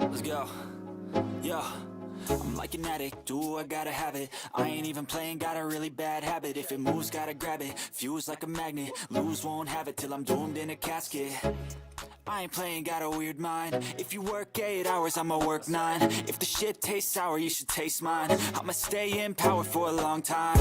Let's go. Yo, I'm like an addict, do I gotta have it. I ain't even playing, got a really bad habit. If it moves, gotta grab it, fuse like a magnet. Lose, won't have it till I'm doomed in a casket. I ain't playing, got a weird mind. If you work 8 hours, I'ma work 9. If the shit tastes sour, you should taste mine. I'ma stay in power for a long time.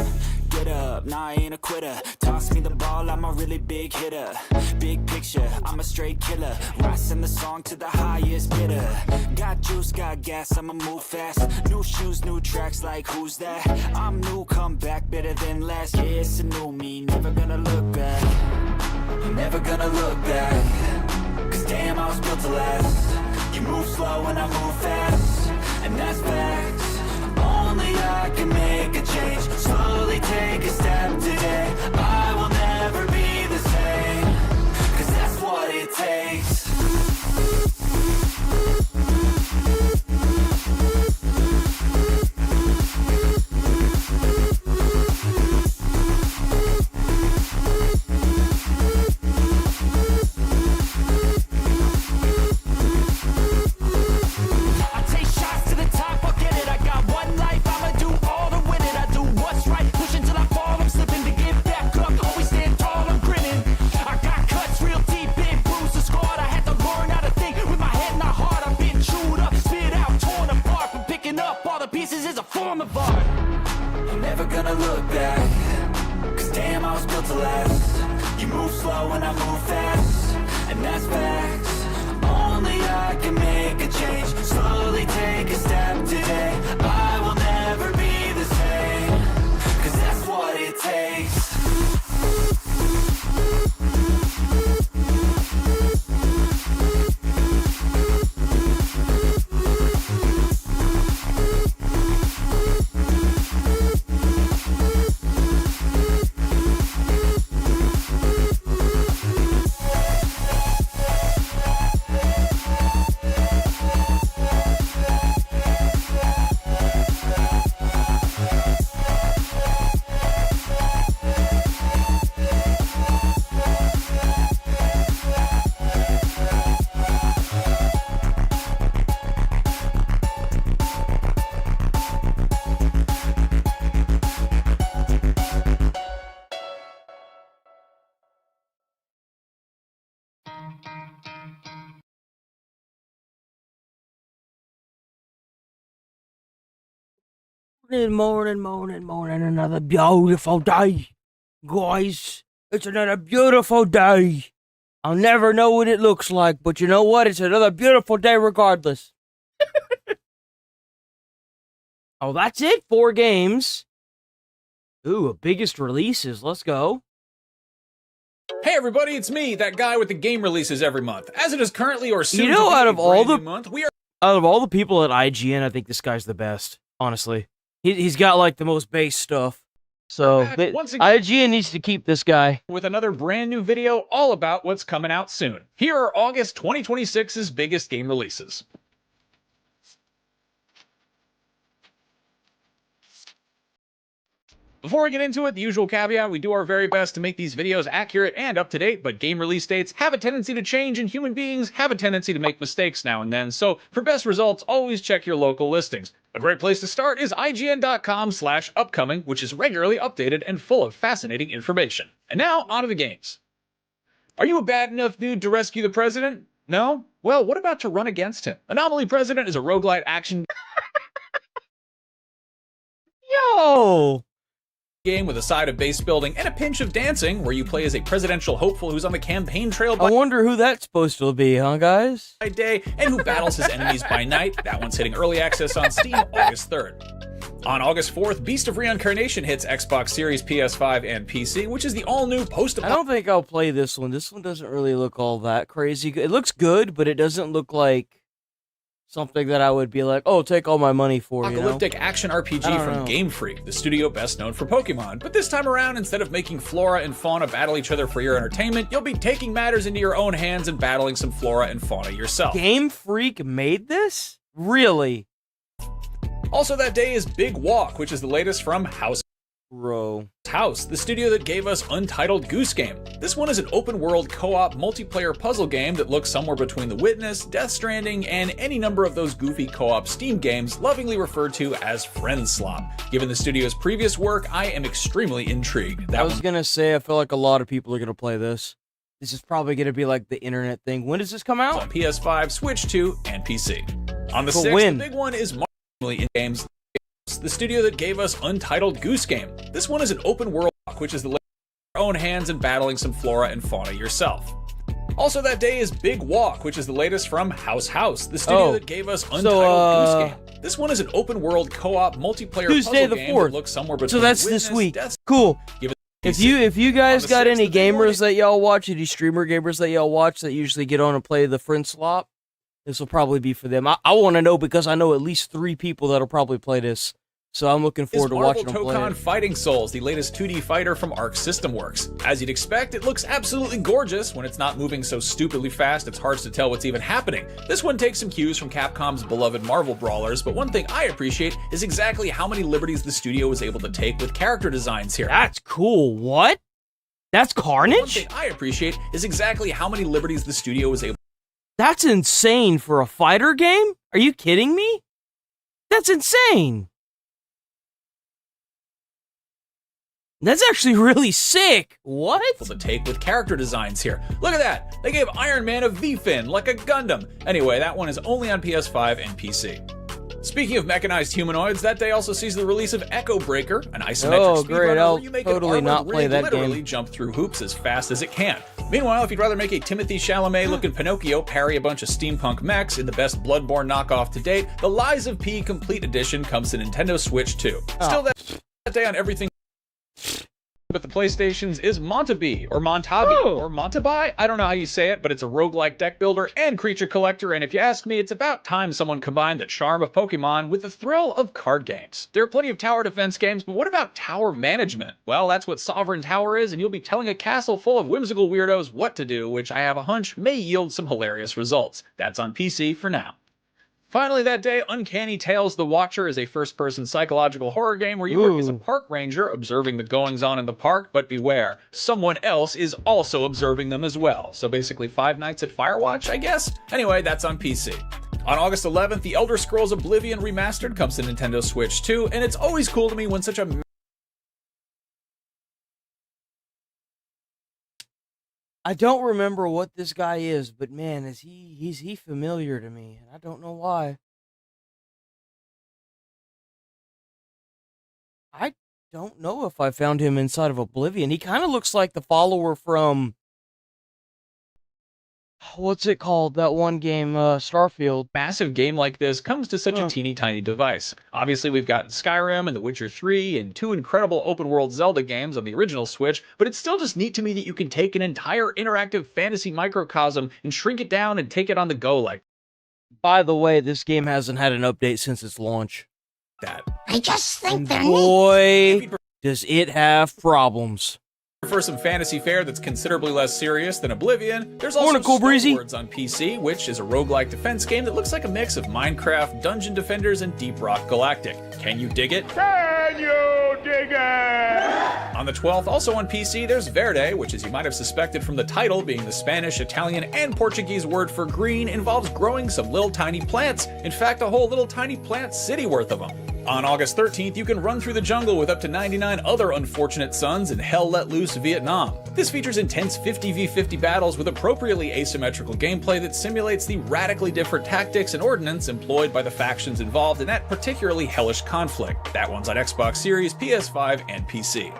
Get up, nah, I ain't a quitter. Toss me the ball, I'm a really big hitter. Big picture, I'm a straight killer. Rising the song to the highest bidder. Got juice, got gas, I'ma move fast. New shoes, new tracks, like who's that? I'm new, come back, better than last. Yeah, it's a new me, never gonna look back. Never gonna look back. Cause damn, I was built to last. You move slow and I move fast, and that's facts. Only I can make a change. Slowly take a step today. I will never be the same. Cause that's what it takes. Never gonna look back. Cause damn, I was built to last. You move slow and I move fast, and that's facts. Only I can make a change. Slowly take a step today. I will never be the same. Cause that's what it takes. Morning, another beautiful day. Guys, it's another beautiful day. I'll never know what it looks like, but you know what? It's another beautiful day regardless. Oh, that's it? 4 games. Ooh, biggest releases. Let's go. Hey everybody, it's me, that guy with the game releases every month. As it is currently or soon You know, to be out a of all brand the new month, out of all the people at IGN, I think this guy's the best, honestly. He's got like the most base stuff. So once again IGN needs to keep this guy. with another brand new video all about what's coming out soon. Here are August 2026's biggest game releases. Before we get into it, the usual caveat, we do our very best to make these videos accurate and up-to-date, but game release dates have a tendency to change and human beings have a tendency to make mistakes now and then, so for best results, always check your local listings. A great place to start is IGN.com/upcoming, which is regularly updated and full of fascinating information. And now, on to the games. Are you a bad enough dude to rescue the president? No? Well, what about to run against him? Anomaly President is a roguelite action Yo! game with a side of base building and a pinch of dancing, where you play as a presidential hopeful who's on the campaign trail by I wonder who that's supposed to be, huh, guys? day and who battles his enemies by night. That one's hitting early access on Steam August 3rd. On August 4th, Beast of Reincarnation hits Xbox Series, PS5, and PC, which is the all-new I don't think I'll play this one. This one doesn't really look all that crazy. It looks good, but it doesn't look like something that I would be like, oh, take all my money for, you know? apocalyptic action RPG from Game Freak, the studio best known for Pokemon. But this time around, instead of making flora and fauna battle each other for your entertainment, you'll be taking matters into your own hands and battling some flora and fauna yourself. Game Freak made this? Really? Also that day is Big Walk, which is the latest from House Bro. House, the studio that gave us Untitled Goose Game. This one is an open-world co-op multiplayer puzzle game that looks somewhere between The Witness, Death Stranding, and any number of those goofy co-op Steam games lovingly referred to as Friend Slop. Given the studio's previous work, I am extremely intrigued. I was gonna say, I feel like a lot of people are gonna play this. This is probably gonna be like the internet thing. When does this come out? On PS5, Switch 2, and PC. On the 6th, the big one is marginally in games. The studio that gave us Untitled Goose Game. This one is an open world, which is the your own hands and battling some flora and fauna yourself. Also that day is Big Walk, which is the latest from House, the studio that gave us Untitled Goose Game. This one is an open world co-op multiplayer Tuesday puzzle the game 4th. that looks somewhere between So that's Witness, this week. Death, cool. If you guys got any 6th, gamers that y'all watch, any streamer gamers that y'all watch that usually get on and play the Friend Slop, this will probably be for them. I want to know because I know at least 3 people that'll probably play this. So I'm looking forward to watching them play Marvel it. Tokon Fighting Souls, the latest 2D fighter from Arc System Works. As you'd expect, it looks absolutely gorgeous. When it's not moving so stupidly fast, it's hard to tell what's even happening. This one takes some cues from Capcom's beloved Marvel brawlers, but one thing I appreciate is exactly how many liberties the studio was able to take with character designs here. That's cool. What? That's Carnage? One thing I appreciate is exactly how many liberties the studio was able. That's insane for a fighter game? Are you kidding me? That's insane. That's actually really sick. What? To take with character designs here. Look at that! They gave Iron Man a V-fin, like a Gundam. Anyway, that one is only on PS5 and PC. Speaking of mechanized humanoids, that day also sees the release of Echo Breaker, an isometric speedrunner where you make totally an not armored play rig that literally game. jump through hoops as fast as it can. Meanwhile, if you'd rather make a Timothy Chalamet-looking Pinocchio parry a bunch of steampunk mechs in the best Bloodborne knockoff to date, the Lies of P Complete Edition comes to Nintendo Switch 2. Still that day on everything. But the PlayStation's is Montabi, or Montabi, or Montabi? I don't know how you say it, but it's a roguelike deck builder and creature collector, and if you ask me, it's about time someone combined the charm of Pokemon with the thrill of card games. There are plenty of tower defense games, but what about tower management? Well, that's what Sovereign Tower is, and you'll be telling a castle full of whimsical weirdos what to do, which I have a hunch may yield some hilarious results. That's on PC for now. Finally that day, Uncanny Tales The Watcher is a first-person psychological horror game where you work as a park ranger observing the goings-on in the park, but beware, someone else is also observing them as well. So basically 5 Nights at Firewatch, I guess? Anyway, that's on PC. On August 11th, The Elder Scrolls Oblivion Remastered comes to Nintendo Switch 2, and it's always cool to me when such a I don't remember what this guy is, but man, is he familiar to me, and I don't know why. I don't know if I found him inside of Oblivion. He kind of looks like the follower from what's it called? That one game, Starfield. massive game like this comes to such a teeny tiny device. Obviously, we've got Skyrim and The Witcher 3 and 2 incredible open world Zelda games on the original Switch, but it's still just neat to me that you can take an entire interactive fantasy microcosm and shrink it down and take it on the go like By the way, this game hasn't had an update since its launch. that. I just think they're Boy, does it have problems. For some fantasy fare that's considerably less serious than Oblivion, there's also Cool Breezy. Stonewords on PC, which is a roguelike defense game that looks like a mix of Minecraft, Dungeon Defenders, and Deep Rock Galactic. Can you dig it? Can you dig it? On the 12th, also on PC, there's Verde, which, as you might have suspected from the title, being the Spanish, Italian, and Portuguese word for green, involves growing some little tiny plants. In fact, a whole little tiny plant city worth of them. On August 13th, you can run through the jungle with up to 99 other unfortunate sons in Hell Let Loose Vietnam. This features intense 50v50 battles with appropriately asymmetrical gameplay that simulates the radically different tactics and ordnance employed by the factions involved in that particularly hellish conflict. That one's on Xbox Series, PS5, and PC.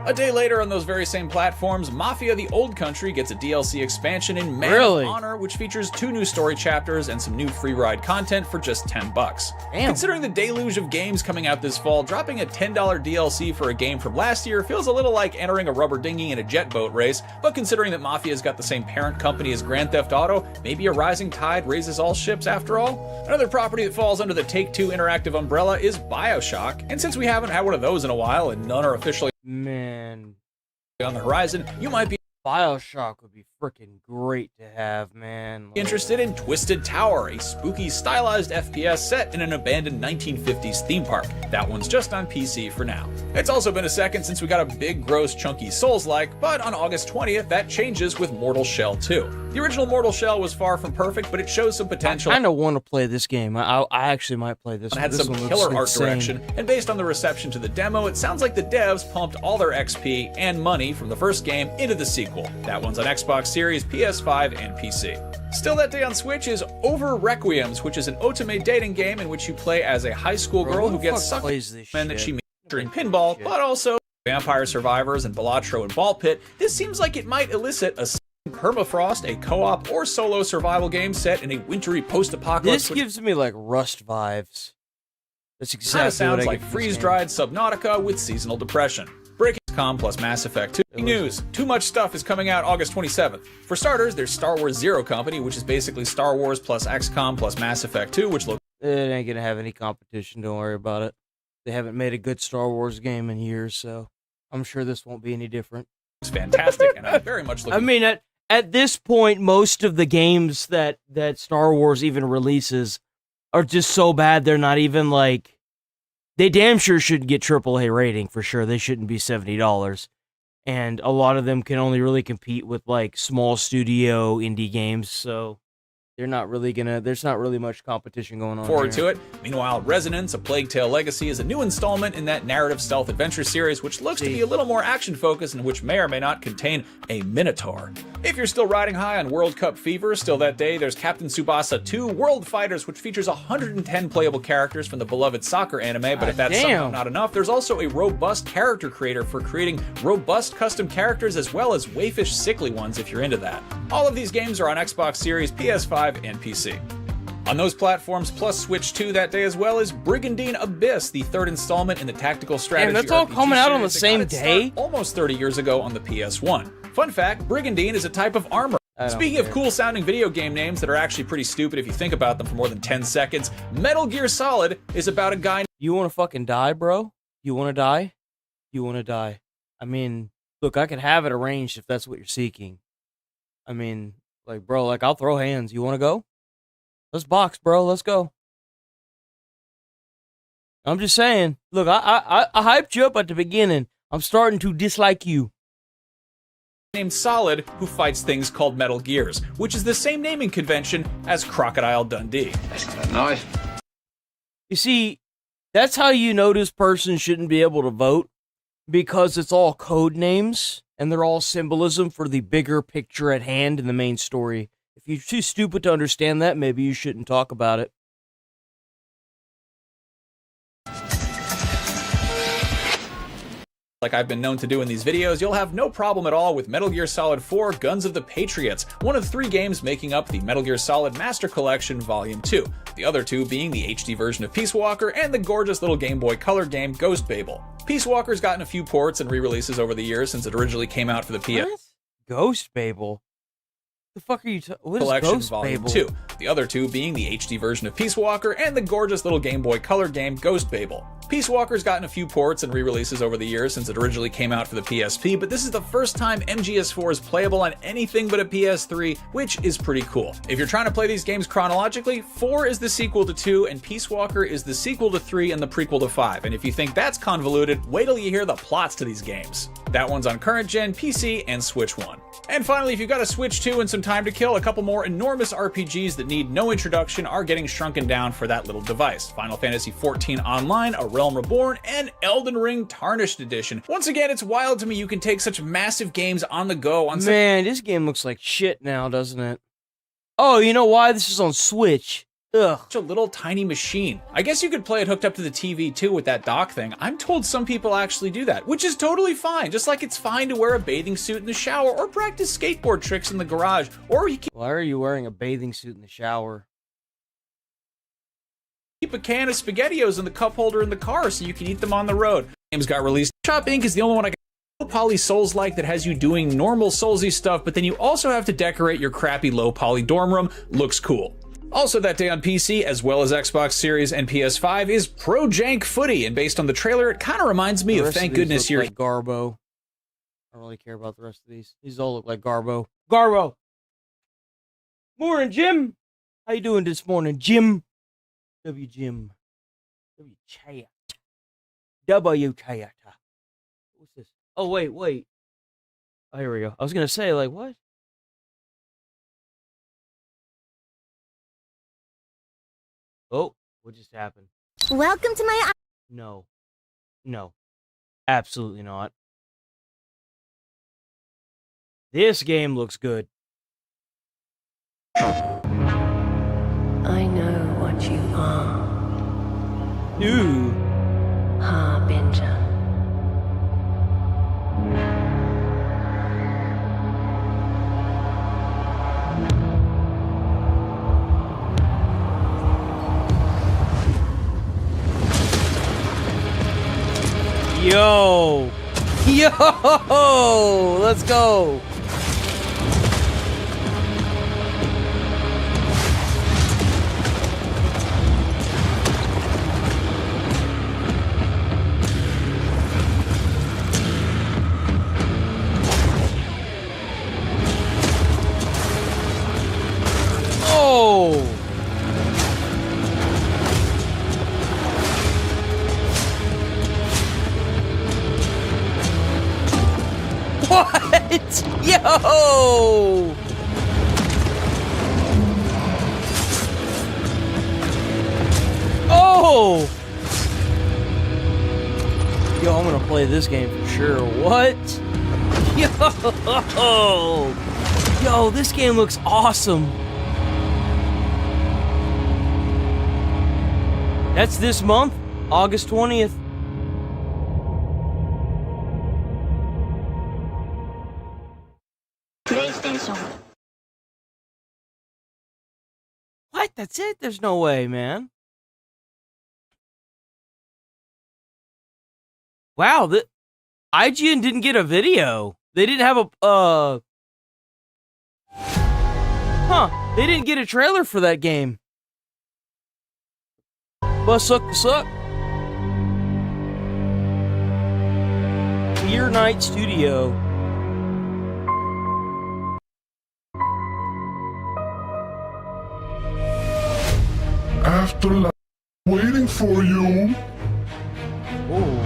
A day later on those very same platforms, Mafia: The Old Country gets a DLC expansion in Man of Honor, which features 2 new story chapters and some new free ride content for just $10. Damn. Considering the deluge of games coming out this fall, dropping a $10 DLC for a game from last year feels a little like entering a rubber dinghy in a jet boat race, but considering that Mafia's got the same parent company as Grand Theft Auto, maybe a rising tide raises all ships after all? Another property that falls under the Take-Two Interactive umbrella is BioShock, and since we haven't had one of those in a while and none are officially Man, on the horizon, you might be BioShock would be freaking great to have, man. Interested in Twisted Tower, a spooky, stylized FPS set in an abandoned 1950s theme park. That one's just on PC for now. It's also been a second since we got a big, gross, chunky Souls-like, but on August 20th, that changes with Mortal Shell 2. The original Mortal Shell was far from perfect, but it shows some potential. I kind of want to play this game. I actually might play this one. It had some killer art direction, and based on the reception to the demo, it sounds like the devs pumped all their XP and money from the first game into the sequel. That one's on Xbox Series, PS5, and PC. Still that day on Switch is Over Requiems, which is an otome dating game in which you play as a high school girl who gets sucked into men that she meets during pinball, but also Vampire Survivors and Balatro and Ball Pit. This seems like it might elicit a Permafrost, a co-op or solo survival game set in a wintry post-apocalypse. This gives me like Rust vibes. That's exactly kind of sounds what I like freeze-dried Subnautica with seasonal depression. Breaking.com plus Mass Effect 2. News. Too much stuff is coming out August 27th. For starters, there's Star Wars Zero Company, which is basically Star Wars plus XCOM plus Mass Effect 2, which looks... It ain't gonna have any competition, don't worry about it. They haven't made a good Star Wars game in years, so I'm sure this won't be any different. It's fantastic, and I'm very much looking... I mean, at this point, most of the games that Star Wars even releases are just so bad they're not even like... They damn sure should get AAA rating, for sure. They shouldn't be $70. And a lot of them can only really compete with, like, small studio indie games, so... They're not really gonna. There's not really much competition going on. Forward to it. Meanwhile, Resonance: A Plague Tale Legacy is a new installment in that narrative stealth adventure series, which looks to be a little more action focused and which may or may not contain a Minotaur. If you're still riding high on World Cup fever, still that day, there's Captain Tsubasa 2: World Fighters, which features 110 playable characters from the beloved soccer anime. But if that's somehow not enough, there's also a robust character creator for creating robust custom characters as well as waifish, sickly ones if you're into that. All of these games are on Xbox Series, PS5, and PC. On those platforms, plus Switch 2 that day as well, is Brigandine Abyss, the third installment in the tactical strategy. Damn, that's all RPG coming out on the series same that got its day? start almost 30 years ago on the PS1. Fun fact, Brigandine is a type of armor. Speaking of cool sounding video game names that are actually pretty stupid if you think about them for more than 10 seconds, Metal Gear Solid is about a guy... You wanna fucking die, bro? You wanna die? You wanna die. I mean, look, I can have it arranged if that's what you're seeking. I mean, like, bro, like, I'll throw hands. You wanna go? Let's box, bro. Let's go. I'm just saying. Look, I hyped you up at the beginning. I'm starting to dislike you. Named Solid, who fights things called Metal Gears, which is the same naming convention as Crocodile Dundee. That's kind of nice. You see, that's how you know this person shouldn't be able to vote, because it's all code names, and they're all symbolism for the bigger picture at hand in the main story. If you're too stupid to understand that, maybe you shouldn't talk about it. Like I've been known to do in these videos, you'll have no problem at all with Metal Gear Solid 4 Guns of the Patriots, one of 3 games making up the Metal Gear Solid Master Collection Volume 2, the other 2 being the HD version of Peace Walker and the gorgeous little Game Boy Color game Ghost Babel. Peace Walker's gotten a few ports and re-releases over the years since it originally came out for the PS. What? Ghost Babel? The fuck are you what is Collection Ghost Volume Babel? 2, the other 2 being the HD version of Peace Walker and the gorgeous little Game Boy Color game Ghost Babel. Peace Walker's gotten a few ports and re-releases over the years since it originally came out for the PSP, but this is the first time MGS4 is playable on anything but a PS3, which is pretty cool. If you're trying to play these games chronologically, 4 is the sequel to 2, and Peace Walker is the sequel to 3 and the prequel to 5, and if you think that's convoluted, wait till you hear the plots to these games. That one's on current gen, PC, and Switch 1. And finally, if you've got a Switch 2 and some time to kill, a couple more enormous RPGs that need no introduction are getting shrunken down for that little device. Final Fantasy XIV Online, A Realm Reborn, and Elden Ring Tarnished Edition. Once again, it's wild to me you can take such massive games on the go on Man, this game looks like shit now, doesn't it? Oh, you know why? This is on Switch. Ugh. such a little tiny machine. I guess you could play it hooked up to the TV too with that dock thing. I'm told some people actually do that, which is totally fine. Just like it's fine to wear a bathing suit in the shower or practice skateboard tricks in the garage, or you can Why are you wearing a bathing suit in the shower? keep a can of SpaghettiOs in the cup holder in the car so you can eat them on the road. Games got released. Shop Inc. is the only one I got. Poly Souls-like that has you doing normal Soulsy stuff, but then you also have to decorate your crappy low poly dorm room. Looks cool. Also that day on PC, as well as Xbox Series and PS5, is Pro Jank Footy, and based on the trailer, it kind of reminds me of Thank Goodness You're like Garbo. I don't really care about the rest of these. These all look like Garbo. Garbo. Morning, Jim. How you doing this morning, Jim? Jim. Chat. Chat. What's this? Oh, wait. Oh, here we go. I was gonna say, like, what? Oh, what just happened? Welcome to my... No. Absolutely not. This game looks good. I know what you are. Ooh. Harbinger. Yo! Let's go! Oh! What? Yo! Oh! Yo, I'm gonna play this game for sure. What? Yo! Yo, this game looks awesome. That's this month, August 20th. PlayStation. What? That's it? There's no way, man. Wow, the IGN didn't get a video. They didn't have a they didn't get a trailer for that game. But suck. Year Night Studio. Afterlife waiting for you. Oh.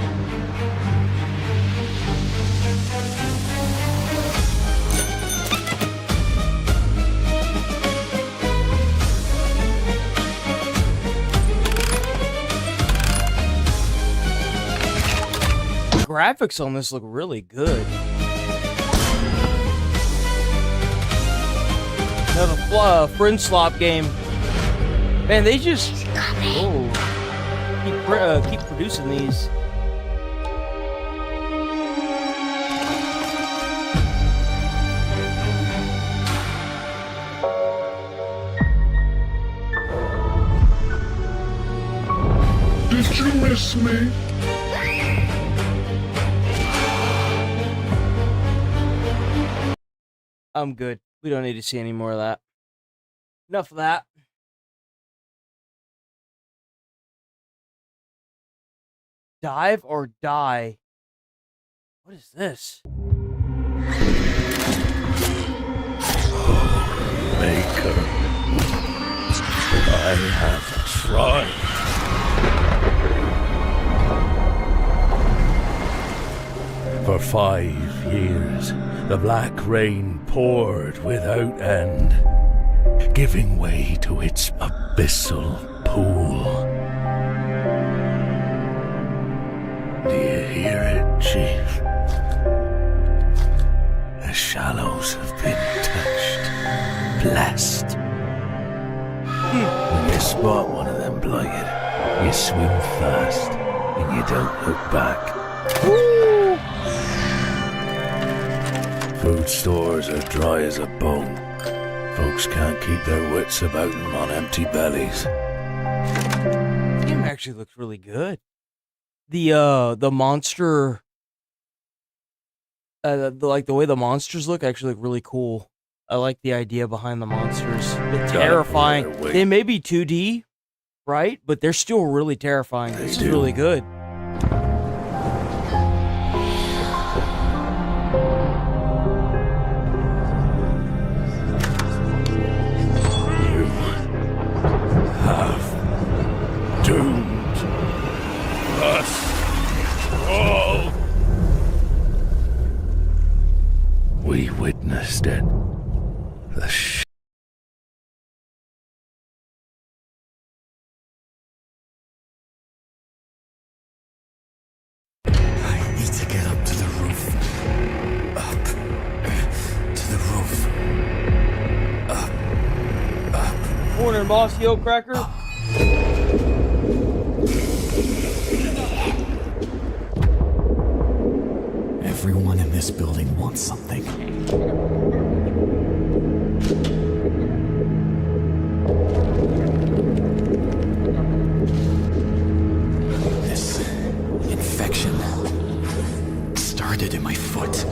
The graphics on this look really good. Another friend slop game. Man, they just keep producing these. Did you miss me? I'm good. We don't need to see any more of that. Enough of that. Dive or die? What is this? Maker, I have tried. For 5 years, the black rain poured without end, giving way to its abyssal pool. Do you hear it, Chief? The shallows have been touched, blessed. When you spot one of them blighted, you swim fast and you don't look back. Food stores are dry as a bone. Folks can't keep their wits about them on empty bellies. This game actually looks really good. The monster, like the way the monsters look actually look really cool. I like the idea behind the monsters. They're terrifying. They may be 2D, right? But they're still really terrifying. This is really good. instead. The I need to get up to the roof. Up. To the roof. Up. Morning, boss, yo cracker. Everyone in this building wants something. This infection started in my foot.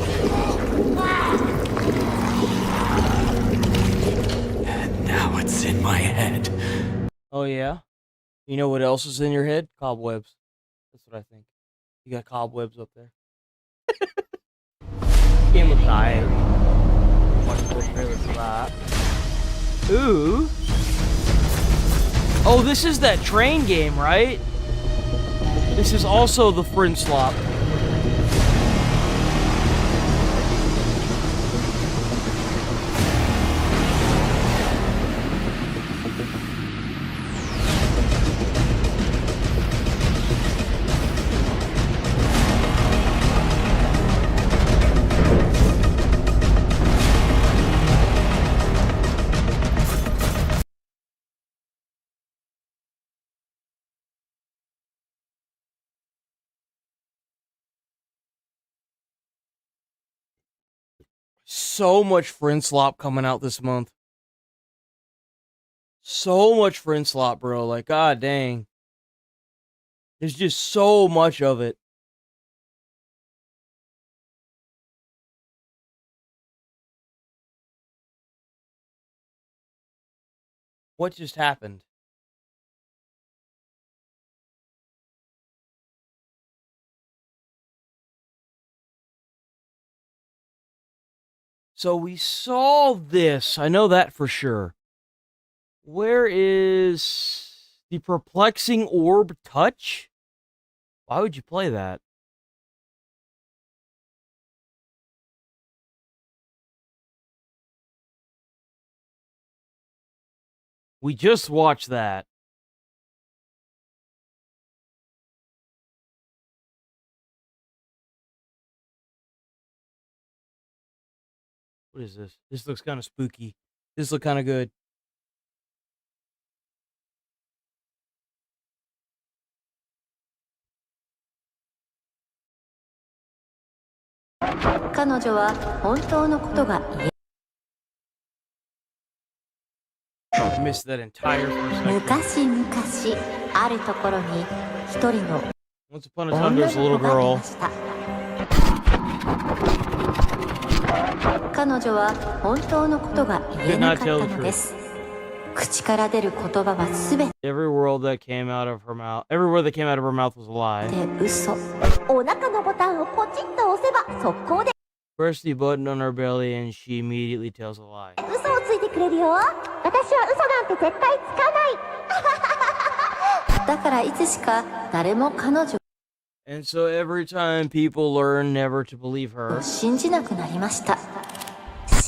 And now it's in my head. Oh yeah? You know what else is in your head? Cobwebs. That's what I think. You got cobwebs up there. Game of Night. Watch the trailer for that. Ooh. Oh, this is that train game, right? This is also the Friend Slop. So much Friend Slop coming out this month. So much Friend Slop, bro. Like, god dang. There's just so much of it. What just happened? So we saw this. I know that for sure. Where is the perplexing orb touch? Why would you play that? We just watched that. What is this? This looks kind of spooky. This looks kind of good. I missed that entire first section. Once upon a time, there's a little girl. Did not tell the truth. Every word that came out of her mouth, every word that came out of her mouth was a lie. Press the button on her belly and she immediately tells a lie. And so every time people learn never to believe her,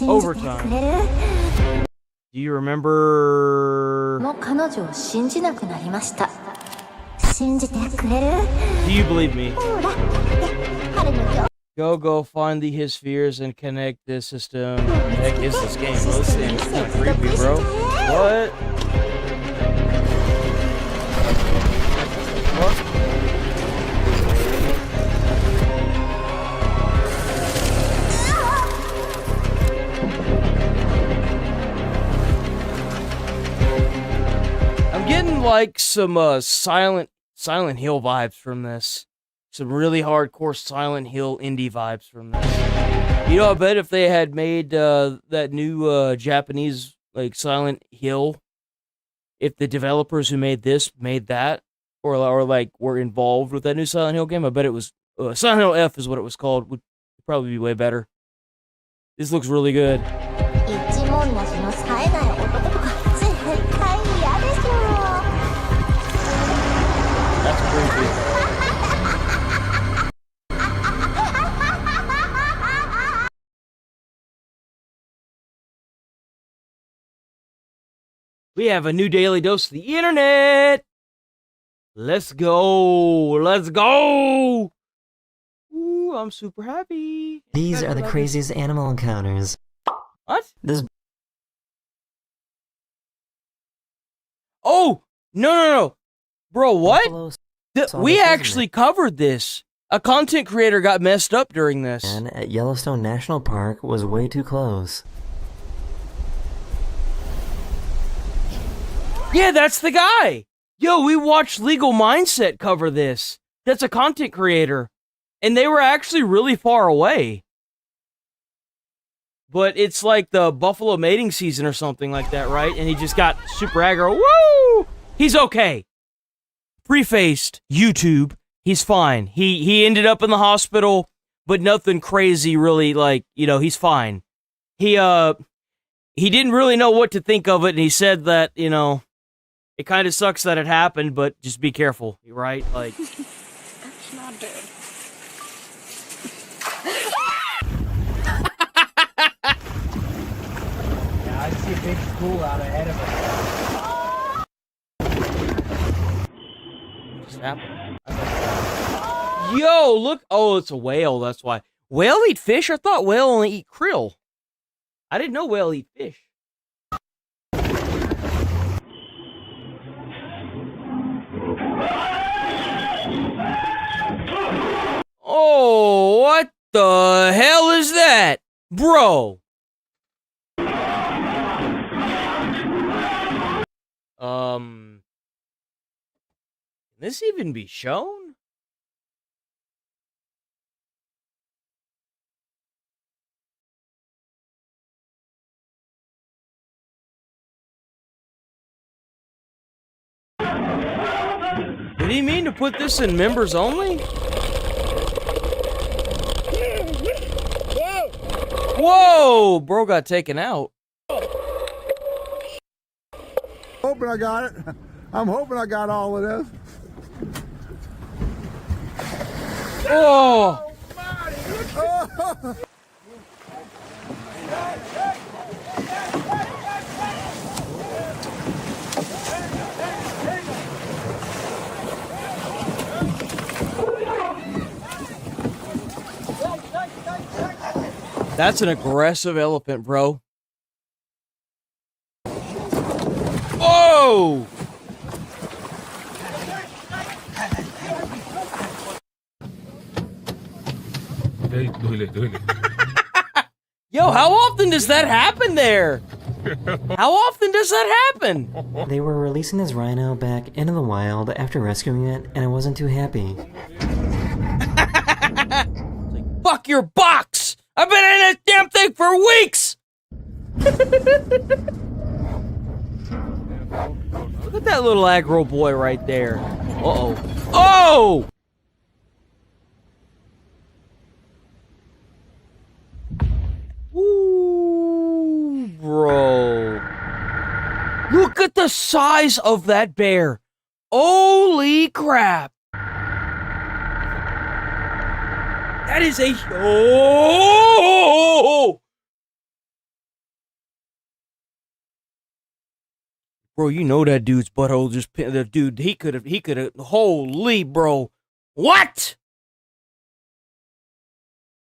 over time. Do you remember? Do you believe me? Go find his fears and connect this system. What the heck is this game? Well, this thing is kind of creepy, bro. What? What? I'm getting like some Silent Hill vibes from this. Some really hardcore Silent Hill indie vibes from this. You know, I bet if they had made that new Japanese like Silent Hill, if the developers who made this made that, or like were involved with that new Silent Hill game, I bet it was Silent Hill F is what it was called. Would probably be way better. This looks really good. That's creepy. We have a new daily dose of the internet. Let's go. Let's go. Ooh, I'm super happy. These are the craziest animal encounters. What? This Oh, no. Bro, what? buffalo saw We the prisoner actually covered this. A content creator got messed up during this. man at Yellowstone National Park was way too close. Yeah, that's the guy. Yo, we watched Legal Mindset cover this. That's a content creator. And they were actually really far away. But it's like the buffalo mating season or something like that, right? And he just got super aggro. Woo! He's okay. Prefaced, YouTube, he's fine. He ended up in the hospital, but nothing crazy really, like, you know, he's fine. He didn't really know what to think of it, and he said that, you know, it kind of sucks that it happened, but just be careful, right? Like, It's not dead. yeah, I see a big school out ahead of us. What just happened? Yo, look! Oh, it's a whale. That's why. Whale eat fish? I thought whale only eat krill. I didn't know whale eat fish. Oh, what the hell is that? Bro. Can this even be shown? Did he mean to put this in members only? Whoa! Bro got taken out. Hoping I got it. I'm hoping I got all of this. Oh! That's an aggressive elephant, bro. Oh! Yo, how often does that happen there? How often does that happen? They were releasing this rhino back into the wild after rescuing it, and it wasn't too happy. Fuck your box! I've been in this damn thing for weeks! Look at that little aggro boy right there. Uh-oh. Oh! Ooh, bro. Look at the size of that bear. Holy crap. That is a... Oh! Bro, you know that dude's butthole just... The dude, he could have... Holy, bro. What?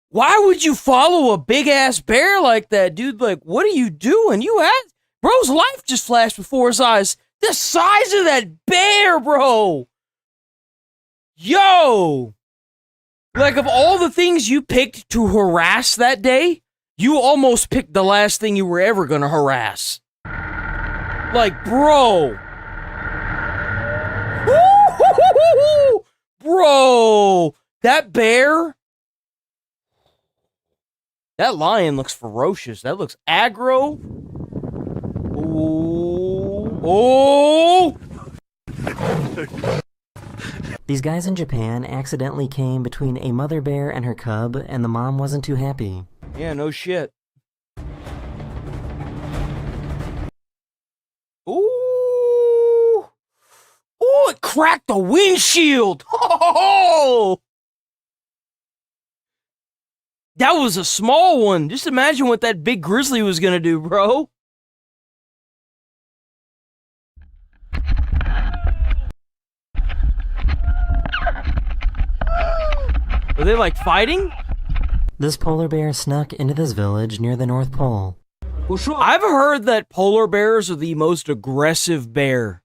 Why would you follow a big-ass bear like that, dude? Like, what are you doing? You had... Bro's life just flashed before his eyes. The size of that bear, bro. Yo. Like, of all the things you picked to harass that day, you almost picked the last thing you were ever gonna harass. Like, bro. Bro. That bear. That lion looks ferocious. That looks aggro. Oh. These guys in Japan accidentally came between a mother bear and her cub, and the mom wasn't too happy. Yeah, no shit. Ooh. Ooh, it cracked the windshield. Oh. That was a small one. Just imagine what that big grizzly was gonna do, bro. Are they like fighting? This polar bear snuck into this village near the North Pole. I've heard that polar bears are the most aggressive bear.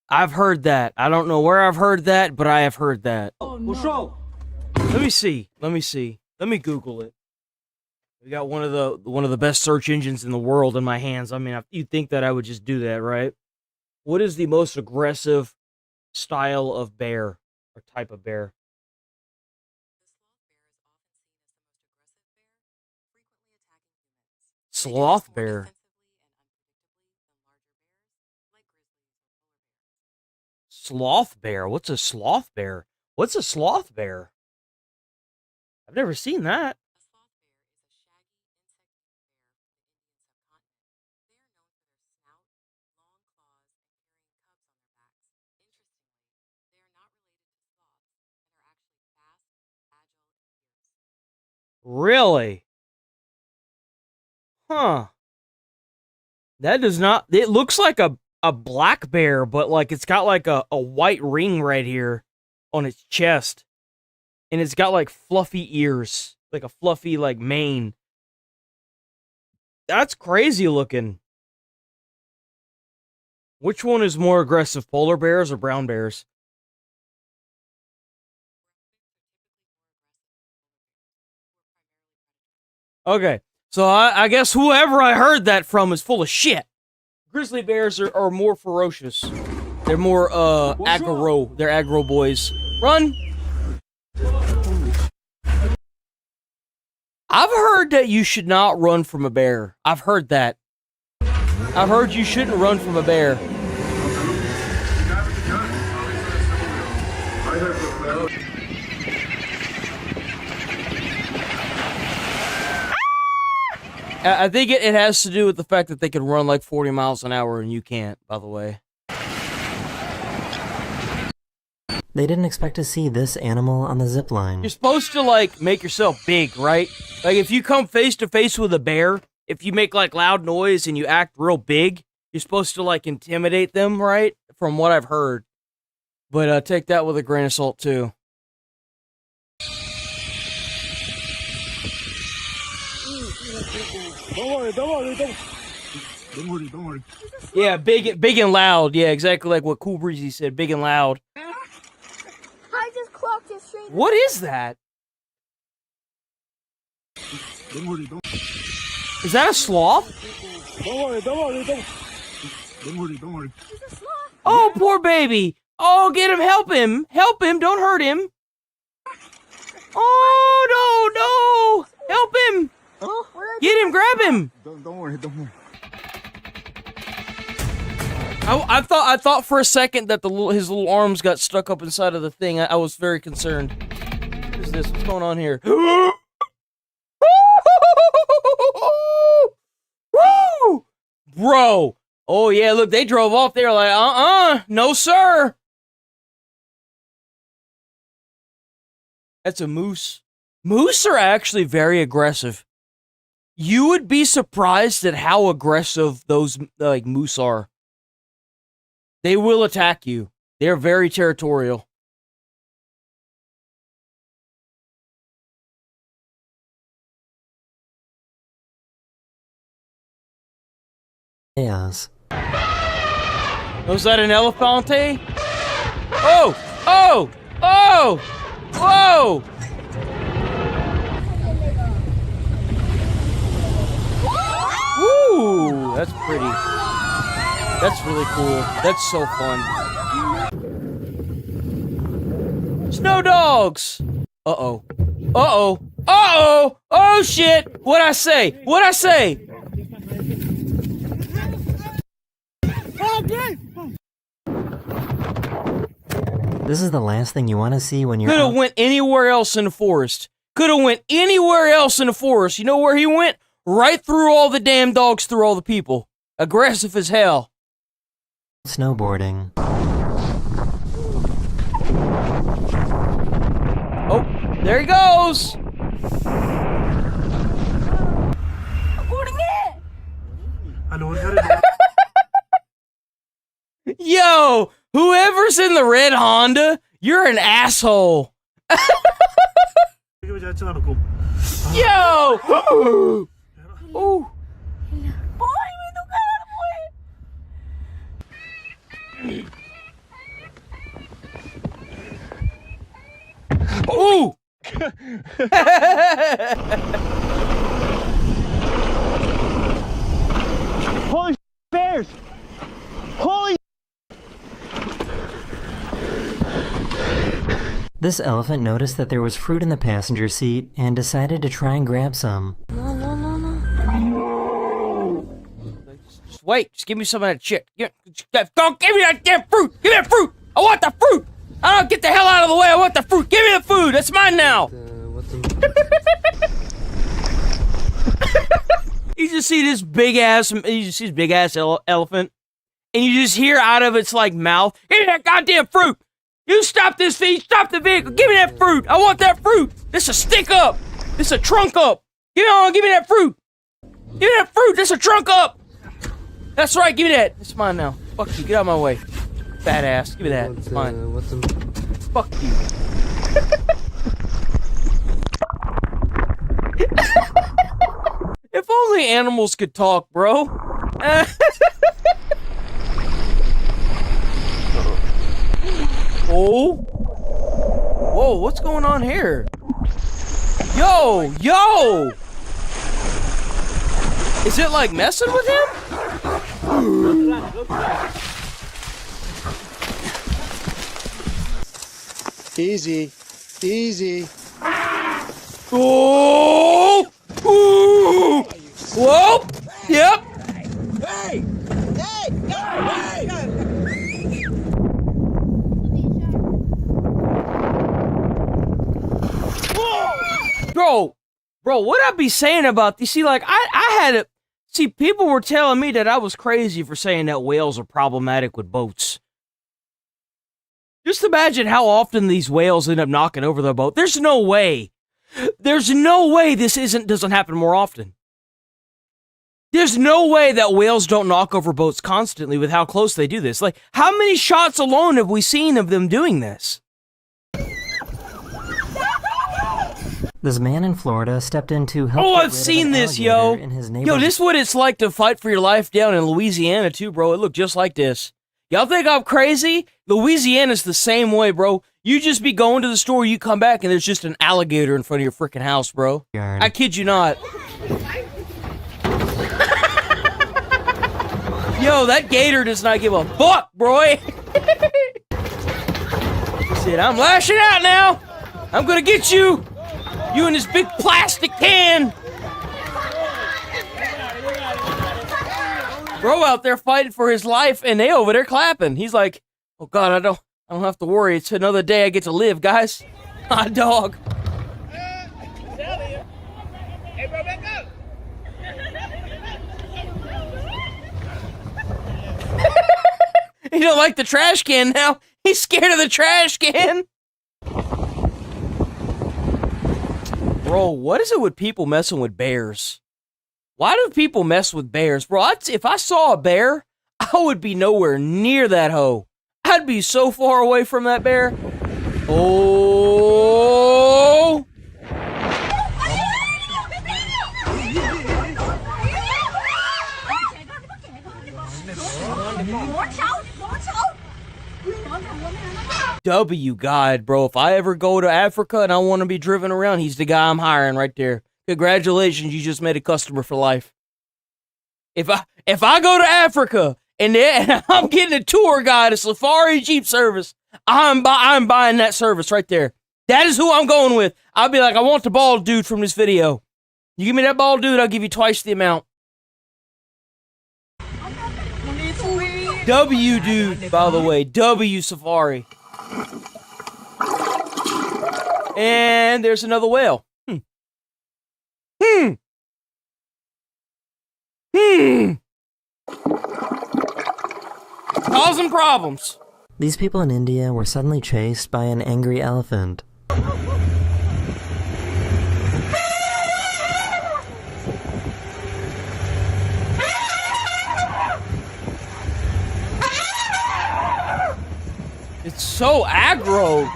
I've heard that. I don't know where I've heard that, but I have heard that. Let me see. Let me Google it. We got one of the best search engines in the world in my hands. I mean, you'd think that I would just do that, right? What is the most aggressive style of bear or type of bear? Sloth bear. Sloth bear? What's a sloth bear? What's a sloth bear? I've never seen that. Really? Huh. That does not... It looks like a black bear, but like it's got like a white ring right here on its chest. And it's got like fluffy ears. Like a fluffy like mane. That's crazy looking. Which one is more aggressive, polar bears or brown bears? Okay, so I guess whoever I heard that from is full of shit. Grizzly bears are more ferocious. They're more, aggro. They're aggro boys. Run! I've heard that you should not run from a bear. I've heard that. I've heard you shouldn't run from a bear. I think it has to do with the fact that they can run like 40 miles an hour and you can't, by the way. They didn't expect to see this animal on the zip line. You're supposed to, like, make yourself big, right? Like, if you come face to face with a bear, if you make, like, loud noise and you act real big, you're supposed to, like, intimidate them, right? From what I've heard. But take that with a grain of salt, too. Don't worry. Yeah, big and loud. Yeah, exactly like what Cool Breezy said. Big and loud. I just clocked it straight. What is that? Don't worry. Is that a sloth? Don't worry. Oh, poor baby. Oh, get him. Help him. Help him. Don't hurt him. Oh, no. Help him. Get him. Grab him. Don't worry. I thought for a second that his little arms got stuck up inside of the thing. I was very concerned. What is this? What's going on here? Woo! Bro. Oh, yeah, look, they drove off there like, no, sir. That's a moose. Moose are actually very aggressive. You would be surprised at how aggressive those, like, moose are. They will attack you. They're very territorial. Yes. Was that an elefante? Oh! Oh! Oh! Whoa! Woo! That's pretty. That's really cool. That's so fun. Snow dogs! Uh-oh. Uh-oh. Uh-oh! Oh, shit! What'd I say? What'd I say? This is the last thing you want to see when you're Could have went anywhere else in the forest. Could have went anywhere else in the forest. You know where he went? Right through all the damn dogs, through all the people. Aggressive as hell. snowboarding. Oh, there he goes. Yo, whoever's in the red Honda, you're an asshole. Yo! Ooh. Ooh! Holy bears! Holy. This elephant noticed that there was fruit in the passenger seat and decided to try and grab some. Just wait. Just give me some of that shit. Go give me that damn fruit. Give me that fruit. I want the fruit. I don't get the hell out of the way. I want the fruit. Give me the food. That's mine now. You just see this big ass. You just see this big ass elephant, and you just hear out of its like mouth, "Give me that goddamn fruit. You stop this feed. Stop the vehicle. Give me that fruit. I want that fruit. This a stick up. This a trunk up. Give me that fruit. Give me that fruit. This a trunk up. That's right. Give me that. It's mine now. Fuck you. Get out of my way. Fat ass. Give me that. It's mine. Fuck you. If only animals could talk, bro. Oh. Whoa, what's going on here? Yo! Is it like messing with him? Easy. Oh! Ooh! Whoa! Yep! Hey! Bro, what I be saying about these? See, like, I had a... See, people were telling me that I was crazy for saying that whales are problematic with boats. Just imagine how often these whales end up knocking over the boat. There's no way. There's no way this doesn't happen more often. There's no way that whales don't knock over boats constantly with how close they do this. Like, how many shots alone have we seen of them doing this? This man in Florida stepped in to help. Oh, get I've rid of seen an this, yo. alligator in his Yo, neighborhood. this is what it's like to fight for your life down in Louisiana, too, bro. It looked just like this. Y'all think I'm crazy? Louisiana's the same way, bro. You just be going to the store, you come back, and there's just an alligator in front of your freaking house, bro. I kid you not. Yo, that gator does not give a fuck, bro. He said, I'm lashing out now. I'm gonna get you. You in this big plastic can. Bro out there fighting for his life, and they over there clapping. He's like, oh God, I don't have to worry. It's another day I get to live, guys. Hot dog. Hey, bro, back up. He don't like the trash can now. He's scared of the trash can. Bro, what is it with people messing with bears? Why do people mess with bears? Bro, if I saw a bear, I would be nowhere near that hoe. I'd be so far away from that bear. Oh! W God, bro. If I ever go to Africa and I want to be driven around, he's the guy I'm hiring right there. Congratulations, you just made a customer for life. If I go to Africa and I'm getting a tour guide, a safari Jeep service, I'm buying that service right there. That is who I'm going with. I'll be like, I want the bald dude from this video. You give me that bald dude, I'll give you twice the amount. W dude, by the way. W Safari. And there's another whale. Causing problems. These people in India were suddenly chased by an angry elephant. It's so aggro.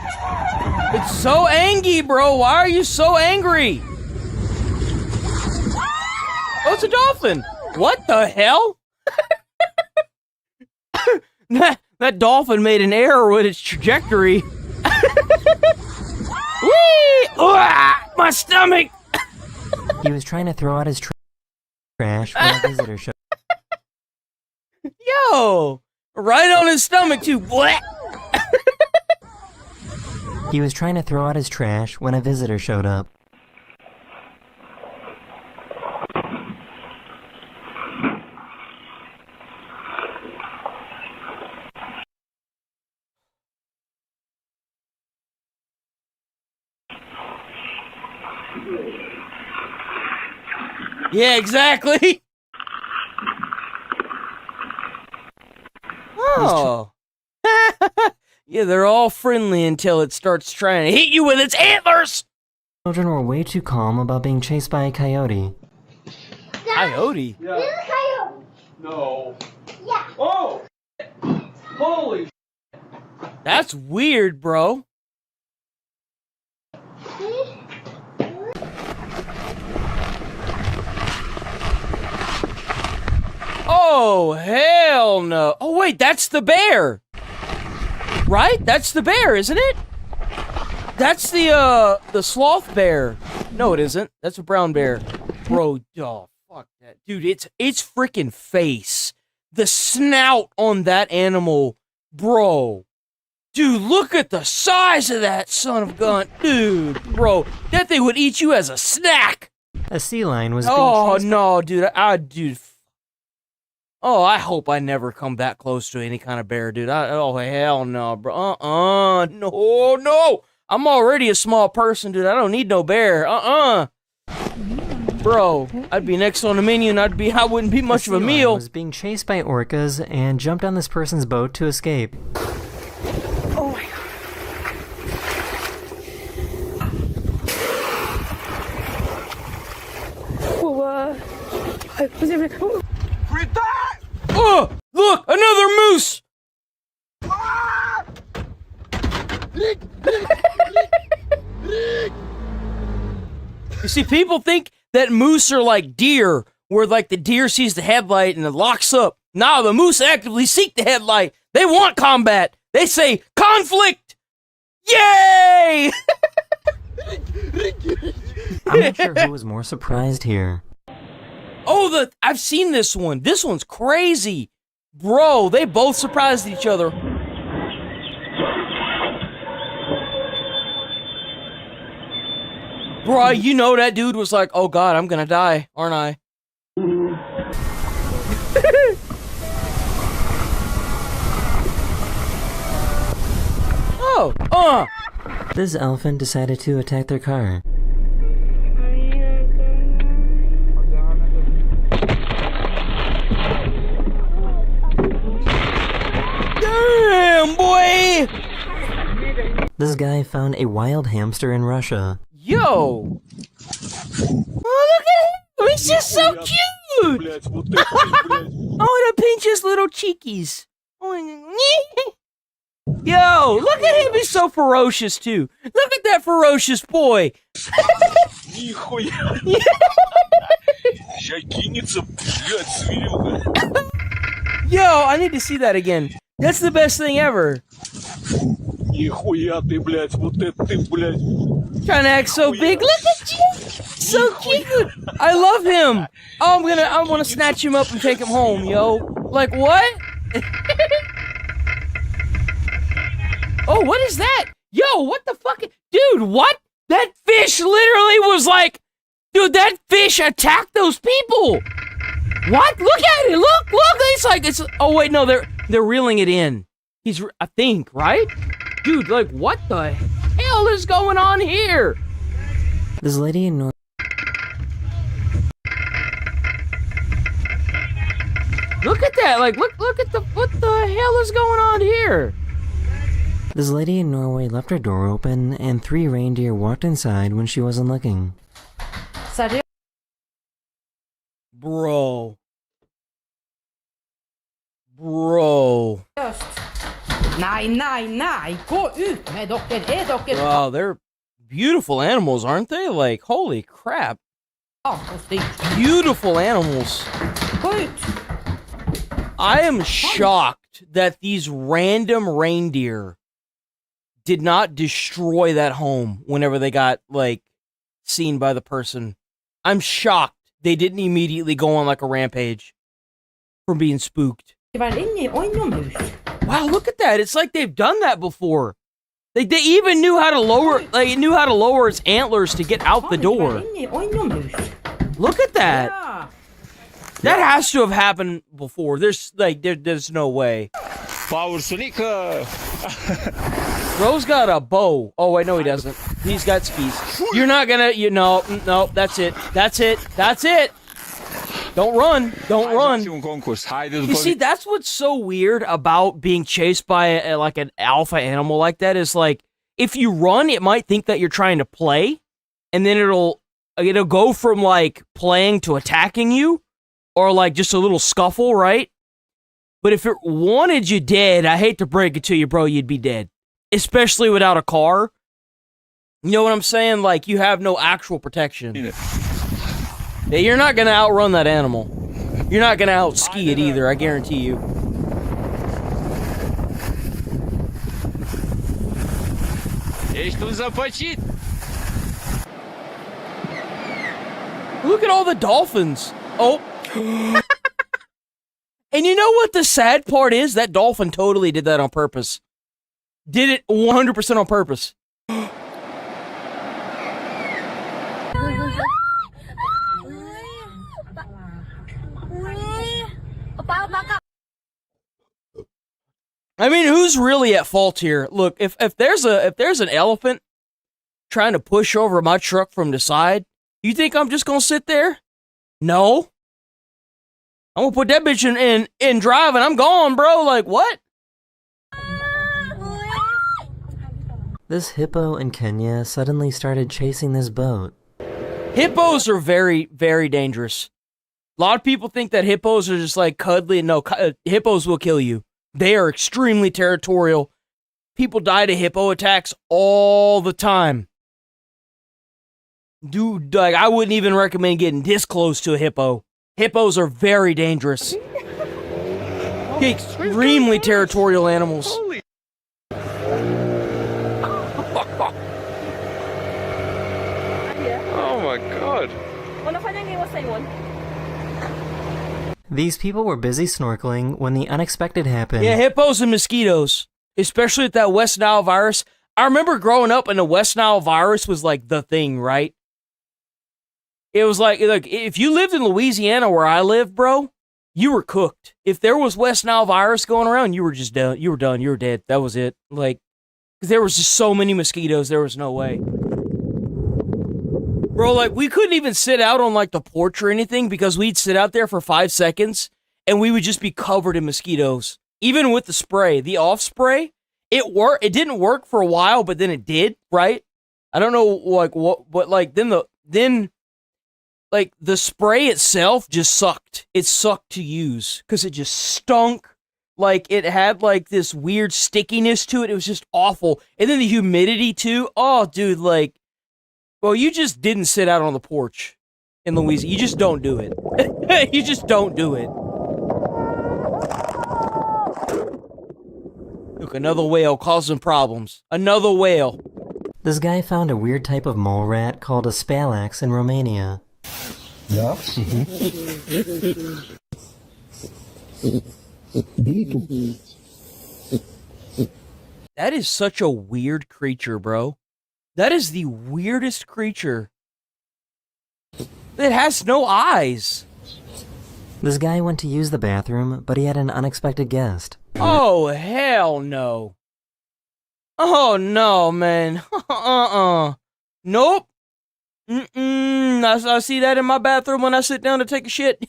So angry, bro. Why are you so angry? Oh, it's a dolphin. What the hell? that dolphin made an error with its trajectory. Whee! Ah, my stomach! He was trying to throw out his trash when a visitor showed Yo! Right on his stomach, too. What? He was trying to throw out his trash when a visitor showed up. Yeah, exactly. Oh. Yeah, they're all friendly until it starts trying to hit you with its antlers. Children were way too calm about being chased by a coyote. Coyote? This is a coyote. No. Yeah. Oh! Holy! That's weird, bro. Oh, hell no. Oh, wait, that's the bear. Right? That's the bear, isn't it? That's the sloth bear. No, it isn't. That's a brown bear. Bro, oh, fuck that. Dude, it's freaking face. The snout on that animal. Bro. Dude, look at the size of that son of a gun. Dude, bro, that thing would eat you as a snack. A sea lion was being Oh, chased no, dude. Dude. Oh, I hope I never come that close to any kind of bear, dude. Oh, hell no, bro. No, no. I'm already a small person, dude. I don't need no bear. Bro, I'd be next on the menu and I wouldn't be much of a sea lion meal. was being chased by orcas and jumped on this person's boat to escape. Oh my god. Well, was it? Oh, look, another moose. You see, people think that moose are like deer, where like the deer sees the headlight and it locks up. No, the moose actively seek the headlight. They want combat. They say, conflict! Yay! I'm not sure who was more surprised here. Oh, I've seen this one. This one's crazy. Bro, they both surprised each other. Bro, you know that dude was like, oh god, I'm gonna die, aren't I? Oh, This elephant decided to attack their car. Damn, boy! This guy found a wild hamster in Russia. Yo! Oh, look at him! He's just so cute! Oh, to pinch his little cheekies. Yo, look at him! He's so ferocious, too. Look at that ferocious boy! Yo, I need to see that again. That's the best thing ever. Trying to act so big. Look at you! So cute! I love him! Oh, I wanna snatch him up and take him home, yo. Like, what? Oh, what is that? Yo, what the fuck? Dude, what? That fish literally was like... Dude, that fish attacked those people! What? Look at it! Look! It's... Oh, wait, no, they're reeling it in. I think, right? Dude, like, what the hell is going on here? This lady in Look at that! Like, look at what the hell is going on here? This lady in Norway left her door open, and 3 reindeer walked inside when she wasn't looking. Bro. Nej, nej, nej. Gå ut med dere. Wow, they're beautiful animals, aren't they? Like, holy crap. Beautiful animals. I am shocked that these random reindeer did not destroy that home whenever they got, like, seen by the person. I'm shocked they didn't immediately go on, like, a rampage from being spooked. Wow, look at that. It's like they've done that before. Like, they even knew how to lower its antlers to get out the door. Look at that. That has to have happened before. There's no way. Power Sonica. Bro's got a bow. Oh, wait, no, he doesn't. He's got skis. You're not gonna, no, that's it. That's it. Don't run. You see, that's what's so weird about being chased by like an alpha animal like that is like, if you run, it might think that you're trying to play, and then it'll go from like playing to attacking you, or like just a little scuffle, right? But if it wanted you dead, I hate to break it to you, bro, you'd be dead. Especially without a car. You know what I'm saying? Like, you have no actual protection. Yeah, you're not gonna outrun that animal. You're not gonna outski it either, I guarantee you. Look at all the dolphins. Oh. And you know what the sad part is? That dolphin totally did that on purpose. Did it 100% on purpose. I mean, who's really at fault here? Look, if there's an elephant trying to push over my truck from the side, you think I'm just gonna sit there? No. I'm gonna put that bitch in drive and I'm gone, bro. Like, what? This hippo in Kenya suddenly started chasing this boat. Hippos are very, very dangerous. A lot of people think that hippos are just like cuddly. No, hippos will kill you. They are extremely territorial. People die to hippo attacks all the time. Dude, like, I wouldn't even recommend getting this close to a hippo. Hippos are very dangerous. Extremely territorial animals. Oh my god. These people were busy snorkeling when the unexpected happened. Yeah, hippos and mosquitoes. Especially with that West Nile virus. I remember growing up and the West Nile virus was like the thing, right? It was like, look, if you lived in Louisiana where I live, bro, you were cooked. If there was West Nile virus going around, you were just done. You were done. You were dead. That was it. Like, because there was just so many mosquitoes, there was no way. Bro, like, we couldn't even sit out on, like, the porch or anything because we'd sit out there for 5 seconds and we would just be covered in mosquitoes. Even with the spray, the off spray, it didn't work for a while, but then it did, right? I don't know, like, what, but, like, then the spray itself just sucked. It sucked to use because it just stunk. Like, it had, like, this weird stickiness to it. It was just awful. And then the humidity, too. Oh, dude, like, well, you just didn't sit out on the porch in Louisiana. You just don't do it. You just don't do it. Look, another whale causing problems. Another whale. This guy found a weird type of mole rat called a spalax in Romania. Yeah? That is such a weird creature, bro. That is the weirdest creature. It has no eyes. This guy went to use the bathroom, but he had an unexpected guest. Oh, hell no. Oh, no, man. Nope. I see that in my bathroom when I sit down to take a shit.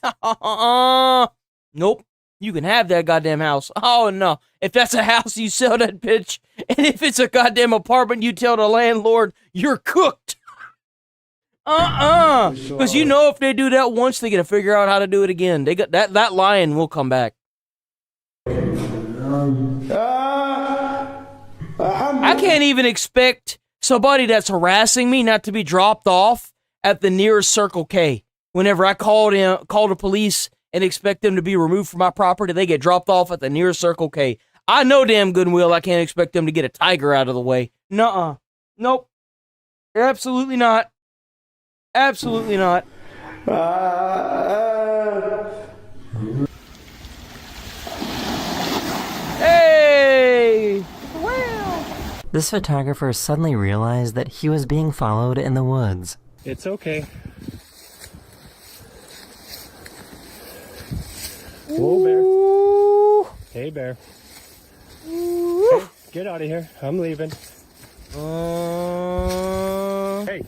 Nope. You can have that goddamn house. Oh, no. If that's a house, you sell that bitch. And if it's a goddamn apartment, you tell the landlord, you're cooked. Because you know if they do that once, they gotta figure out how to do it again. They got that lion will come back. I can't even expect somebody that's harassing me not to be dropped off at the nearest Circle K. Whenever I call the police and expect them to be removed from my property, they get dropped off at the nearest Circle K. I know damn good and well I can't expect them to get a tiger out of the way. Nuh-uh. Nope. Absolutely not. Absolutely not. Hey! This photographer suddenly realized that he was being followed in the woods. It's okay. Whoa, bear. Hey, bear. Hey, get out of here. I'm leaving. Hey.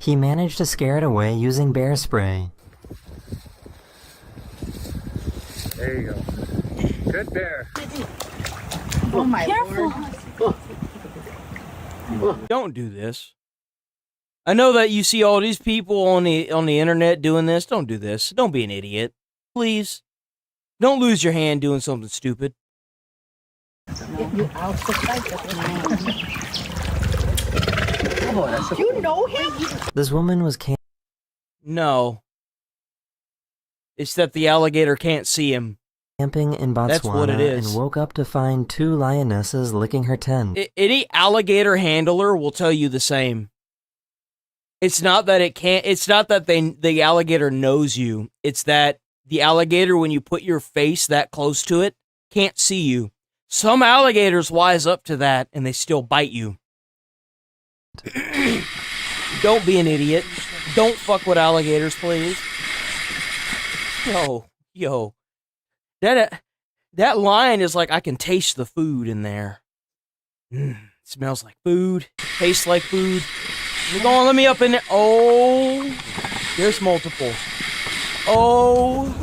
He managed to scare it away using bear spray. There you go. Good bear. Oh my Lord. Don't do this. I know that you see all these people on the internet doing this. Don't do this. Don't be an idiot. Please. Don't lose your hand doing something stupid. You know him? This woman was No. It's that the alligator can't see him. camping in Botswana That's what it is. and woke up to find 2 lionesses licking her tent. Any alligator handler will tell you the same. It's not that it can't. It's not that the alligator knows you. It's that the alligator, when you put your face that close to it, can't see you. Some alligators wise up to that, and they still bite you. Don't be an idiot. Don't fuck with alligators, please. Yo. That line is like, I can taste the food in there. Smells like food. Tastes like food. Go on, let me up in there. Oh, there's multiple. Oh,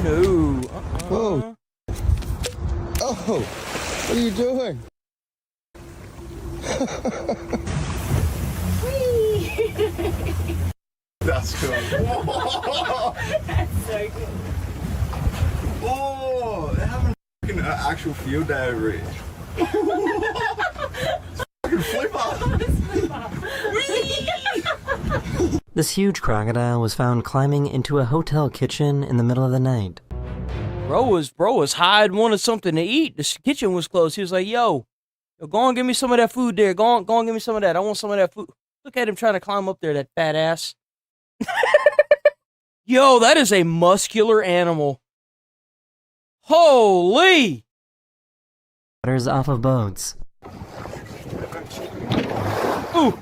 no. Whoa. Oh, what are you doing? That's cool. That's so good. Oh, they're having an actual field day over here. Flip off. This huge crocodile was found climbing into a hotel kitchen in the middle of the night. Bro was high and wanted something to eat. The kitchen was closed. He was like, yo, go on, give me some of that food there. Go on, give me some of that. I want some of that food. Look at him trying to climb up there, that fat ass. Yo, that is a muscular animal. Holy! Waters off of boats. Ooh!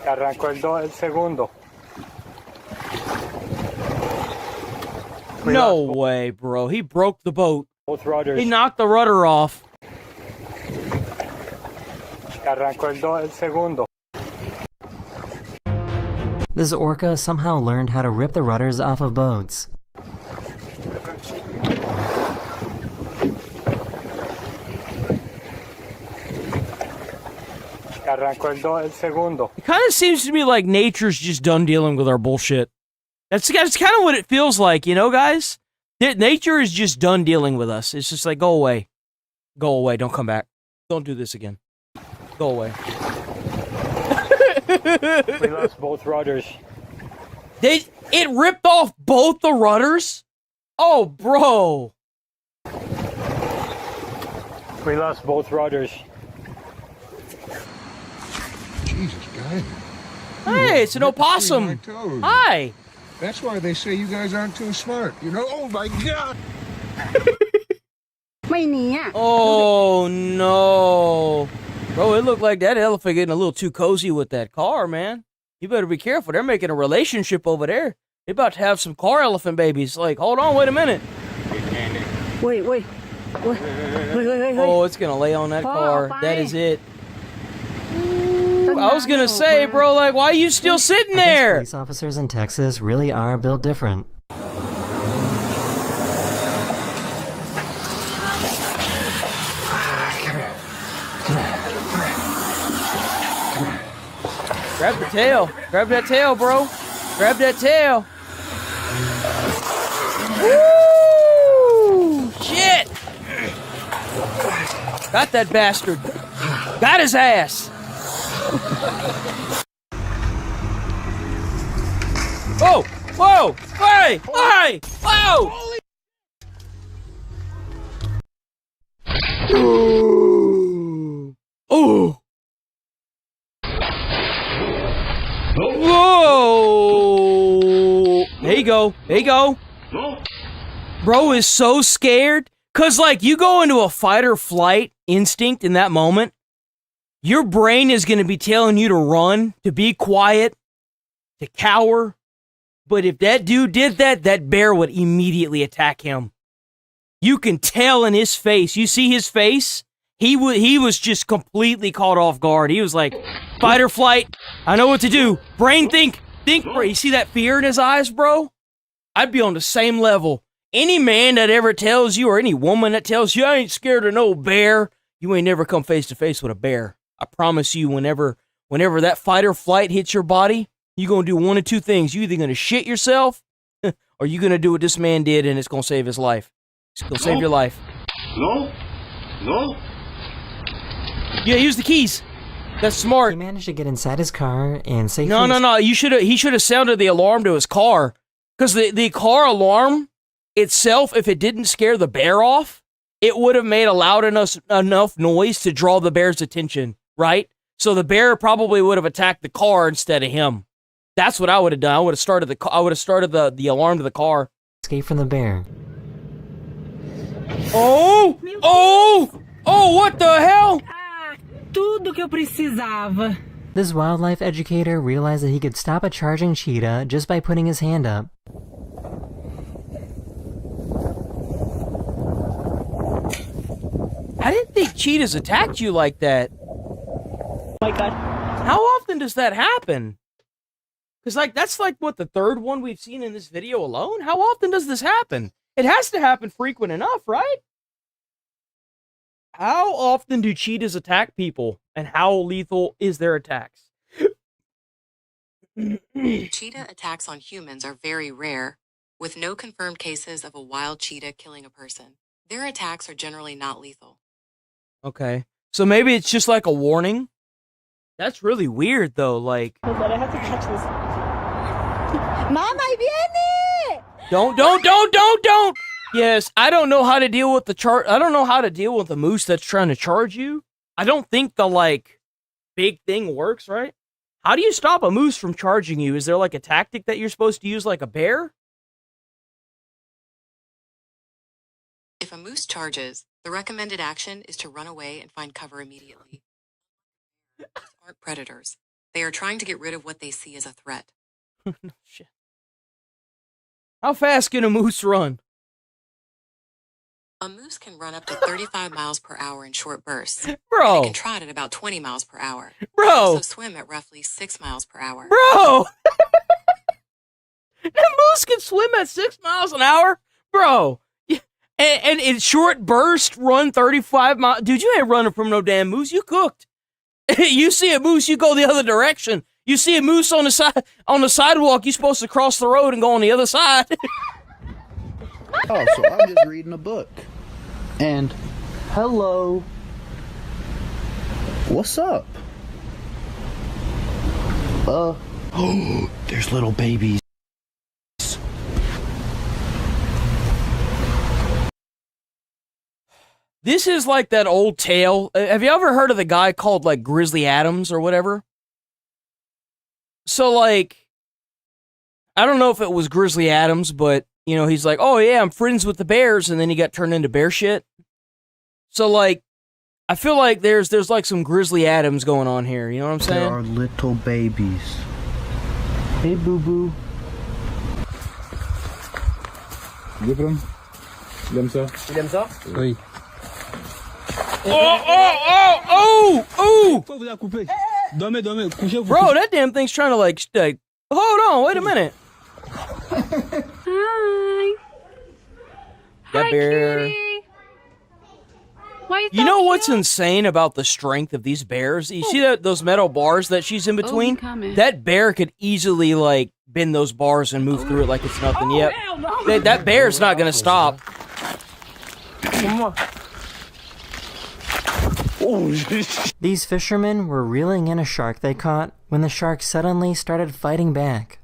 Arrancó el segundo. No way, bro. He broke the boat. Both rudders. He knocked the rudder off. Arrancó el segundo. This orca somehow learned how to rip the rudders off of boats. Arrancó el segundo. It kind of seems to me like nature's just done dealing with our bullshit. That's kind of what it feels like, you know, guys? Nature is just done dealing with us. It's just like, go away. Go away. Don't come back. Don't do this again. Go away. We lost both rudders. It ripped off both the rudders? Oh, bro. We lost both rudders. Jesus, guys. Hey, it's an opossum. Hi. That's why they say you guys aren't too smart. You know? Oh my God. Oh, no. Bro, it looked like that elephant getting a little too cozy with that car, man. You better be careful. They're making a relationship over there. They're about to have some car elephant babies. Like, hold on, wait a minute. Wait. Oh, it's gonna lay on that car. That is it. I was gonna say, bro, like, why are you still sitting there? Police officers in Texas really are built different. Grab the tail. Grab that tail, bro. Grab that tail. Woo! Shit! Got that bastard. Got his ass. Whoa! Whoa! Hey! Hey! Whoa! Oh! Whoa! There you go. There you go. Bro is so scared. Cause like you go into a fight or flight instinct in that moment, your brain is gonna be telling you to run, to be quiet, to cower. But if that dude did that, that bear would immediately attack him. You can tell in his face. You see his face? He was just completely caught off guard. He was like, fight or flight. I know what to do. Brain think, bro. You see that fear in his eyes, bro? I'd be on the same level. Any man that ever tells you, or any woman that tells you, I ain't scared of no bear, you ain't never come face to face with a bear. I promise you, whenever that fight or flight hits your body, you're going to do one of two things. You're either going to shit yourself, or you're going to do what this man did, and it's going to save his life. It's going to save your life. No. Yeah, use the keys. That's smart. He managed to get inside his car and safely... No. He should have sounded the alarm to his car. Because the car alarm itself, if it didn't scare the bear off, it would have made a loud enough noise to draw the bear's attention, right? So the bear probably would have attacked the car instead of him. That's what I would have done. I would have started the alarm to the car. Escape from the bear. Oh, what the hell? Tudo que eu precisava. This wildlife educator realized that he could stop a charging cheetah just by putting his hand up. I didn't think cheetahs attacked you like that. Oh my god. How often does that happen? Because, like, that's like, what, the third one we've seen in this video alone? How often does this happen? It has to happen frequent enough, right? How often do cheetahs attack people? And how lethal is their attacks? Cheetah attacks on humans are very rare, with no confirmed cases of a wild cheetah killing a person. Their attacks are generally not lethal. Okay. So maybe it's just like a warning? That's really weird, though, like... Oh god, I have to catch this. Mama, viene! Don't! Yes, I don't know how to deal with I don't know how to deal with a moose that's trying to charge you. I don't think the, like, big thing works, right? How do you stop a moose from charging you? Is there, like, a tactic that you're supposed to use like a bear? If a moose charges, the recommended action is to run away and find cover immediately. Moose aren't predators. They are trying to get rid of what they see as a threat. No shit. How fast can a moose run? A moose can run up to 35 miles per hour in short bursts. Bro! It can trot at about 20 miles per hour. Bro! They also swim at roughly 6 miles per hour. Bro! That moose can swim at 6 miles an hour? Bro! And in short burst, run 35 miles. Dude, you ain't running from no damn moose. You cooked. You see a moose, you go the other direction. You see a moose on the sidewalk, you're supposed to cross the road and go on the other side. Oh, so I'm just reading a book. And, hello. What's up? Oh, there's little babies. This is like that old tale. Have you ever heard of the guy called, like, Grizzly Adams or whatever? So, like, I don't know if it was Grizzly Adams, but, you know, he's like, oh, yeah, I'm friends with the bears, and then he got turned into bear shit. So, like, I feel like there's like, some Grizzly Adams going on here, you know what I'm saying? There are little babies. Hey, boo-boo. Give him. Il aime ça. Il aime ça? Oui. Oh! Pourquoi vous la coupez? Dormez, couchez-vous. Bro, that damn thing's trying to, like, hold on, wait a minute. Hi. That Hi, bear. kitty. Why you You know what's insane about the strength of these bears? You see those metal bars that she's in between? coming. That bear could easily, like, bend those bars and move through it like it's nothing. Yep. Hell no! That bear's not gonna stop. Come on. These fishermen were reeling in a shark they caught when the shark suddenly started fighting back.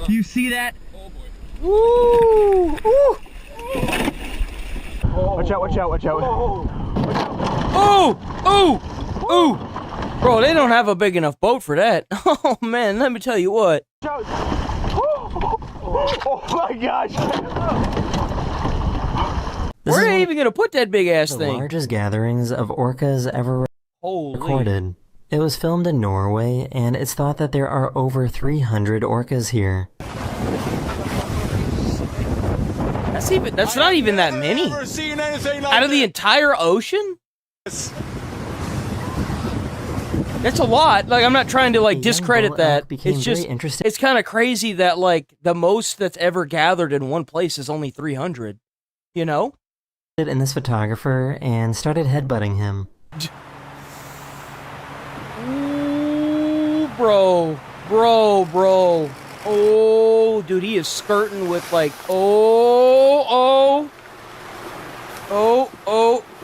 Do you see that? Ooh! Ooh! Watch out, watch out, watch out. Oh! Oh! Oh! Bro, they don't have a big enough boat for that. Oh man, let me tell you what. Oh my gosh! Where are they even gonna put that big ass The thing? largest gatherings of orcas ever recorded. It was filmed in Norway, and it's thought that there are over 300 orcas here. That's not even that many. Out of the entire ocean? That's a lot. Like, I'm not trying to like discredit that. It's just it's kind of crazy that like the most that's ever gathered in one place is only 300. You know? In this photographer and started headbutting him. Ooh, bro. Oh, dude, he is skirting with like, oh.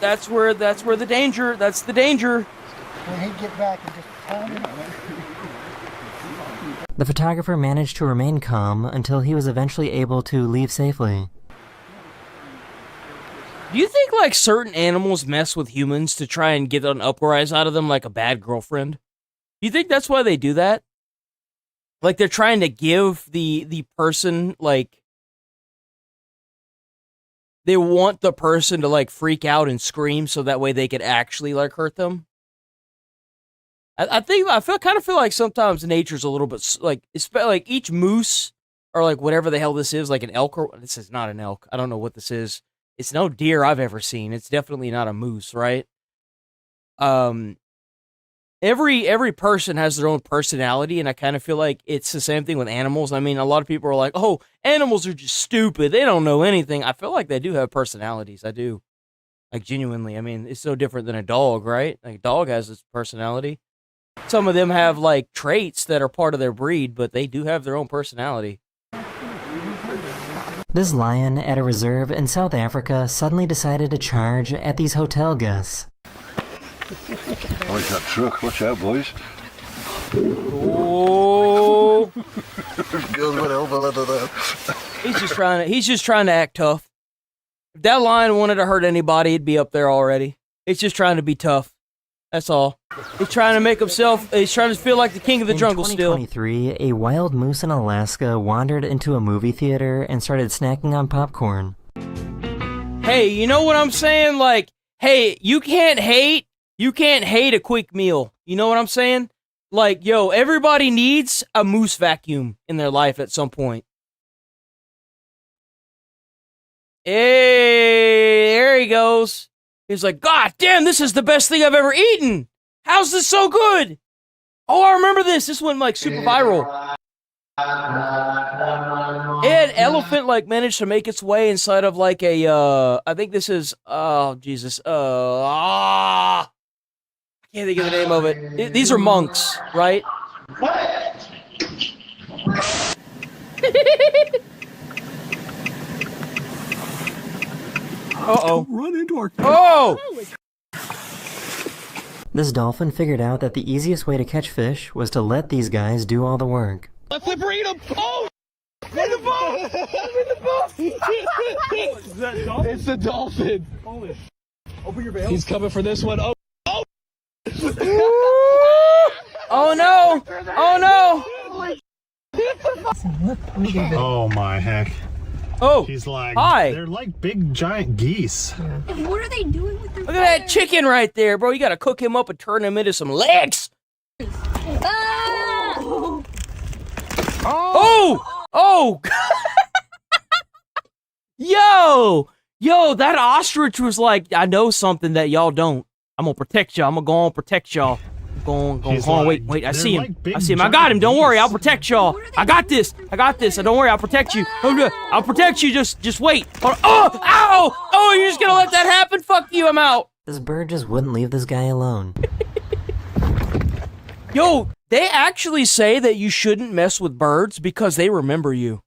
That's where the danger. That's the danger. When he get back and just pound him. The photographer managed to remain calm until he was eventually able to leave safely. Do you think like certain animals mess with humans to try and get an uprise out of them, like a bad girlfriend? Do you think that's why they do that? Like they're trying to give the person like they want the person to like freak out and scream so that way they could actually like hurt them. I kind of feel like sometimes nature's a little bit like each moose or like whatever the hell this is, like an elk or this is not an elk. I don't know what this is. It's no deer I've ever seen. It's definitely not a moose, right? Every person has their own personality, and I kind of feel like it's the same thing with animals. I mean, a lot of people are like, "Oh, animals are just stupid. They don't know anything." I feel like they do have personalities. I do, like genuinely. I mean, it's so different than a dog, right? Like a dog has its personality. Some of them have like traits that are part of their breed, but they do have their own personality. This lion at a reserve in South Africa suddenly decided to charge at these hotel guests. Like that truck, watch out, boys. Oh! Girls went over that. He's just trying to act tough. If that lion wanted to hurt anybody, it'd be up there already. It's just trying to be tough. That's all. He's trying to make himself. He's trying to feel like the king of the jungle still. In 2023, a wild moose in Alaska wandered into a movie theater and started snacking on popcorn. Hey, you know what I'm saying? Like, hey, you can't hate a quick meal. You know what I'm saying? Like, yo, everybody needs a moose vacuum in their life at some point. Hey, there he goes. He's like, God damn, this is the best thing I've ever eaten. How's this so good? Oh, I remember this. This went like super viral. An elephant like managed to make its way inside of like a I think this is oh Jesus I can't think of the name of it. These are monks, right? Uh-oh. Run into our... Oh! This dolphin figured out that the easiest way to catch fish was to let these guys do all the work. Let's flip her, eat him! Oh! In the boat! In the boat! Is that dolphin? It's the dolphin. Holy sh! Open your veil. He's coming for this one. Oh! Oh! Oh no! Oh no! Oh my heck. Oh, he's like, hi. They're like big giant geese. What are they doing with their Look at that chicken right there, bro. You gotta cook him up and turn him into some legs. Ah! Oh! Oh! Yo, that ostrich was like, I know something that y'all don't. I'm gonna protect y'all. I'm gonna go on protect y'all. Go on, wait, I see him. I see him. I got him. Don't worry, I'll protect y'all. I got this. Don't worry, I'll protect you. I'll protect you. Just wait. Oh, ow! Oh, you're just gonna let that happen? Fuck you, I'm out. This bird just wouldn't leave this guy alone. Yo, They actually say that you shouldn't mess with birds because they remember you.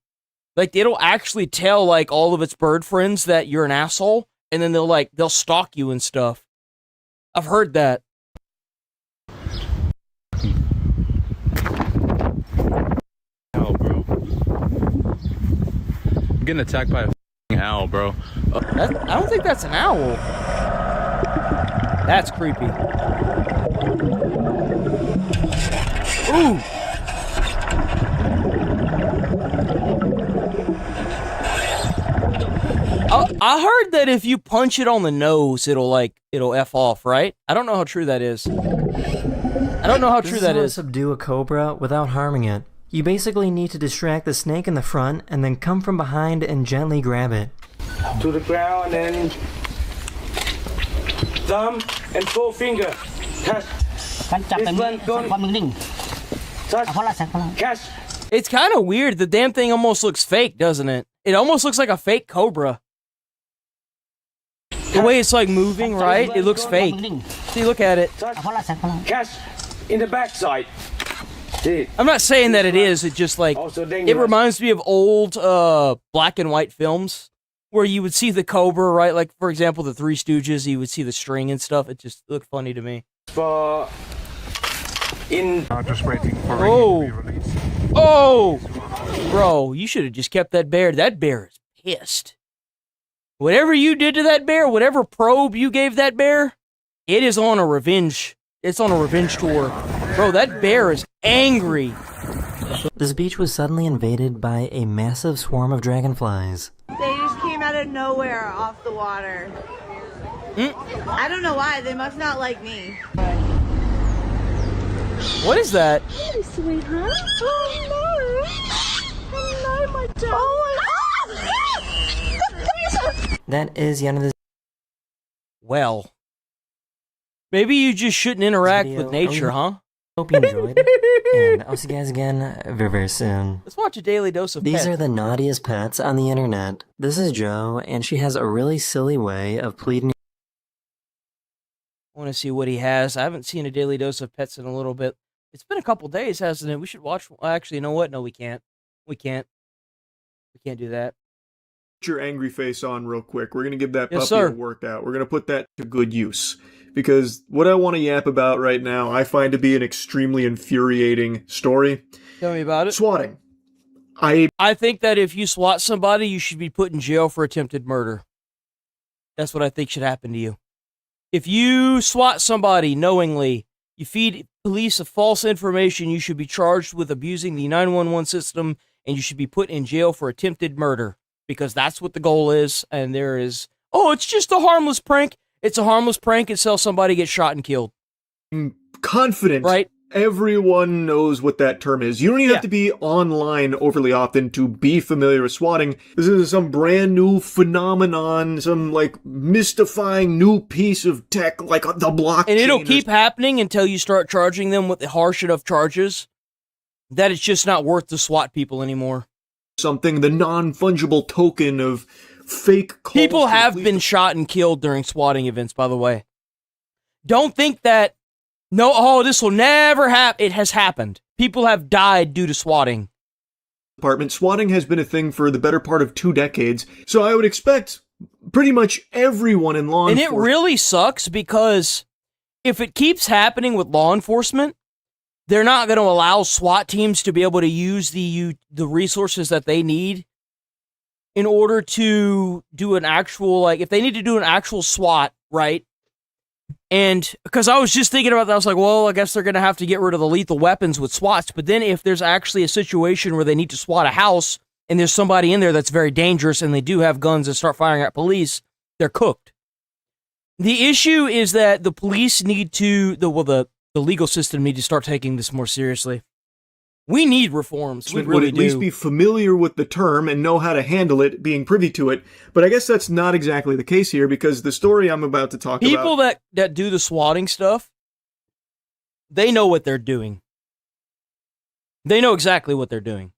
Like, it'll actually tell, like, all of its bird friends that you're an asshole, and then they'll stalk you and stuff. I've heard that. Owl, bro. I'm getting attacked by a f***ing owl, bro. I don't think that's an owl. That's creepy. Ooh! I heard that if you punch it on the nose, it'll F off, right? I don't know how true that is. I don't know how true that is. To subdue a cobra without harming it. You basically need to distract the snake in the front and then come from behind and gently grab it. To the ground and thumb and full finger. Touch. Catch. It's kind of weird. The damn thing almost looks fake, doesn't it? It almost looks like a fake cobra. The way it's like moving, right? It looks fake. See, look at it. Catch in the backside. I'm not saying that it is. It just like it reminds me of old black and white films where you would see the cobra, right? Like for example, the Three Stooges. You would see the string and stuff. It just looked funny to me. Just waiting for oh, to be released. Oh, bro, you should have just kept that bear. That bear is pissed. Whatever you did to that bear, whatever probe you gave that bear, it is on a revenge. It's on a revenge tour. Bro, that bear is angry. This beach was suddenly invaded by a massive swarm of dragonflies. They just came out of nowhere off the water. I don't know why. They must not like me. What is that? Hey, sweetheart. Hello. Hello, my darling. That is yet another. Well, maybe you just shouldn't interact with nature, huh? Hope you enjoyed. And I'll see you guys again very, very soon. Let's watch a daily dose of These pets. are the naughtiest pets on the internet. This is Jo, and she has a really silly way of pleading. I want to see what he has. I haven't seen a daily dose of pets in a little bit. It's been a couple days, hasn't it? We should watch. Actually, you know what? No, we can't. We can't do that. Put your angry face on real quick. We're going to give that Yes, puppy sir. a workout. We're going to put that to good use. Because what I want to yap about right now, I find to be an extremely infuriating story. Tell me about it. Swatting. I think that if you SWAT somebody, you should be put in jail for attempted murder. That's what I think should happen to you. If you SWAT somebody knowingly, you feed police a false information, you should be charged with abusing the 911 system, and you should be put in jail for attempted murder. Because that's what the goal is, and there is... Oh, it's just a harmless prank. It's a harmless prank until somebody gets shot and killed. I'm confident right? Everyone knows what that term is. You don't even have to be online overly often to be familiar with swatting. This is some brand new phenomenon, some like mystifying new piece of tech, like the blockchain. And it'll keep happening until you start charging them with the harsh enough charges that it's just not worth to SWAT people anymore. Something, the non-fungible token of fake calls. People have been shot and killed during swatting events, by the way. Don't think that, no, oh, this will never happen. It has happened. People have died due to swatting. Swatting has been a thing for the better part of 2 decades, so I would expect pretty much everyone in law enforcement. And it really sucks because if it keeps happening with law enforcement, they're not going to allow SWAT teams to be able to use the resources that they need in order to do an actual, like, if they need to do an actual SWAT, right? And because I was just thinking about that, I was like, well, I guess they're going to have to get rid of the lethal weapons with SWATs. But then if there's actually a situation where they need to SWAT a house and there's somebody in there that's very dangerous and they do have guns and start firing at police, they're cooked. The issue is that the police need to, the legal system need to start taking this more seriously. We need reforms. We really would at least be familiar with the term and know how to handle it, being privy to it. But I guess that's not exactly the case here, because the story I'm about to talk about... People that do the swatting stuff, they know what they're doing. They know exactly what they're doing.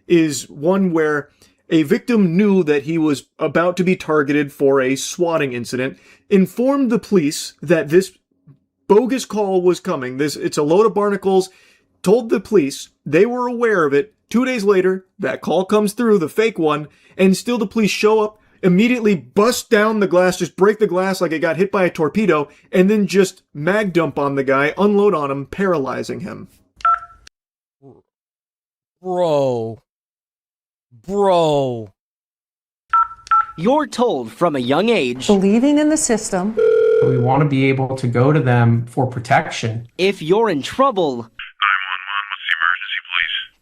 Is one where a victim knew that he was about to be targeted for a swatting incident, informed the police that this bogus call was coming. It's a load of barnacles. Told the police. They were aware of it. 2 days later, that call comes through, the fake one, and still the police show up, immediately bust down the glass, just break the glass like it got hit by a torpedo, and then just mag dump on the guy, unload on him, paralyzing him. Bro. You're told from a young age, believing in the system. We want to be able to go to them for protection. If you're in trouble,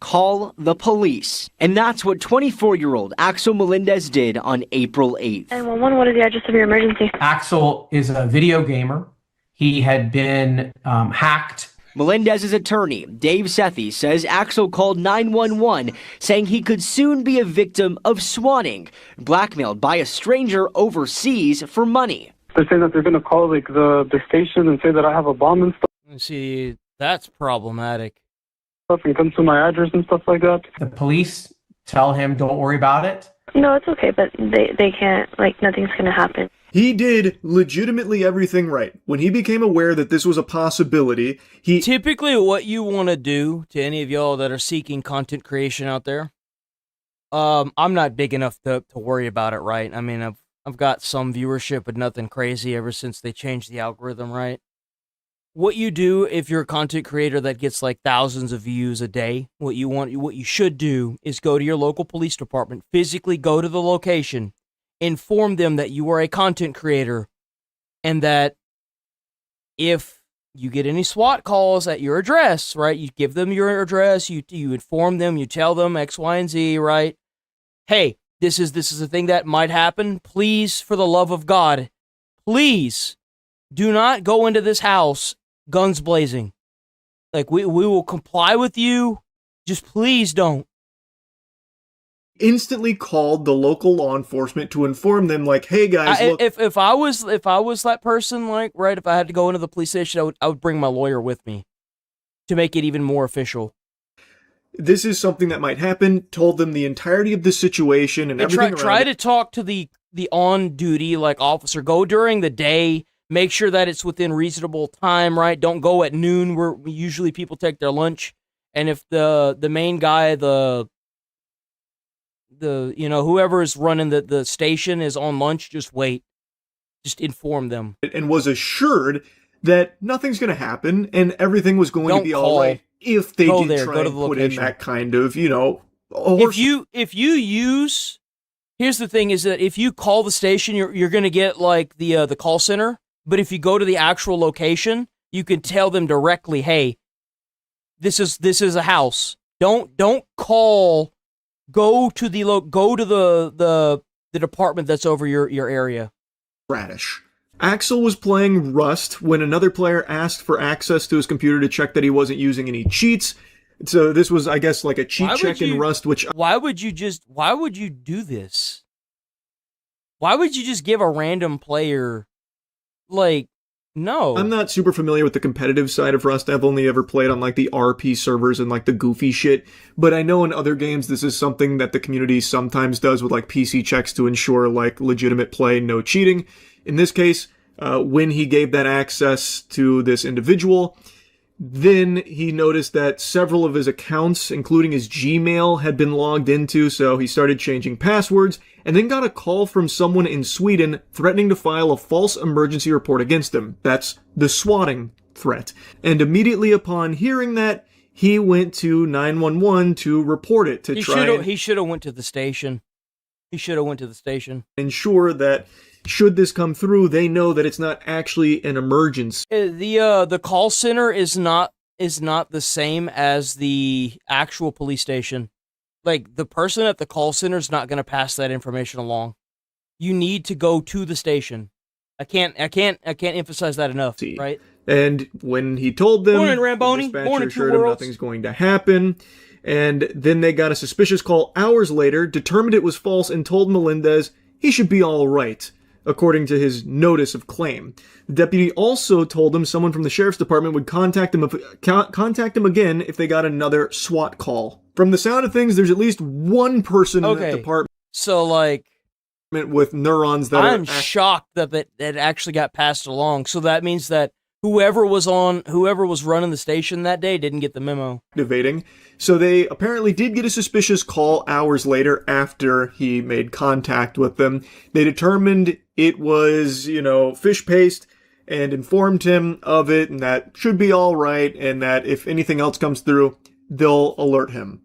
call the police. And that's what 24-year-old Axel Melendez did on April 8th. 911, what is the address of your emergency? Axel is a video gamer. He had been hacked. Melendez's attorney, Dave Sethi, says Axel called 911 saying he could soon be a victim of swatting, blackmailed by a stranger overseas for money. They're saying that they're going to call the station and say that I have a bomb and stuff. See, that's problematic. And come to my address and stuff like that. The police tell him, don't worry about it. No, it's okay, but they can't, nothing's going to happen. He did legitimately everything right. When he became aware that this was a possibility, he... Typically what you want to do, to any of y'all that are seeking content creation out there, I'm not big enough to worry about it, right? I mean, I've got some viewership, but nothing crazy ever since they changed the algorithm, right? What you do if you're a content creator that gets like thousands of views a day, what you should do is go to your local police department, physically go to the location, inform them that you are a content creator, and that if you get any SWAT calls at your address, right, you give them your address, you inform them, you tell them X, Y, and Z, right? Hey, this is a thing that might happen. Please, for the love of God, please do not go into this house guns blazing. Like, we will comply with you. Just please don't. Instantly called the local law enforcement to inform them, like, hey guys, look. If I was that person, like, right, if I had to go into the police station, I would bring my lawyer with me to make it even more official. This is something that might happen. Told them the entirety of the situation and everything. Try to talk to the on duty like officer. Go during the day. Make sure that it's within reasonable time, right? Don't go at noon where usually people take their lunch. And if the main guy, the whoever is running the station is on lunch, just wait. Just inform them. And was assured that nothing's going to happen and everything was going to be all right if they did try and put in that kind of, If you use... Here's the thing is that if you call the station, you're going to get like the call center. But if you go to the actual location, you can tell them directly, "Hey, this is a house. Don't call. Go to the department that's over your area." Radish. Axel was playing Rust when another player asked for access to his computer to check that he wasn't using any cheats. So this was, I guess, like a cheat check in Rust, which... Why would you do this? Why would you just give a random player, no. I'm not super familiar with the competitive side of Rust. I've only ever played on, the RP servers and, the goofy shit. But I know in other games this is something that the community sometimes does with, PC checks to ensure, legitimate play, no cheating. In this case, when he gave that access to this individual... Then he noticed that several of his accounts, including his Gmail, had been logged into, so he started changing passwords, and then got a call from someone in Sweden threatening to file a false emergency report against him. That's the swatting threat. And immediately upon hearing that, he went to 911 to report it, He should have went to the station. Ensure that should this come through, they know that it's not actually an emergency. The call center is not the same as the actual police station. The person at the call center is not going to pass that information along. You need to go to the station. I can't emphasize that enough, right? And when he told them, Morning, Ramboni. The dispatcher Morning, assured him nothing's going to happen. And then they got a suspicious call hours later, determined it was false, and told Melendez he should be all right, according to his notice of claim. The deputy also told him someone from the sheriff's department would contact him again if they got another SWAT call. From the sound of things, there's at least one person in that department. So, with neurons that I'm shocked that actually got passed along. So that means that whoever was running the station that day didn't get the memo. Activating. So they apparently did get a suspicious call hours later after he made contact with them. They determined it was, fish paste and informed him of it and that should be all right and that if anything else comes through, they'll alert him.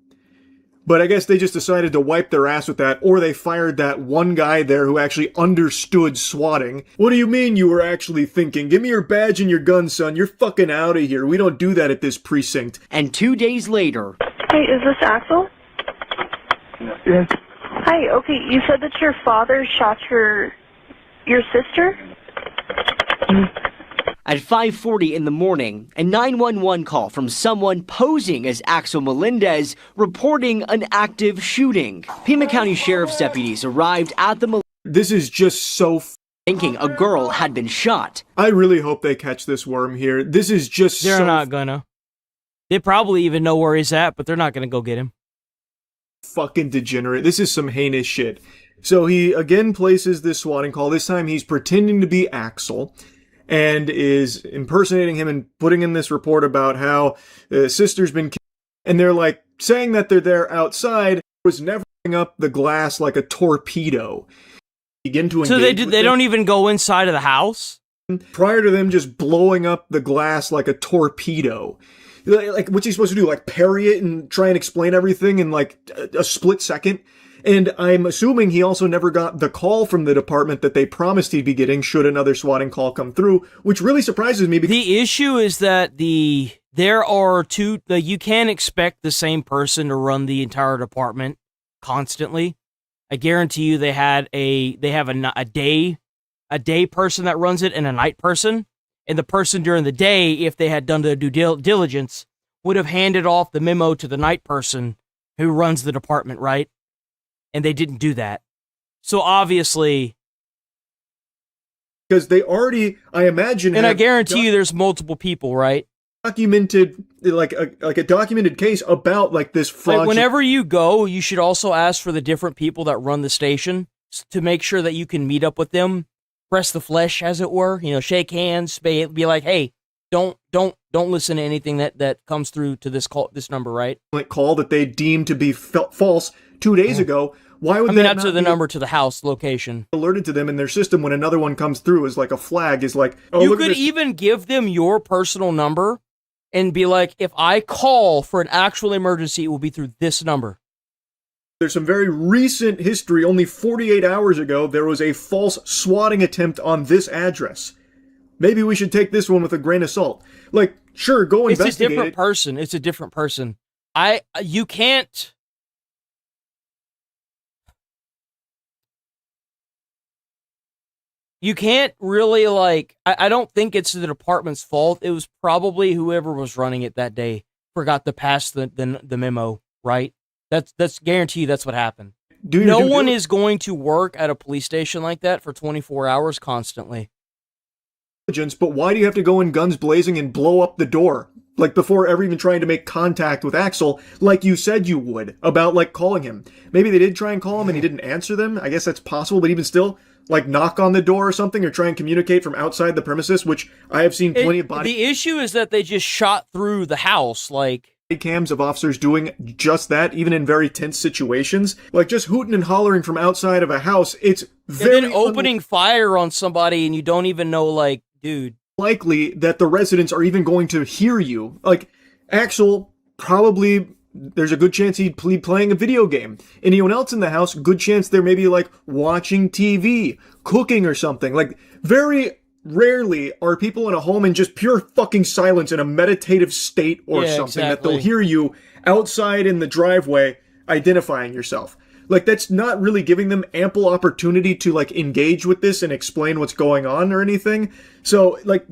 But I guess they just decided to wipe their ass with that, or they fired that one guy there who actually understood swatting. What do you mean you were actually thinking? Give me your badge and your gun, son. You're fucking out of here. We don't do that at this precinct. And 2 days later... Hey, is this Axel? Yes. Hi, okay, you said that your father shot your sister? At 5:40 in the morning, a 911 call from someone posing as Axel Melendez reporting an active shooting. Pima County Sheriff's deputies arrived at the... This is just so thinking a girl had been shot. I really hope they catch this worm here. This is just They're not gonna. They probably even know where he's at, but they're not gonna go get him. Fucking degenerate. This is some heinous shit. So he again places this swatting call. This time he's pretending to be Axel and is impersonating him and putting in this report about how the sister's been killed. And they're like saying that they're there outside, was never up the glass like a torpedo. Begin to so they don't even go inside of the house? Prior to them just blowing up the glass like a torpedo. Like, what's he supposed to do? Like, parry it and try and explain everything in, like, a split second? And I'm assuming he also never got the call from the department that they promised he'd be getting should another swatting call come through, which really surprises me. Because the issue is that there are two... you can't expect the same person to run the entire department constantly. I guarantee you they have a day person that runs it and a night person. And the person during the day, if they had done their due diligence, would have handed off the memo to the night person who runs the department, right? And they didn't do that. So obviously... Because they already, I imagine... And I guarantee you there's multiple people, right? Documented, like a documented case about, like, this fraudulent... Like, whenever you go, you should also ask for the different people that run the station to make sure that you can meet up with them. Press the flesh, as it were, shake hands, be like, hey, don't listen to anything that comes through to this number, right? Like call that they deemed to be false 2 days ago. Why would that not to the number to the house location alerted to them in their system when another one comes through is like a flag is like, oh, you could even give them your personal number and be like, if I call for an actual emergency, it will be through this number. There's some very recent history. Only 48 hours ago, there was a false swatting attempt on this address. Maybe we should take this one with a grain of salt. Like, sure, go investigate it. It's a different person. It's a different person. You can't... You can't really, like... I don't think it's the department's fault. It was probably whoever was running it that day forgot to pass the memo, right? That's guaranteed that's what happened. No one is going to work at a police station like that for 24 hours constantly. But why do you have to go in guns blazing and blow up the door? Like, before ever even trying to make contact with Axel, like you said you would, about, like, calling him. Maybe they did try and call him and he didn't answer them. I guess that's possible, but even still, like, knock on the door or something or try and communicate from outside the premises, which I have seen plenty of body... The issue is that they just shot through the house, like... Cams of officers doing just that, even in very tense situations. Like, just hooting and hollering from outside of a house, it's very... And then opening fire on somebody and you don't even know, like, dude... Likely that the residents are even going to hear you. Like, Axel, probably, there's a good chance he'd be playing a video game. Anyone else in the house, good chance they're maybe, like, watching TV, cooking or something. Like, very... Rarely are people in a home in just pure fucking silence in a meditative state or something that they'll hear you outside in the driveway identifying yourself. Like, that's not really giving them ample opportunity to, like, engage with this and explain what's going on or anything. So, like,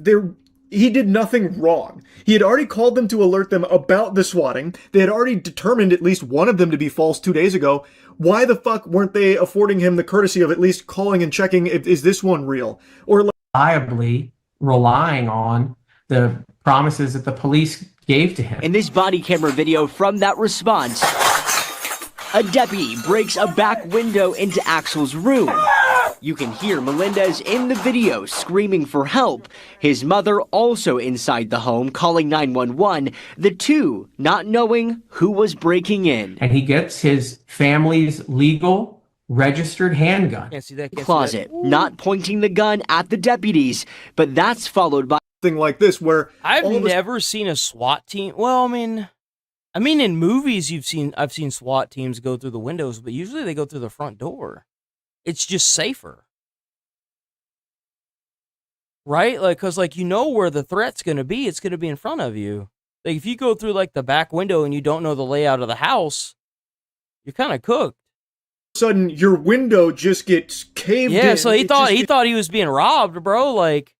he did nothing wrong. He had already called them to alert them about the swatting. They had already determined at least one of them to be false 2 days ago. Why the fuck weren't they affording him the courtesy of at least calling and checking, is this one real? Or, like, reliably relying on the promises that the police gave to him. In this body camera video from that response, a deputy breaks a back window into Axel's room. You can hear Melendez in the video screaming for help. His mother also inside the home calling 911, the two not knowing who was breaking in. And he gets his family's legal registered handgun. Can't see that. Closet, not pointing the gun at the deputies, but that's followed by thing like this where I've never seen a SWAT team. Well, I mean, in movies I've seen SWAT teams go through the windows, but usually they go through the front door. It's just safer. Right? Like, cause like, you know where the threat's going to be. It's going to be in front of you. Like if you go through like the back window and you don't know the layout of the house, you're kind of cooked. Sudden your window just gets caved in. Yeah, so he thought he was being robbed, bro. Like,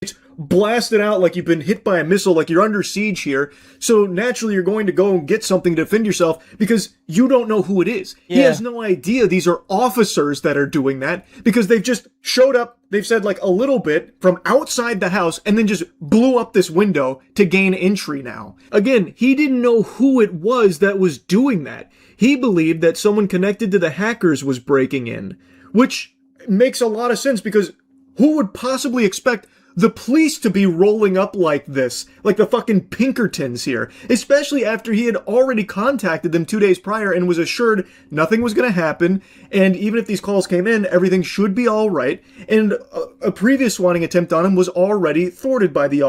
it's blasted out like you've been hit by a missile, like you're under siege here. So naturally you're going to go and get something to defend yourself because you don't know who it is. Yeah. He has no idea these are officers that are doing that because they've just showed up, they've said like a little bit from outside the house and then just blew up this window to gain entry now. Again, he didn't know who it was that was doing that. He believed that someone connected to the hackers was breaking in, which makes a lot of sense because who would possibly expect the police to be rolling up like this, like the fucking Pinkertons here, especially after he had already contacted them 2 days prior and was assured nothing was going to happen, and even if these calls came in, everything should be all right, and a previous swatting attempt on him was already thwarted by the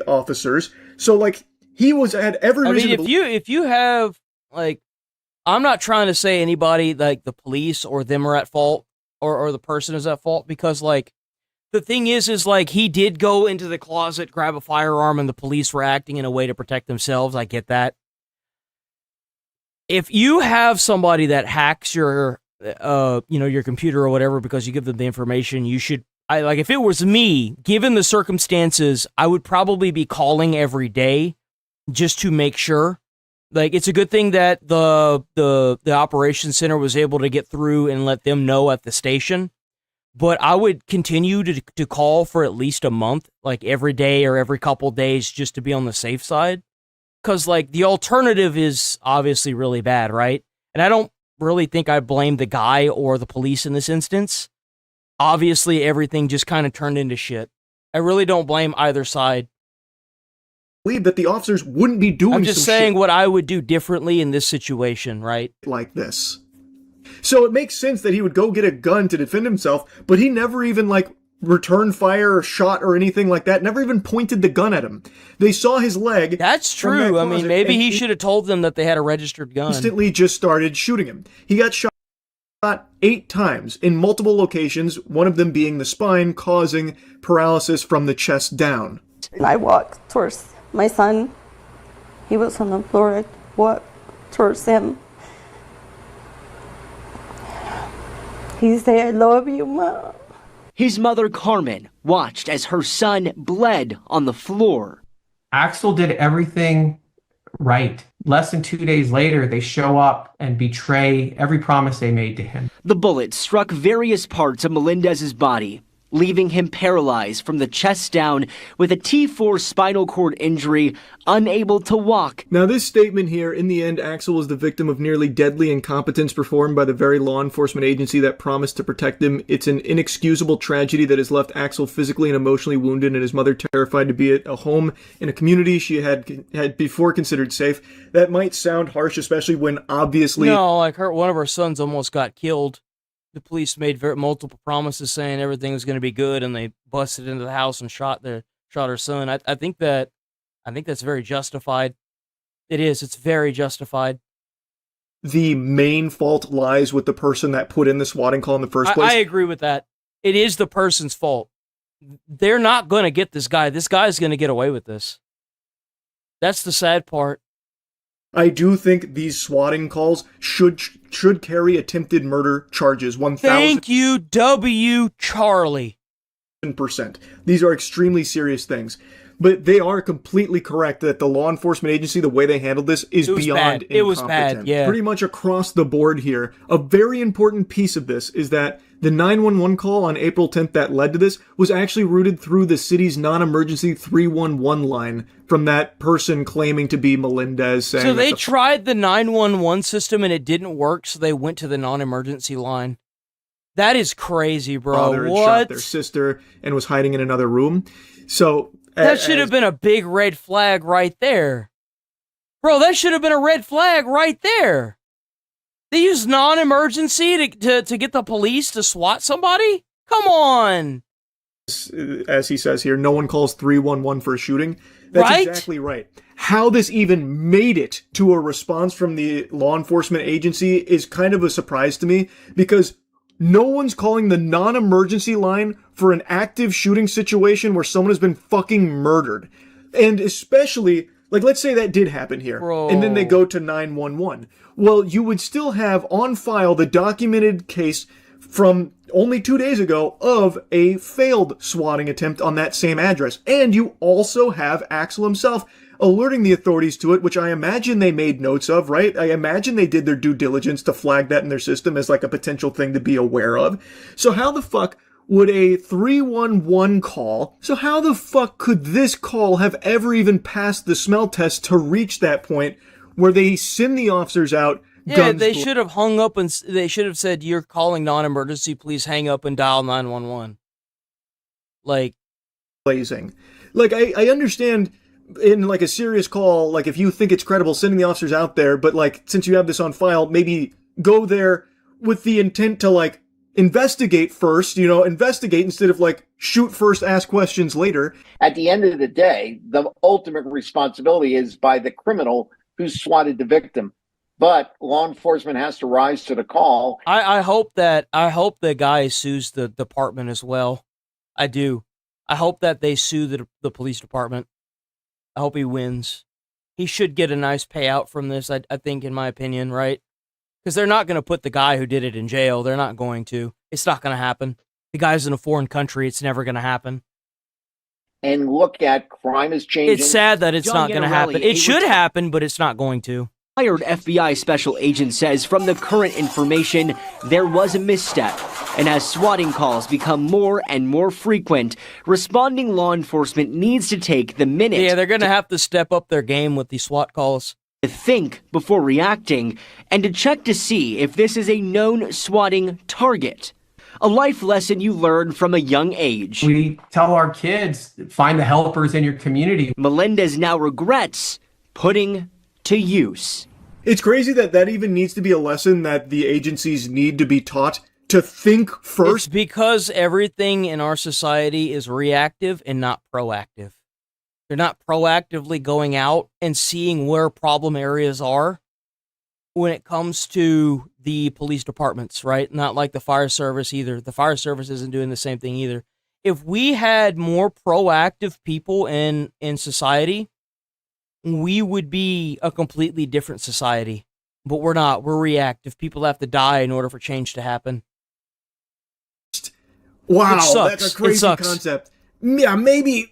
officers, so like he had every reason to believe. if you have like, I'm not trying to say anybody like the police or them are at fault or the person is at fault because like, the thing is like he did go into the closet, grab a firearm, and the police were acting in a way to protect themselves. I get that. If you have somebody that hacks your, your computer or whatever because you give them the information, you should. If it was me, given the circumstances, I would probably be calling every day just to make sure. Like it's a good thing that the operations center was able to get through and let them know at the station. But I would continue to call for at least a month, like every day or every couple days, just to be on the safe side. Because, like, the alternative is obviously really bad, right? And I don't really think I blame the guy or the police in this instance. Obviously, everything just kind of turned into shit. I really don't blame either side. Believe that the officers wouldn't be doing I'm just saying what I would do differently in this situation, right? Like this. So it makes sense that he would go get a gun to defend himself, but he never even, like, returned fire or shot or anything like that, never even pointed the gun at him. They saw his leg. That's true. I mean, maybe he should have told them that they had a registered gun. Instantly just started shooting him. He got shot 8 times in multiple locations, one of them being the spine, causing paralysis from the chest down. I walked towards my son. He was on the floor. I walked towards him. He said, "I love you, Mom." His mother, Carmen, watched as her son bled on the floor. Axel did everything right. Less than 2 days later, they show up and betray every promise they made to him. The bullet struck various parts of Melendez's body, leaving him paralyzed from the chest down with a T4 spinal cord injury, unable to walk. Now this statement here, in the end, Axel was the victim of nearly deadly incompetence performed by the very law enforcement agency that promised to protect him. It's an inexcusable tragedy that has left Axel physically and emotionally wounded and his mother terrified to be at a home in a community she had before considered safe. That might sound harsh, especially when obviously... No, like one of her sons almost got killed. The police made multiple promises saying everything was going to be good, and they busted into the house and shot her son. I think that's very justified. It is. It's very justified. The main fault lies with the person that put in the swatting call in the first place. I agree with that. It is the person's fault. They're not going to get this guy. This guy's going to get away with this. That's the sad part. I do think these swatting calls should carry attempted murder charges. 1,000%. Thank you, W. Charlie. These are extremely serious things. But they are completely correct that the law enforcement agency, the way they handled this, is beyond incompetent. It was bad, yeah. Pretty much across the board here. A very important piece of this is that the 911 call on April 10th that led to this was actually routed through the city's non-emergency 311 line from that person claiming to be Melendez. Saying so they tried the 911 system and it didn't work, so they went to the non-emergency line. That is crazy, bro. Father had shot their sister and was hiding in another room. So that should have been a big red flag right there. Bro, that should have been a red flag right there. They use non-emergency to get the police to SWAT somebody? Come on. As he says here, no one calls 311 for a shooting. That's exactly right. How this even made it to a response from the law enforcement agency is kind of a surprise to me, because no one's calling the non-emergency line for an active shooting situation where someone has been fucking murdered. And especially, like, let's say that did happen here, and then they go to 911. Well, you would still have on file the documented case from only 2 days ago of a failed swatting attempt on that same address. And you also have Axel himself alerting the authorities to it, which I imagine they made notes of, right? I imagine they did their due diligence to flag that in their system as like a potential thing to be aware of. So how the fuck would a 311 call, so how the fuck could this call have ever even passed the smell test to reach that point where they send the officers out? Yeah, they should have hung up and they should have said, "You're calling non-emergency, please hang up and dial 911." Like, blazing. Like, I understand in like a serious call, like if you think it's credible sending the officers out there, but like since you have this on file, maybe go there with the intent to like investigate first, you know, investigate instead of like shoot first, ask questions later. At the end of the day, the ultimate responsibility is by the criminal who swatted the victim. But law enforcement has to rise to the call. I hope the guy sues the department as well. I do. I hope that they sue the police department. I hope he wins. He should get a nice payout from this, I think, in my opinion, right? Because they're not going to put the guy who did it in jail. They're not going to. It's not going to happen. The guy's in a foreign country. It's never going to happen. And look at crime is changing. It's sad that it's not going to happen. It should happen, but it's not going to. Hired FBI special agent says from the current information, there was a misstep. And as swatting calls become more and more frequent, responding law enforcement needs to take the minute. Yeah, they're going to have to step up their game with these SWAT calls. To think before reacting and to check to see if this is a known swatting target. A life lesson you learn from a young age. We tell our kids, find the helpers in your community. Melendez now regrets putting to use. It's crazy that even needs to be a lesson that the agencies need to be taught to think first. It's because everything in our society is reactive and not proactive. They're not proactively going out and seeing where problem areas are when it comes to the police departments, right? Not like the fire service either. The fire service isn't doing the same thing either. If we had more proactive people in society, we would be a completely different society. But we're not. We're reactive. People have to die in order for change to happen. Wow, that's a crazy concept. Yeah, maybe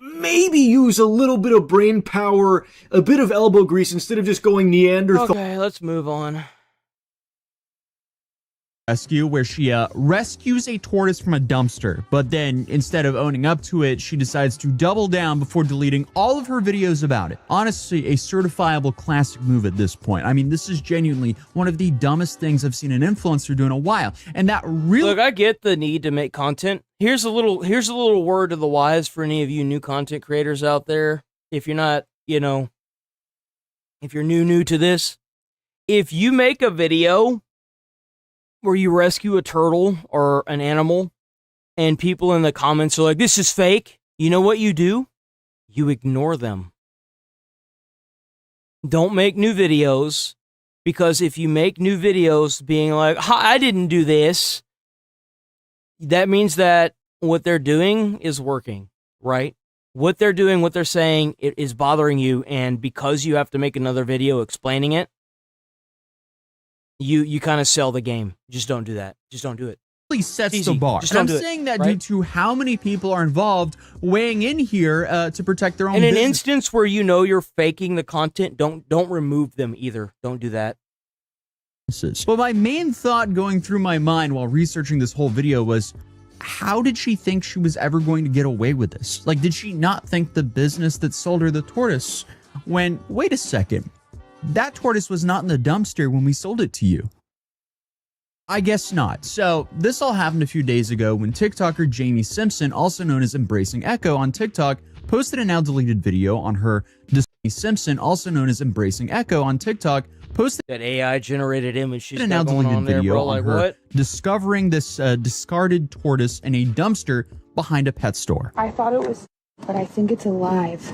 use a little bit of brain power, a bit of elbow grease instead of just going Neanderthal. Okay, let's move on. Rescue where she rescues a tortoise from a dumpster, but then instead of owning up to it, she decides to double down before deleting all of her videos about it. Honestly, a certifiable classic move at this point. I mean, this is genuinely one of the dumbest things I've seen an influencer do in a while, and that really— Look, I get the need to make content. Here's a little word to the wise for any of you new content creators out there. If you're not, you know, if you're new to this, if you make a video where you rescue a turtle or an animal and people in the comments are like, this is fake, you know what you do? You ignore them. Don't make new videos, because if you make new videos being like, I didn't do this, that means that what they're doing is working, right? What they're doing, what they're saying, it is bothering you, and because you have to make another video explaining it, you kind of sell the game. Just don't do that. Just don't do it. Really sets the bar. Just don't do it, saying that right? due to how many people are involved weighing in here to protect their own In an business. instance where you know you're faking the content, don't remove them either. Don't do that. But my main thought going through my mind while researching this whole video was, how did she think she was ever going to get away with this? Like, did she not think the business that sold her the tortoise when, wait a second, that tortoise was not in the dumpster when we sold it to you? I guess not. So this all happened a few days ago when TikToker Jamie Simpson, also known as Embracing Echo on TikTok, posted a now deleted video on her Simpson, also known as Embracing Echo on TikTok, posted that AI generated image she's a now got going deleted on there, video bro. on Like her what? discovering this discarded tortoise in a dumpster behind a pet store. I thought it was, but I think it's alive.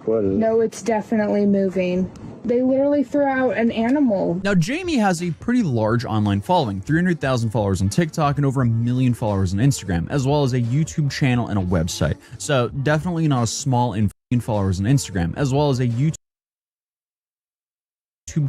What is it? No, it's definitely moving. They literally threw out an animal. Now, Jamie has a pretty large online following, 300,000 followers on TikTok and over 1 million followers on Instagram, as well as a YouTube channel and a website. So definitely not a small followers on Instagram, as well as a YouTube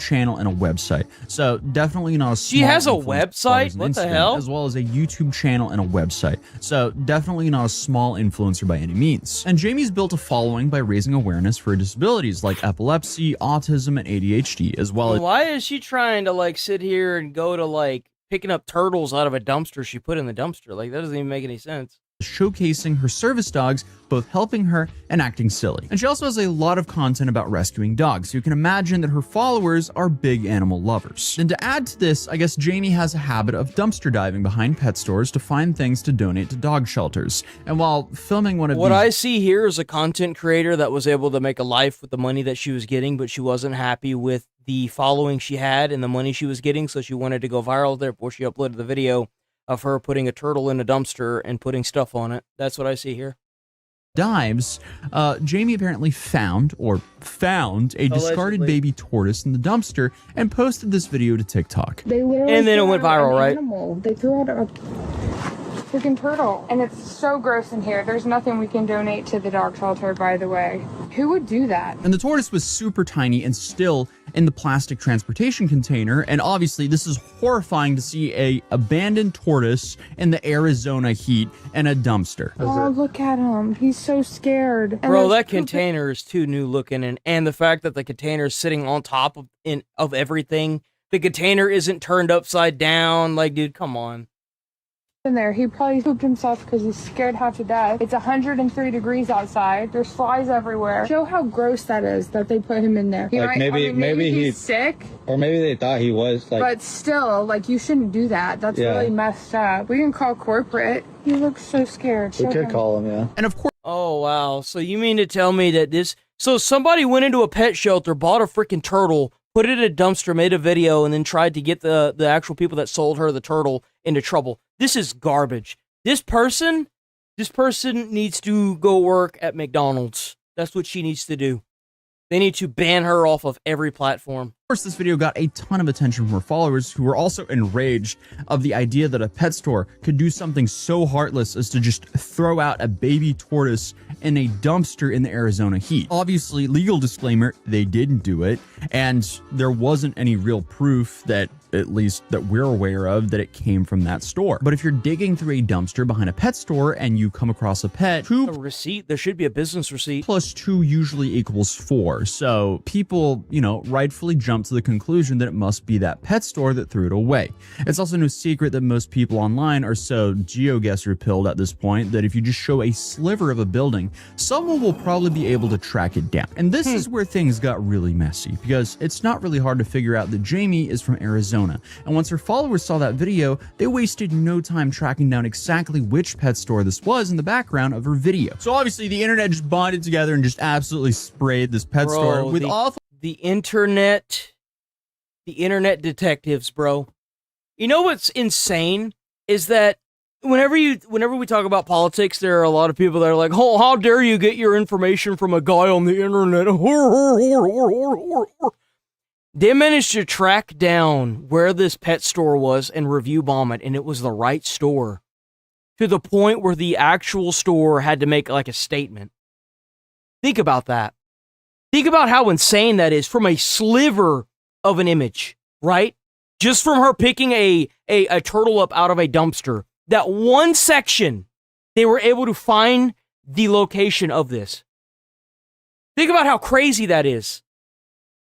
channel and a website. So definitely not a small She has a website? What the hell? As well as a YouTube channel and a website. So definitely not a small influencer by any means. And Jamie's built a following by raising awareness for disabilities like epilepsy, autism, and ADHD, as well as Why is she trying to like sit here and go to like picking up turtles out of a dumpster she put in the dumpster? Like that doesn't even make any sense. showcasing her service dogs, both helping her and acting silly. And she also has a lot of content about rescuing dogs, so you can imagine that her followers are big animal lovers. And to add to this, I guess Jamie has a habit of dumpster diving behind pet stores to find things to donate to dog shelters. And while filming one of What these- I see here is a content creator that was able to make a life with the money that she was getting, but she wasn't happy with the following she had and the money she was getting, so she wanted to go viral. Therefore, she uploaded the video of her putting a turtle in a dumpster and putting stuff on it. That's what I see here. dives, Jamie apparently found a discarded baby tortoise in the dumpster and posted this video to TikTok. They literally And then it threw went out viral, an right? Animal. They threw out a freaking turtle. And it's so gross in here. There's nothing we can donate to the dog shelter, by the way. Who would do that? And the tortoise was super tiny and still in the plastic transportation container. And obviously this is horrifying to see a abandoned tortoise in the Arizona heat and a dumpster. Oh, look at him. He's so scared. And Bro, there's that container is too new looking, and the fact that the container is sitting on top of everything, the container isn't turned upside down. Like, dude, come on. in there. He probably pooped himself because he's scared half to death. It's 103 degrees outside. There's flies everywhere. Show how gross that is that they put him in there. He Like maybe he's sick, or maybe they thought he was like. but still, like, you shouldn't do that. That's Yeah. really messed up. We can call corporate. He looks so scared. We Show could him. call him, yeah. And of course, Oh, wow. So you mean to tell me that so somebody went into a pet shelter, bought a freaking turtle, put it in a dumpster, made a video, and then tried to get the actual people that sold her the turtle into trouble. This is garbage. This person needs to go work at McDonald's. That's what she needs to do. They need to ban her off of every platform. Of course, this video got a ton of attention from her followers, who were also enraged of the idea that a pet store could do something so heartless as to just throw out a baby tortoise in a dumpster in the Arizona heat. Obviously, legal disclaimer, they didn't do it, and there wasn't any real proof that, at least that we're aware of, that it came from that store. But if you're digging through a dumpster behind a pet store and you come across a pet, A receipt? There should be a business receipt. plus 2 usually equals 4. So people, rightfully jump to the conclusion that it must be that pet store that threw it away. It's also no secret that most people online are so geoguessr-pilled at this point that if you just show a sliver of a building, someone will probably be able to track it down. And this is where things got really messy, because it's not really hard to figure out that Jamie is from Arizona. And once her followers saw that video, they wasted no time tracking down exactly which pet store this was in the background of her video. So obviously the internet just bonded together and just absolutely sprayed this pet store with awful The internet detectives, bro. You know what's insane is that whenever we talk about politics, there are a lot of people that are like, "Oh, how dare you get your information from a guy on the internet?" They managed to track down where this pet store was and review bomb it, and it was the right store, to the point where the actual store had to make like a statement. Think about that. Think about how insane that is from a sliver of an image, right? Just from her picking a turtle up out of a dumpster. That one section, they were able to find the location of this. Think about how crazy that is.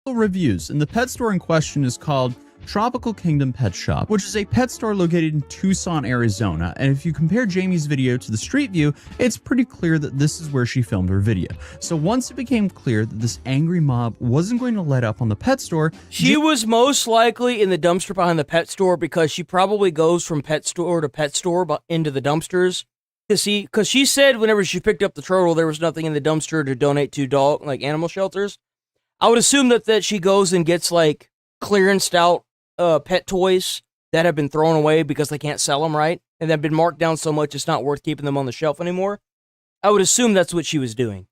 reviews, and the pet store in question is called Tropical Kingdom Pet Shop, which is a pet store located in Tucson, Arizona. And if you compare Jamie's video to the street view, it's pretty clear that this is where she filmed her video. So once it became clear that this angry mob wasn't going to let up on the pet store, she was most likely in the dumpster behind the pet store, because she probably goes from pet store to pet store into the dumpsters. Because she said whenever she picked up the turtle, there was nothing in the dumpster to donate to animal shelters. I would assume that she goes and gets like clearanced out pet toys that have been thrown away because they can't sell them right, and they've been marked down so much it's not worth keeping them on the shelf anymore. I would assume that's what she was doing.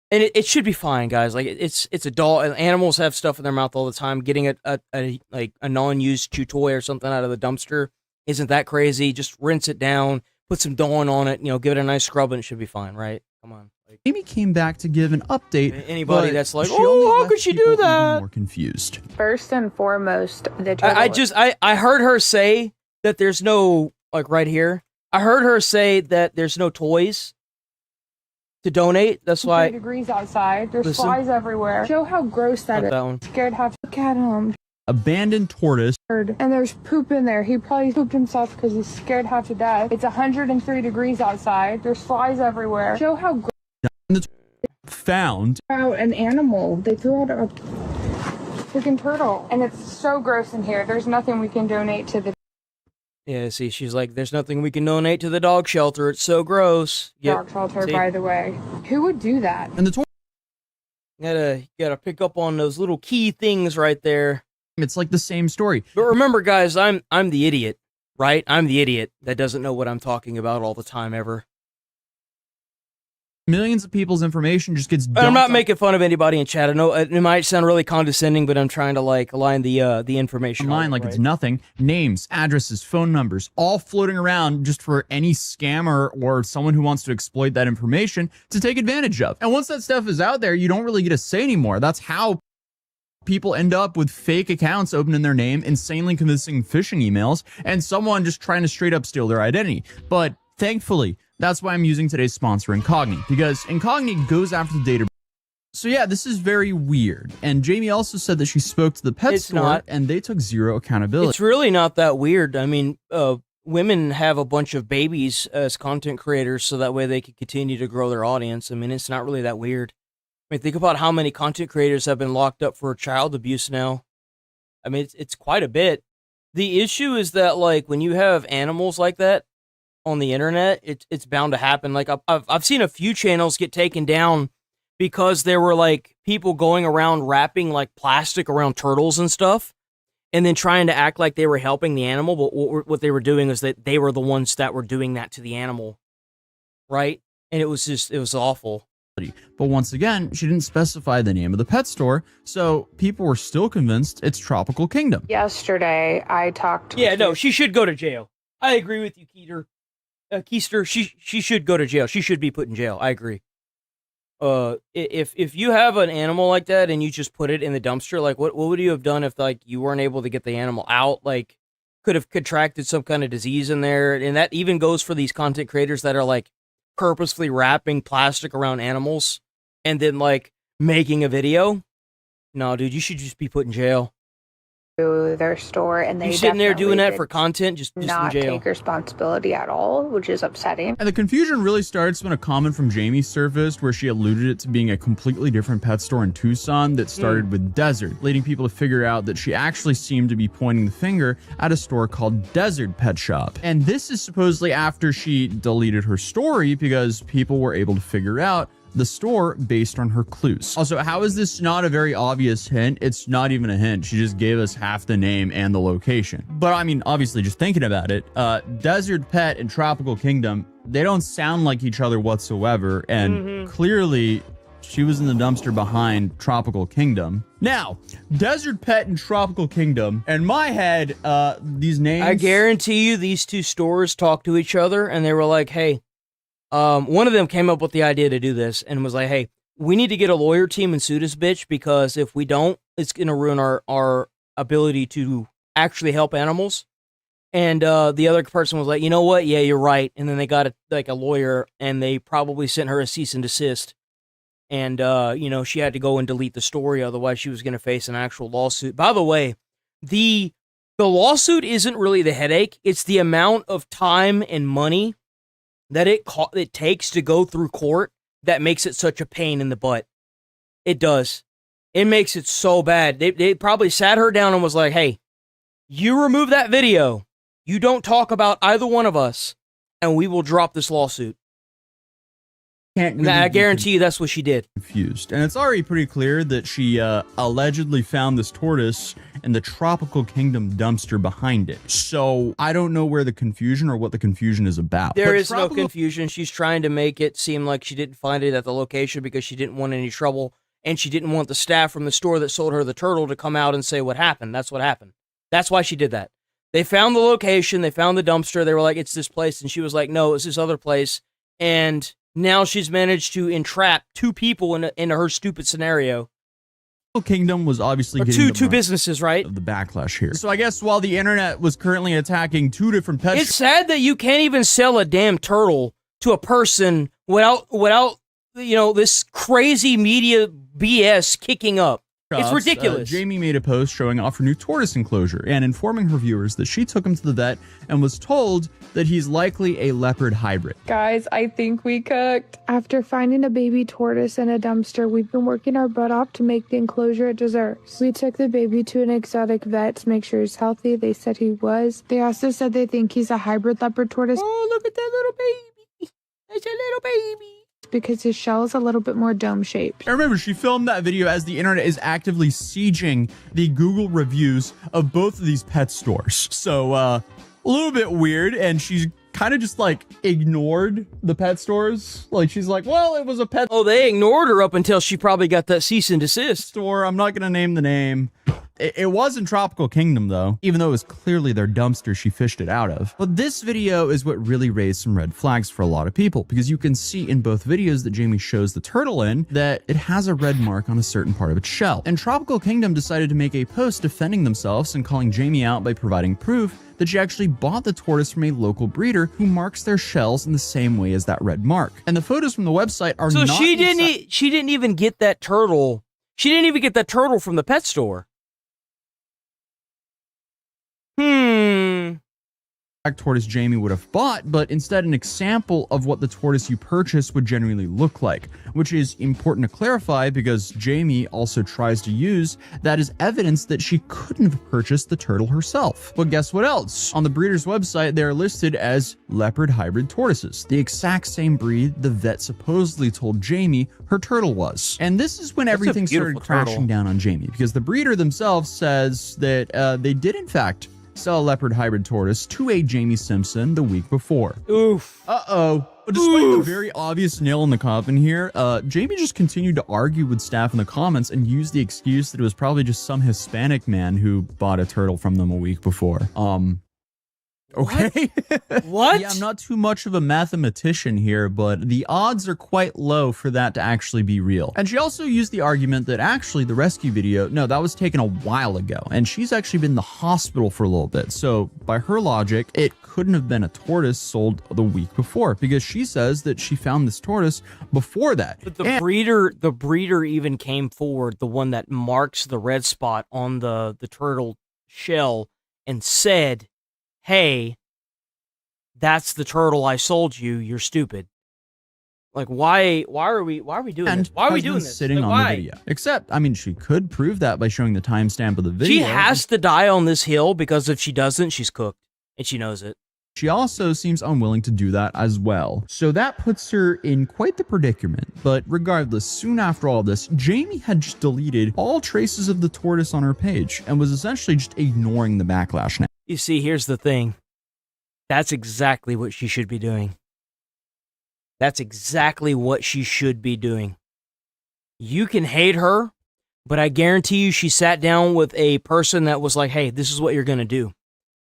And it should be fine, guys. Like, it's a doll. Animals have stuff in their mouth all the time. Getting a non-used chew toy or something out of the dumpster isn't that crazy. Just rinse it down, put some Dawn on it, give it a nice scrub, and it should be fine, right? Come on. Amy came back to give an update. Anybody that's like, oh, how could she do that? More confused. First and foremost, the I heard her say that there's no, like right here, I heard her say that there's no toys to donate. That's why. 3 degrees outside. There's Listen. flies everywhere. Show how gross that is. That one. Scared half. Look at him. Abandoned tortoise. And there's poop in there. He probably pooped himself because he's scared half to death. It's 103 degrees outside. There's flies everywhere. Show how gross. Found Out an animal. They threw out a freaking turtle. And it's so gross in here. There's nothing we can donate to the Yeah, see, she's like, there's nothing we can donate to the dog shelter. It's so gross. dog shelter, see? by the way. Who would do that? And the gotta pick up on those little key things right there. It's like the same story. But remember, guys, I'm the idiot, right? I'm the idiot that doesn't know what I'm talking about all the time ever. Millions of people's information just gets dumped. I'm not making fun of anybody in chat. I know it might sound really condescending, but I'm trying to like align the information online like it's nothing. Names, addresses, phone numbers, all floating around just for any scammer or someone who wants to exploit that information to take advantage of. And once that stuff is out there, you don't really get a say anymore. That's how people end up with fake accounts open in their name, insanely convincing phishing emails, and someone just trying to straight up steal their identity. But thankfully, that's why I'm using today's sponsor, Incogni, because Incogni goes after the data. So yeah, this is very weird. And Jamie also said that she spoke to the pet store and they took zero accountability. It's really not that weird. I mean, women have a bunch of babies as content creators so that way they can continue to grow their audience. I mean, it's not really that weird. I mean, think about how many content creators have been locked up for child abuse now. I mean, it's quite a bit. The issue is that, like, when you have animals like that on the internet, it's bound to happen. Like, I've seen a few channels get taken down because there were, like, people going around wrapping, like, plastic around turtles and stuff, and then trying to act like they were helping the animal, but what they were doing is that they were the ones that were doing that to the animal, right? And it was awful. But once again, she didn't specify the name of the pet store, so people were still convinced it's Tropical Kingdom. Yesterday, I talked to Yeah, no, she should go to jail. I agree with you, Keister. She should go to jail. She should be put in jail. I agree. If you have an animal like that and you just put it in the dumpster, like what would you have done if like you weren't able to get the animal out? Like, could have contracted some kind of disease in there, and that even goes for these content creators that are like purposefully wrapping plastic around animals and then like making a video. No, dude, you should just be put in jail. Their store, and they you sitting there doing that did for content, just not in jail. take responsibility at all, which is upsetting. And the confusion really starts when a comment from Jamie surfaced where she alluded it to being a completely different pet store in Tucson that started with Desert, leading people to figure out that she actually seemed to be pointing the finger at a store called Desert Pet Shop. And this is supposedly after she deleted her story because people were able to figure out the store based on her clues. Also, how is this not a very obvious hint? It's not even a hint. She just gave us half the name and the location. But I mean, obviously, just thinking about it, Desert Pet and Tropical Kingdom, they don't sound like each other whatsoever. And clearly, she was in the dumpster behind Tropical Kingdom. Now, Desert Pet and Tropical Kingdom, in my head, these names... I guarantee you these two stores talked to each other and they were like, hey, one of them came up with the idea to do this and was like, hey, we need to get a lawyer team and sue this bitch because if we don't, it's going to ruin our ability to actually help animals. And the other person was like, you know what? Yeah, you're right. And then they got a lawyer and they probably sent her a cease and desist. And, she had to go and delete the story. Otherwise, she was going to face an actual lawsuit. By the way, The lawsuit isn't really the headache. It's the amount of time and money that it takes to go through court that makes it such a pain in the butt. It does. It makes it so bad. They probably sat her down and was like, hey, you remove that video. You don't talk about either one of us, and we will drop this lawsuit. Can't I guarantee you that's what she did. Confused. And it's already pretty clear that she allegedly found this tortoise in the Tropical Kingdom dumpster behind it. So I don't know where the confusion or what the confusion is about. There is no confusion. She's trying to make it seem like she didn't find it at the location because she didn't want any trouble, and she didn't want the staff from the store that sold her the turtle to come out and say what happened. That's what happened. That's why she did that. They found the location. They found the dumpster. They were like, it's this place. And she was like, no, it's this other place. And now she's managed to entrap two people into her stupid scenario. Kingdom was obviously getting two businesses, right? Of the backlash here. So I guess while the internet was currently attacking two different pet it's sad that you can't even sell a damn turtle to a person without this crazy media BS kicking up. It's ridiculous. Jamie made a post showing off her new tortoise enclosure and informing her viewers that she took him to the vet and was told that he's likely a leopard hybrid. Guys, I think we cooked. After finding a baby tortoise in a dumpster, we've been working our butt off to make the enclosure it deserves. We took the baby to an exotic vet to make sure he's healthy. They said he was. They also said they think he's a hybrid leopard tortoise. Oh, look at that little baby. It's a little baby. Because his shell is a little bit more dome-shaped. I remember she filmed that video as the internet is actively sieging the Google reviews of both of these pet stores. So, a little bit weird, and she's kind of just, like, ignored the pet stores. Like, she's like, well, it was a pet... Oh, they ignored her up until she probably got that cease and desist. Store, I'm not gonna name the name. It was in Tropical Kingdom, though, even though it was clearly their dumpster she fished it out of. But this video is what really raised some red flags for a lot of people, because you can see in both videos that Jamie shows the turtle in that it has a red mark on a certain part of its shell. And Tropical Kingdom decided to make a post defending themselves and calling Jamie out by providing proof that she actually bought the tortoise from a local breeder who marks their shells in the same way as that red mark. And the photos from the website are so not... she didn't even get that turtle. She didn't even get that turtle from the pet store. Tortoise Jamie would have bought, but instead an example of what the tortoise you purchase would generally look like, which is important to clarify because Jamie also tries to use that as evidence that she couldn't have purchased the turtle herself. But guess what else? On the breeder's website, they are listed as leopard hybrid tortoises, the exact same breed the vet supposedly told Jamie her turtle was. And this is when everything started crashing down on Jamie, because the breeder themselves says that they did in fact sell a leopard hybrid tortoise to a Jamie Simpson the week before. Oof. Uh-oh. But despite the very obvious nail in the coffin here, Jamie just continued to argue with staff in the comments and used the excuse that it was probably just some Hispanic man who bought a turtle from them a week before. Okay. What? Yeah, I'm not too much of a mathematician here, but the odds are quite low for that to actually be real. And she also used the argument that actually the rescue video, no, that was taken a while ago, and she's actually been in the hospital for a little bit. So by her logic, it couldn't have been a tortoise sold the week before, because she says that she found this tortoise before that. But the breeder even came forward, the one that marks the red spot on the turtle shell, and said, hey, that's the turtle I sold you. You're stupid. Like, why are we doing this? Why are we doing this? Sitting like, on why? the video. Except, I mean, she could prove that by showing the timestamp of the video. She has to die on this hill, because if she doesn't, she's cooked, and she knows it. She also seems unwilling to do that as well. So that puts her in quite the predicament. But regardless, soon after all this, Jamie had just deleted all traces of the tortoise on her page and was essentially just ignoring the backlash now. You see, here's the thing. That's exactly what she should be doing. That's exactly what she should be doing. You can hate her, but I guarantee you she sat down with a person that was like, hey, this is what you're going to do.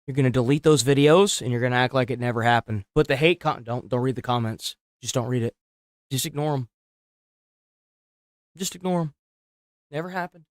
You're going to delete those videos, and you're going to act like it never happened. But the hate, don't read the comments. Just don't read it. Just ignore them. Just ignore them. Never happened.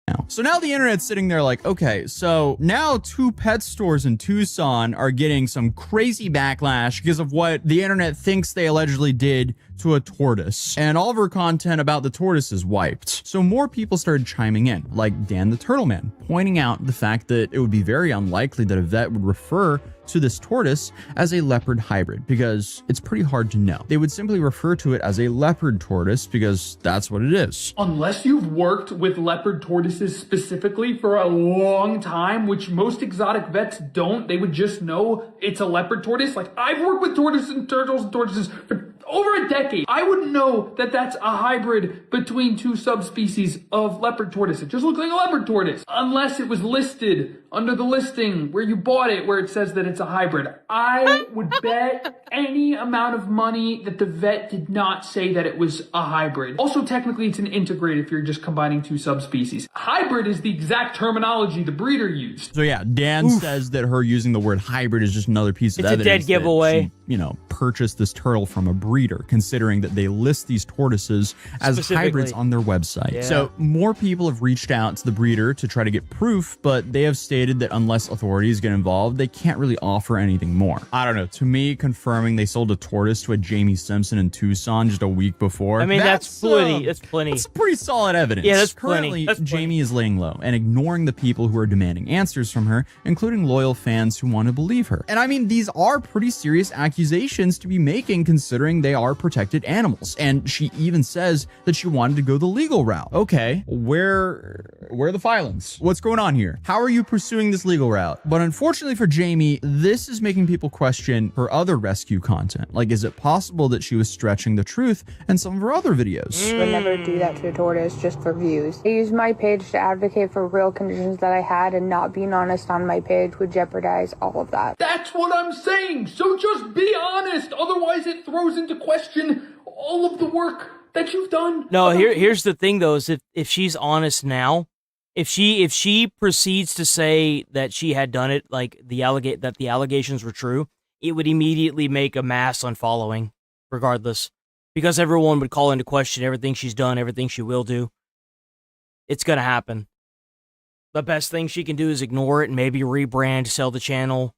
Now, So now the internet's sitting there like, okay, so now 2 pet stores in Tucson are getting some crazy backlash because of what the internet thinks they allegedly did to a tortoise. And all of her content about the tortoise is wiped. So more people started chiming in, like Dan the Turtle Man, pointing out the fact that it would be very unlikely that a vet would refer to this tortoise as a leopard hybrid because it's pretty hard to know. They would simply refer to it as a leopard tortoise because that's what it is. Unless you've worked with leopard tortoises specifically for a long time, which most exotic vets don't, they would just know it's a leopard tortoise. Like, I've worked with tortoises and tortoises for over a decade. I wouldn't know that that's a hybrid between 2 subspecies of leopard tortoise. It just looks like a leopard tortoise. Unless it was listed under the listing where you bought it, where it says that it's a hybrid. I would bet any amount of money that the vet did not say that it was a hybrid. Also, technically, it's an interbred if you're just combining 2 subspecies. Hybrid is the exact terminology the breeder used. So yeah, Dan says that her using the word hybrid is just another piece of evidence. It's a dead giveaway. That she, purchased this turtle from a breeder, considering that they list these tortoises as hybrids on their website. Yeah. So more people have reached out to the breeder to try to get proof, but they have stated that unless authorities get involved, they can't really offer anything more. I don't know. To me, confirming they sold a tortoise to a Jamie Simpson in Tucson just a week before. I mean, that's plenty. That's plenty. That's pretty solid evidence. Yeah, that's Currently, plenty. That's Jamie is laying low and ignoring the people who are demanding answers from her, including loyal fans who want to believe her. And I mean, these are pretty serious accusations to be making considering they are protected animals. And she even says that she wanted to go the legal route. Okay, where are the filings? What's going on here? How are you pursuing this legal route? But unfortunately for Jamie, this is making people question her other rescue content. Like, is it possible that she was stretching the truth in some of her other videos? I would never do that to a tortoise just for views. I used my page to advocate for real conditions that I had, and not being honest on my page would jeopardize all of that. That's what I'm saying. So just be honest. Otherwise, it throws into question all of the work that you've done. No, here's the thing though, is if she's honest now, if she proceeds to say that she had done it, like the allegations were true, it would immediately make a mass unfollowing, regardless, because everyone would call into question everything she's done, everything she will do. It's gonna happen. The best thing she can do is ignore it and maybe rebrand, sell the channel.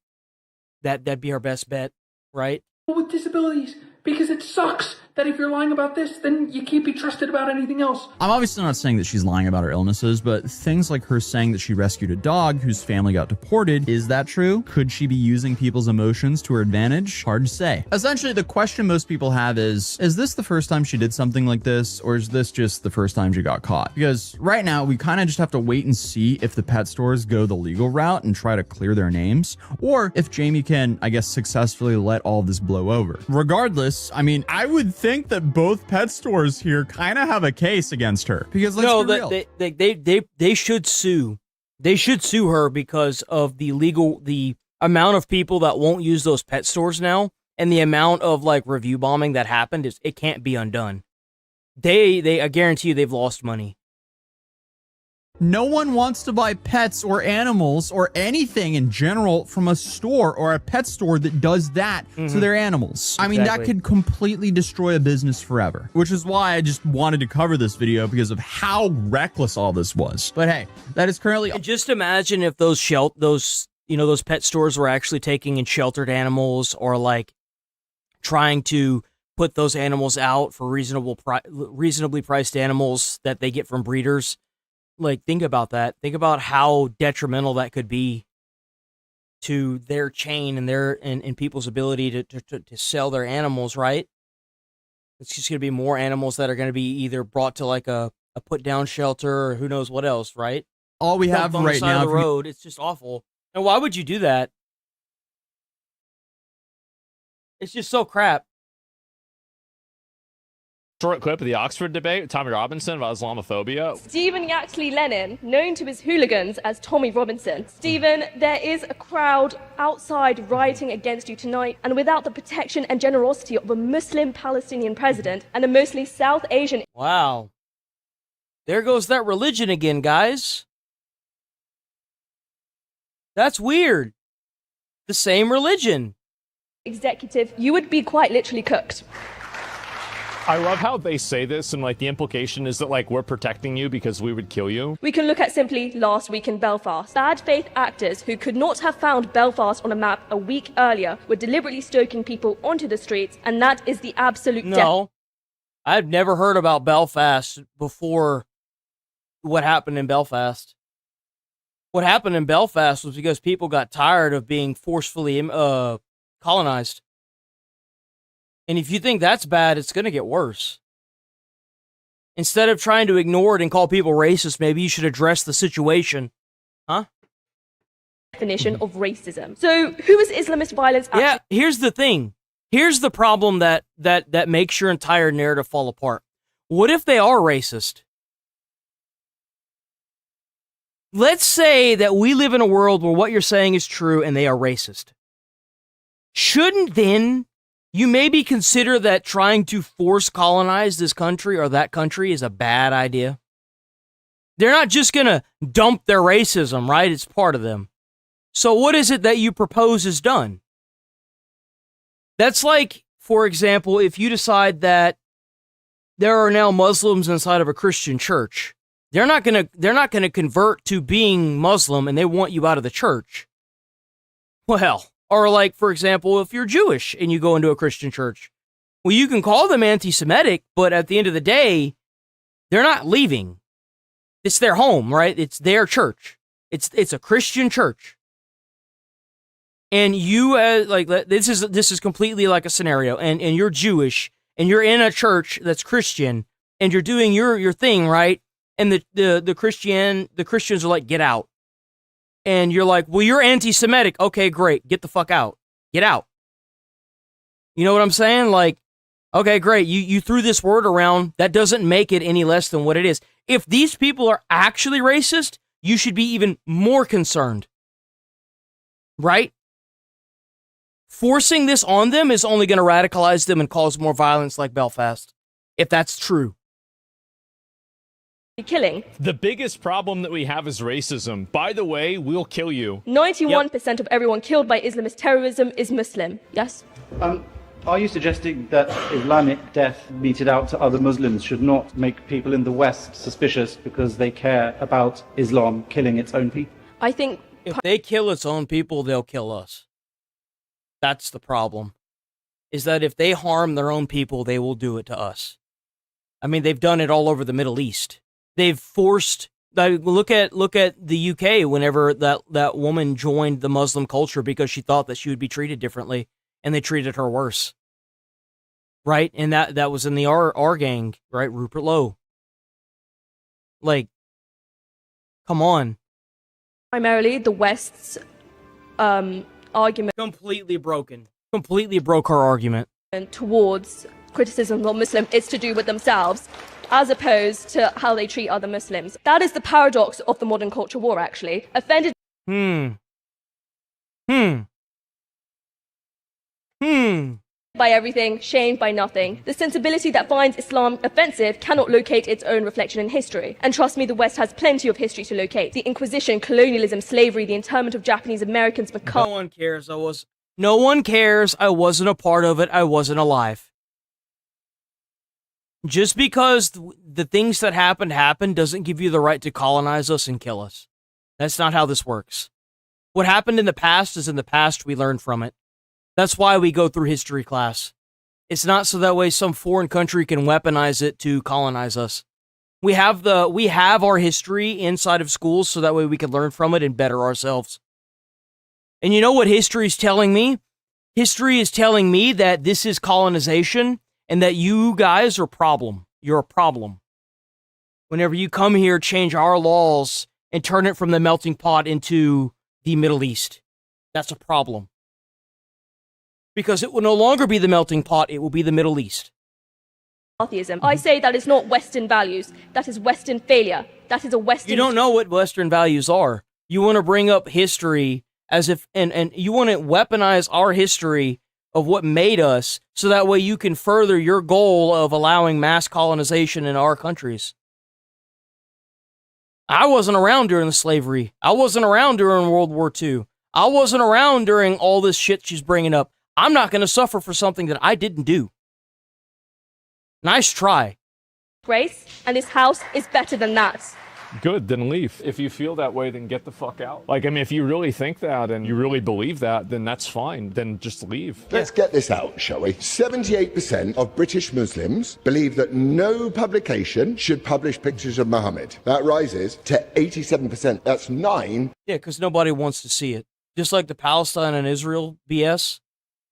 That'd be her best bet, right? With disabilities, because it sucks that if you're lying about this, then you can't be trusted about anything else. I'm obviously not saying that she's lying about her illnesses, but things like her saying that she rescued a dog whose family got deported, is that true? Could she be using people's emotions to her advantage? Hard to say. Essentially, the question most people have is this the first time she did something like this, or is this just the first time she got caught? Because right now, we kind of just have to wait and see if the pet stores go the legal route and try to clear their names, or if Jamie can, I guess, successfully let all this blow over. Regardless, I mean, I would think that both pet stores here kind of have a case against her, because let's be real. They should sue. They should sue her because of the amount of people that won't use those pet stores now, and the amount of like review bombing that happened. It can't be undone. I guarantee you they've lost money. No one wants to buy pets or animals or anything in general from a store or a pet store that does that to their animals. I mean, that could completely destroy a business forever, which is why I just wanted to cover this video, because of how reckless all this was. But hey, that is currently... And just imagine if those pet stores were actually taking in sheltered animals, or like trying to put those animals out for reasonably priced animals that they get from breeders. Like, think about that. Think about how detrimental that could be to their chain and and people's ability to sell their animals, right? It's just going to be more animals that are going to be either brought to like a put down shelter, or who knows what else, right? All we have right now on the road, it's just awful. And why would you do that? It's just so crap. Short clip of the Oxford debate with Tommy Robinson about Islamophobia. Stephen Yaxley Lennon, known to his hooligans as Tommy Robinson. Stephen, there is a crowd outside rioting against you tonight, and without the protection and generosity of a Muslim Palestinian president and a mostly South Asian... Wow. There goes that religion again, guys. That's weird. The same religion. ...executive, you would be quite literally cooked. I love how they say this, and like the implication is that like we're protecting you because we would kill you. We can look at simply last week in Belfast. Bad faith actors who could not have found Belfast on a map a week earlier were deliberately stoking people onto the streets, and that is the absolute No, I've never heard about Belfast before what happened in Belfast. What happened in Belfast was because people got tired of being forcefully colonized. And if you think that's bad, it's going to get worse. Instead of trying to ignore it and call people racist, maybe you should address the situation. Huh? definition of racism. So who is Islamist violence actually? Yeah, here's the thing. Here's the problem that makes your entire narrative fall apart. What if they are racist? Let's say that we live in a world where what you're saying is true and they are racist. Shouldn't then you maybe consider that trying to force colonize this country or that country is a bad idea? They're not just going to dump their racism, right? It's part of them. So what is it that you propose is done? That's like, for example, if you decide that there are now Muslims inside of a Christian church, they're not going to convert to being Muslim and they want you out of the church. Well, or like, for example, if you're Jewish and you go into a Christian church, well, you can call them anti-Semitic, but at the end of the day, they're not leaving. It's their home, right? It's their church. It's a Christian church. And you, like, this is completely like a scenario, and you're Jewish, and you're in a church that's Christian, and you're doing your thing, right? And the Christians are like, get out. And you're like, well, you're anti-Semitic. Okay, great. Get the fuck out. Get out. You know what I'm saying? Like, okay, great. You threw this word around. That doesn't make it any less than what it is. If these people are actually racist, you should be even more concerned. Right? Forcing this on them is only going to radicalize them and cause more violence like Belfast. If that's true. Killing. The biggest problem that we have is racism. By the way, we'll kill you. 91% of everyone killed by Islamist terrorism is Muslim. Yes? Are you suggesting that Islamic death meted out to other Muslims should not make people in the West suspicious because they care about Islam killing its own people? I think if they kill its own people, they'll kill us. That's the problem. Is that if they harm their own people, they will do it to us. I mean, they've done it all over the Middle East. They've forced. Look at the UK. Whenever that woman joined the Muslim culture because she thought that she would be treated differently, and they treated her worse. Right, and that was in the R gang, right? Rupert Lowe. Like, come on. Primarily, the West's argument completely broken. Completely broke her argument towards criticism of Muslim is to do with themselves, as opposed to how they treat other Muslims. That is the paradox of the modern culture war, actually. Offended by everything, shamed by nothing. The sensibility that finds Islam offensive cannot locate its own reflection in history. And trust me, the West has plenty of history to locate. The Inquisition, colonialism, slavery, the internment of Japanese Americans, No one cares. No one cares. I wasn't a part of it. I wasn't alive. Just because the things that happened doesn't give you the right to colonize us and kill us. That's not how this works. What happened in the past is in the past. We learn from it. That's why we go through history class. It's not so that way some foreign country can weaponize it to colonize us. We have our history inside of schools so that way we can learn from it and better ourselves. And you know what history is telling me? History is telling me that this is colonization and that you guys are a problem. You're a problem. Whenever you come here, change our laws and turn it from the melting pot into the Middle East. That's a problem. Because it will no longer be the melting pot, it will be the Middle East. Atheism. I say that is not Western values. That is Western failure. That is a Western... You don't know what Western values are. You want to bring up history as if... And you want to weaponize our history of what made us so that way you can further your goal of allowing mass colonization in our countries. I wasn't around during the slavery. I wasn't around during World War II. I wasn't around during all this shit she's bringing up. I'm not going to suffer for something that I didn't do. Nice try. Grace, and this house is better than that. Good, then leave. If you feel that way, then get the fuck out. Like, I mean, if you really think that and you really believe that, then that's fine. Then just leave. Let's get this out, shall we? 78% of British Muslims believe that no publication should publish pictures of Muhammad. That rises to 87%. That's 9. Yeah, because nobody wants to see it. Just like the Palestine and Israel BS.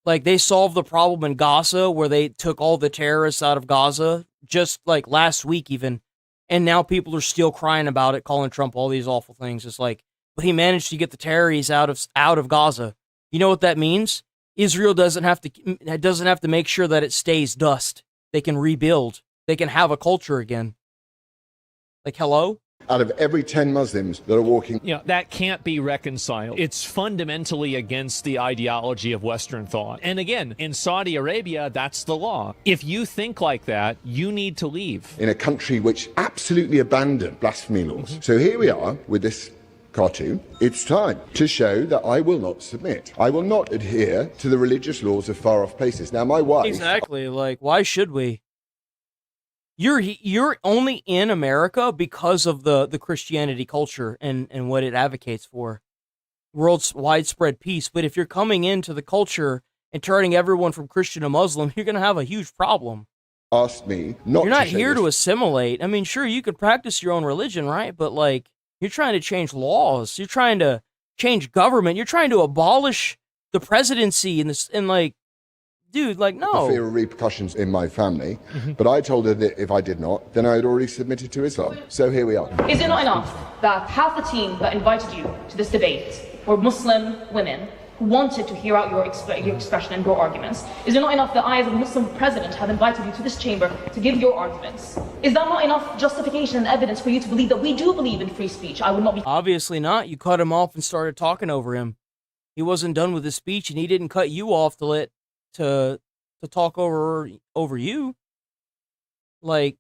Like, they solved the problem in Gaza where they took all the terrorists out of Gaza just like last week even. And now people are still crying about it, calling Trump all these awful things. It's like, but he managed to get the terrorists out of Gaza. You know what that means? Israel doesn't have to make sure that it stays dust. They can rebuild. They can have a culture again. Like, hello? Out of every 10 Muslims that are walking... You know, that can't be reconciled. It's fundamentally against the ideology of Western thought. And again, in Saudi Arabia, that's the law. If you think like that, you need to leave. In a country which absolutely abandoned blasphemy laws. So here we are with this cartoon. It's time to show that I will not submit. I will not adhere to the religious laws of far-off places. Now, my wife... Exactly. Like, why should we? You're only in America because of the Christianity culture and what it advocates for. World's widespread peace. But if you're coming into the culture and turning everyone from Christian to Muslim, you're going to have a huge problem. Asked me not You're not to here to assimilate. I mean, sure, you could practice your own religion, right? But, like, you're trying to change laws. You're trying to change government. You're trying to abolish the presidency and like, dude, like, no. Fear of repercussions in my family. But I told her that if I did not, then I had already submitted to Islam. So here we are. Is it not enough that half the team that invited you to this debate were Muslim women who wanted to hear out your expression and your arguments? Is it not enough that I, as a Muslim president, have invited you to this chamber to give your arguments? Is that not enough justification and evidence for you to believe that we do believe in free speech? I would not be... Obviously not. You cut him off and started talking over him. He wasn't done with his speech, and he didn't cut you off to talk over you. Like,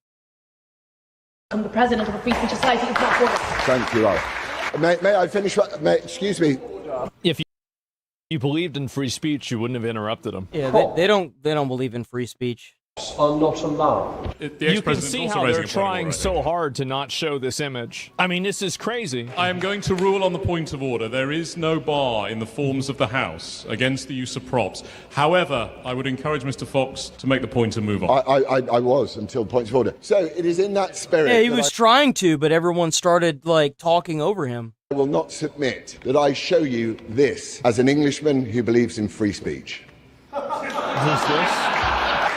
I'm the president of a free speech society. It's not for us. Thank you, Al. May I finish? Excuse me. If you believed in free speech, you wouldn't have interrupted him. Yeah, they don't believe in free speech. Are not allowed. You can see how they're trying so hard to not show this image. I mean, this is crazy. I am going to rule on the point of order. There is no bar in the forms of the House against the use of props. However, I would encourage Mr. Fox to make the point and move on. I was until points of order. So it is in that spirit. Yeah, he was trying to, but everyone started, like, talking over him. I will not submit that I show you this as an Englishman who believes in free speech. Who's this?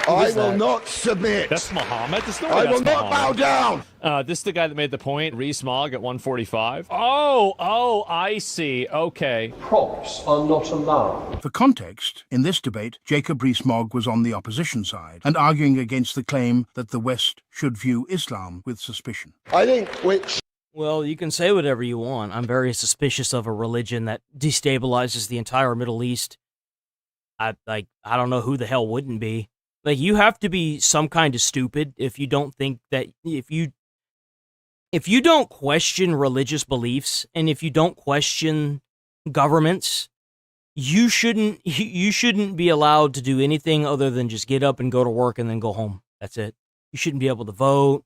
I will not submit. That's Muhammad. I will not bow down. This is the guy that made the point. Rees-Mogg at 145. Oh, I see. Okay. Props are not allowed. For context, in this debate, Jacob Rees-Mogg was on the opposition side and arguing against the claim that the West should view Islam with suspicion. I think which... Well, you can say whatever you want. I'm very suspicious of a religion that destabilizes the entire Middle East. I don't know who the hell wouldn't be. Like, you have to be some kind of stupid if you don't think that if you don't question religious beliefs and if you don't question governments, you shouldn't be allowed to do anything other than just get up and go to work and then go home. That's it. You shouldn't be able to vote.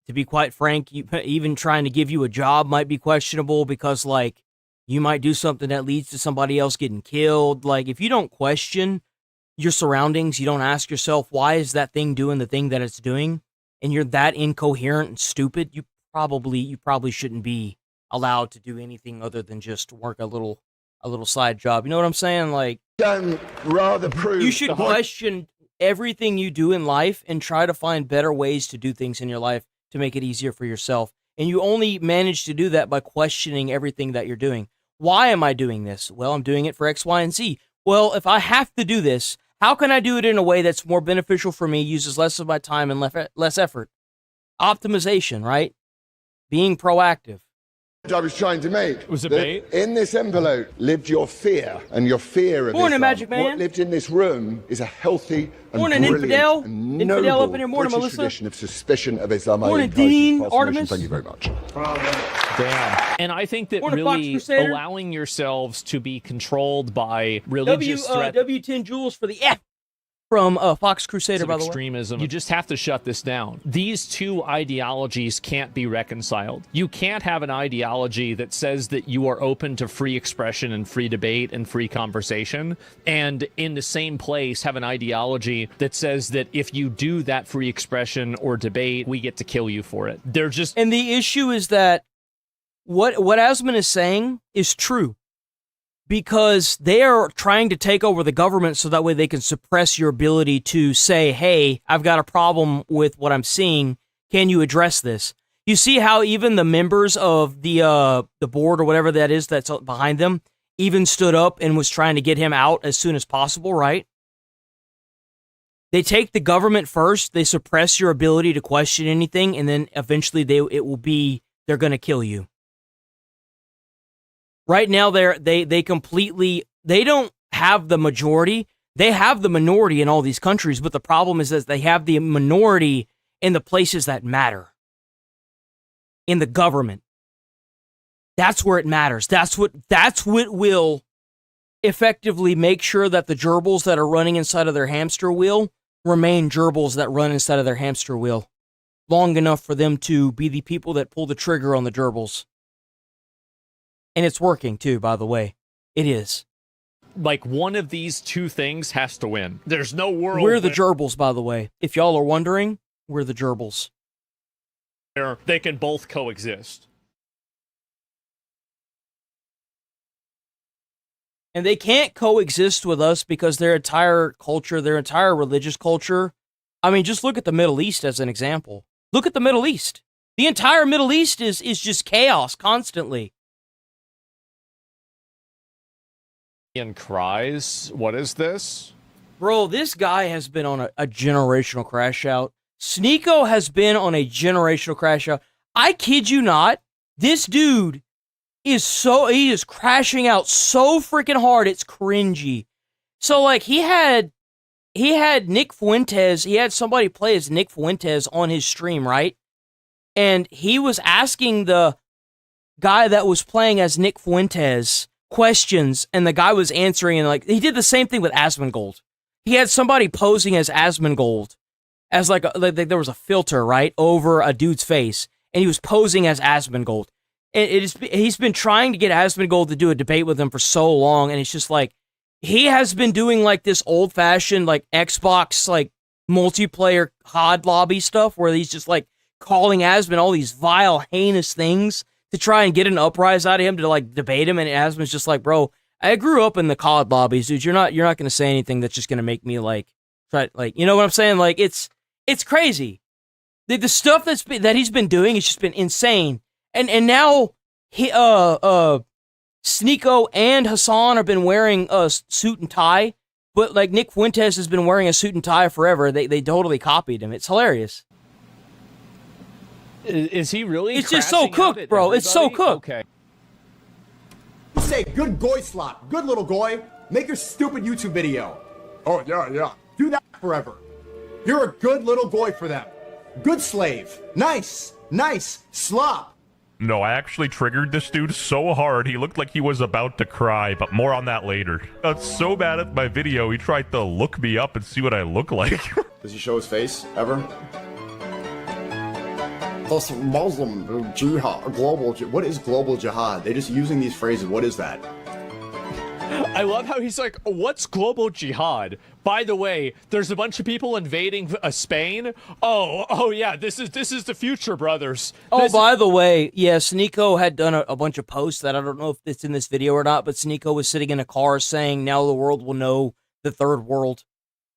To be quite frank, even trying to give you a job might be questionable because, like, you might do something that leads to somebody else getting killed. Like, if you don't question your surroundings, you don't ask yourself, why is that thing doing the thing that it's doing? And you're that incoherent and stupid, you probably shouldn't be allowed to do anything other than just work a little side job. You know what I'm saying? Like, rather prove you should question everything you do in life and try to find better ways to do things in your life to make it easier for yourself. And you only manage to do that by questioning everything that you're doing. Why am I doing this? Well, I'm doing it for X, Y, and Z. Well, if I have to do this, how can I do it in a way that's more beneficial for me, uses less of my time and less effort? Optimization, right? Being proactive. I was trying to make was a bait. In this envelope lived your fear, and your fear of Morning, Islam. Magic Man. What lived in this room is a healthy and Morning, brilliant infidel. and Infidel noble up in your morning, British Melissa. tradition of suspicion of Islam. Morning, Dean, Artemis. Thank you very much. Damn. And I think that Morning, Fox really Crusader. allowing yourselves to be controlled by religious threat. W10 Joules for the F. from Fox Crusader, by the way. Extremism. You just have to shut this down. These two ideologies can't be reconciled. You can't have an ideology that says that you are open to free expression and free debate and free conversation, and in the same place have an ideology that says that if you do that free expression or debate, we get to kill you for it. They're just... And the issue is that what Asmon is saying is true. Because they are trying to take over the government so that way they can suppress your ability to say, hey, I've got a problem with what I'm seeing. Can you address this? You see how even the members of the board or whatever that is that's behind them even stood up and was trying to get him out as soon as possible, right? They take the government first, they suppress your ability to question anything, and then eventually they're going to kill you. Right now, they don't have the majority. They have the minority in all these countries, but the problem is that they have the minority in the places that matter. In the government. That's where it matters. That's what will effectively make sure that the gerbils that are running inside of their hamster wheel remain gerbils that run inside of their hamster wheel long enough for them to be the people that pull the trigger on the gerbils. And it's working, too, by the way. It is. Like, one of these two things has to win. There's no world... We're the gerbils, by the way. If y'all are wondering, we're the gerbils. They can both coexist. And they can't coexist with us because their entire culture, their entire religious culture... I mean, just look at the Middle East as an example. Look at the Middle East. The entire Middle East is just chaos constantly. And cries, what is this? Bro, this guy has been on a generational crash out. Sneeko has been on a generational crash out. I kid you not, this dude he is crashing out so freaking hard, it's cringy. So, like, he had Nick Fuentes, he had somebody play as Nick Fuentes on his stream, right? And he was asking the guy that was playing as Nick Fuentes questions, and the guy was answering, and like he did the same thing with Asmongold. He had somebody posing as Asmongold, as like there was a filter right over a dude's face, and he was posing as Asmongold. And he's been trying to get Asmongold to do a debate with him for so long, and it's just like he has been doing like this old-fashioned like Xbox like multiplayer COD lobby stuff where he's just like calling Asmon all these vile, heinous things to try and get an uprise out of him to like debate him, and Asmon's just like, bro, I grew up in the COD lobbies, dude. You're not gonna say anything that's just gonna make me like try, like, you know what I'm saying? Like it's crazy. The stuff that he's been doing has just been insane. And now Sneeko and Hassan have been wearing a suit and tie, but like Nick Fuentes has been wearing a suit and tie forever. They totally copied him. It's hilarious. Is he really? It's just so cooked, bro. It's so cooked. Okay. Say, good goy slop. Good little goy. Make your stupid YouTube video. Oh, yeah. Do that forever. You're a good little goy for them. Good slave. Nice. Slop. No, I actually triggered this dude so hard, he looked like he was about to cry, but more on that later. I got so bad at my video, he tried to look me up and see what I look like. Does he show his face, ever? This Muslim jihad, what is global jihad? They're just using these phrases. What is that? I love how he's like, what's global jihad? By the way, there's a bunch of people invading Spain. Oh yeah, this is the future, brothers. By the way, yeah, Sneeko had done a bunch of posts that I don't know if it's in this video or not, but Sneeko was sitting in a car saying, now the world will know the third world.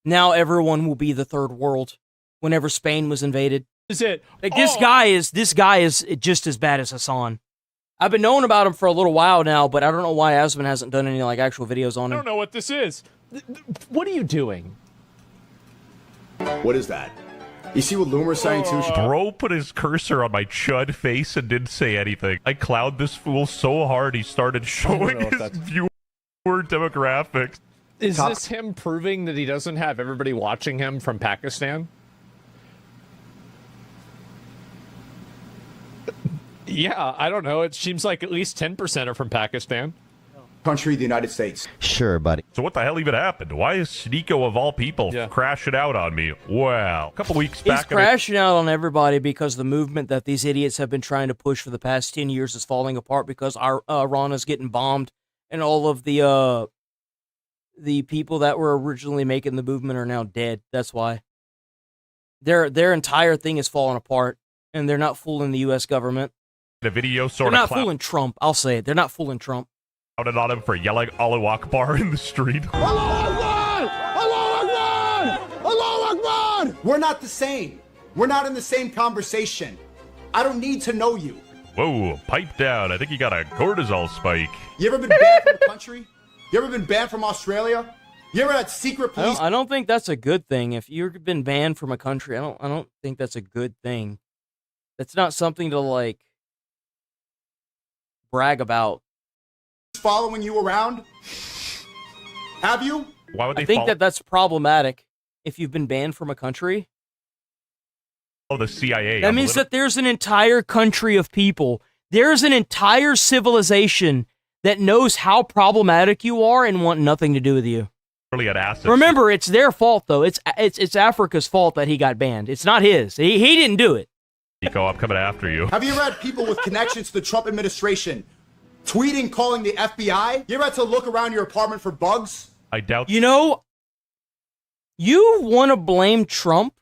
Now everyone will be the third world whenever Spain was invaded. Is it? Like, this guy is just as bad as Hassan. I've been knowing about him for a little while now, but I don't know why Asmon hasn't done any like actual videos on him. I don't know what this is. What are you doing? What is that? You see what Loomer's saying too? Bro put his cursor on my chud face and didn't say anything. I clowned this fool so hard he started showing his viewer demographics. Is this him proving that he doesn't have everybody watching him from Pakistan? Yeah, I don't know. It seems like at least 10% are from Pakistan. country, the United States. Sure, buddy. So what the hell even happened? Why is Sneeko of all people crashing out on me? Well, a couple weeks back... He's crashing out on everybody because the movement that these idiots have been trying to push for the past 10 years is falling apart because Iran is getting bombed and all of the people that were originally making the movement are now dead. That's why. Their entire thing is falling apart, and they're not fooling the U.S. government. The video sort They're of not fooling Trump. I'll say it. They're not fooling Trump. Out on him for yelling Allahu Akbar in the street. Allahu Akbar! Allahu Akbar! We're not the same. We're not in the same conversation. I don't need to know you. Whoa, pipe down. I think you got a cortisol spike. You ever been banned from the country? You ever been banned from Australia? You ever had secret police? I don't think that's a good thing. If you've been banned from a country, I don't think that's a good thing. That's not something to, like, brag about. Following you around? Have you? Why would they I think that's problematic if you've been banned from a country. Oh, the CIA. That means that there's an entire country of people. There's an entire civilization that knows how problematic you are and want nothing to do with you. Really at assets. Remember, it's their fault, though. It's Africa's fault that he got banned. It's not his. He didn't do it. Nico, I'm coming after you. Have you ever had people with connections to the Trump administration tweeting, calling the FBI? You ever had to look around your apartment for bugs? I doubt. You know, you want to blame Trump,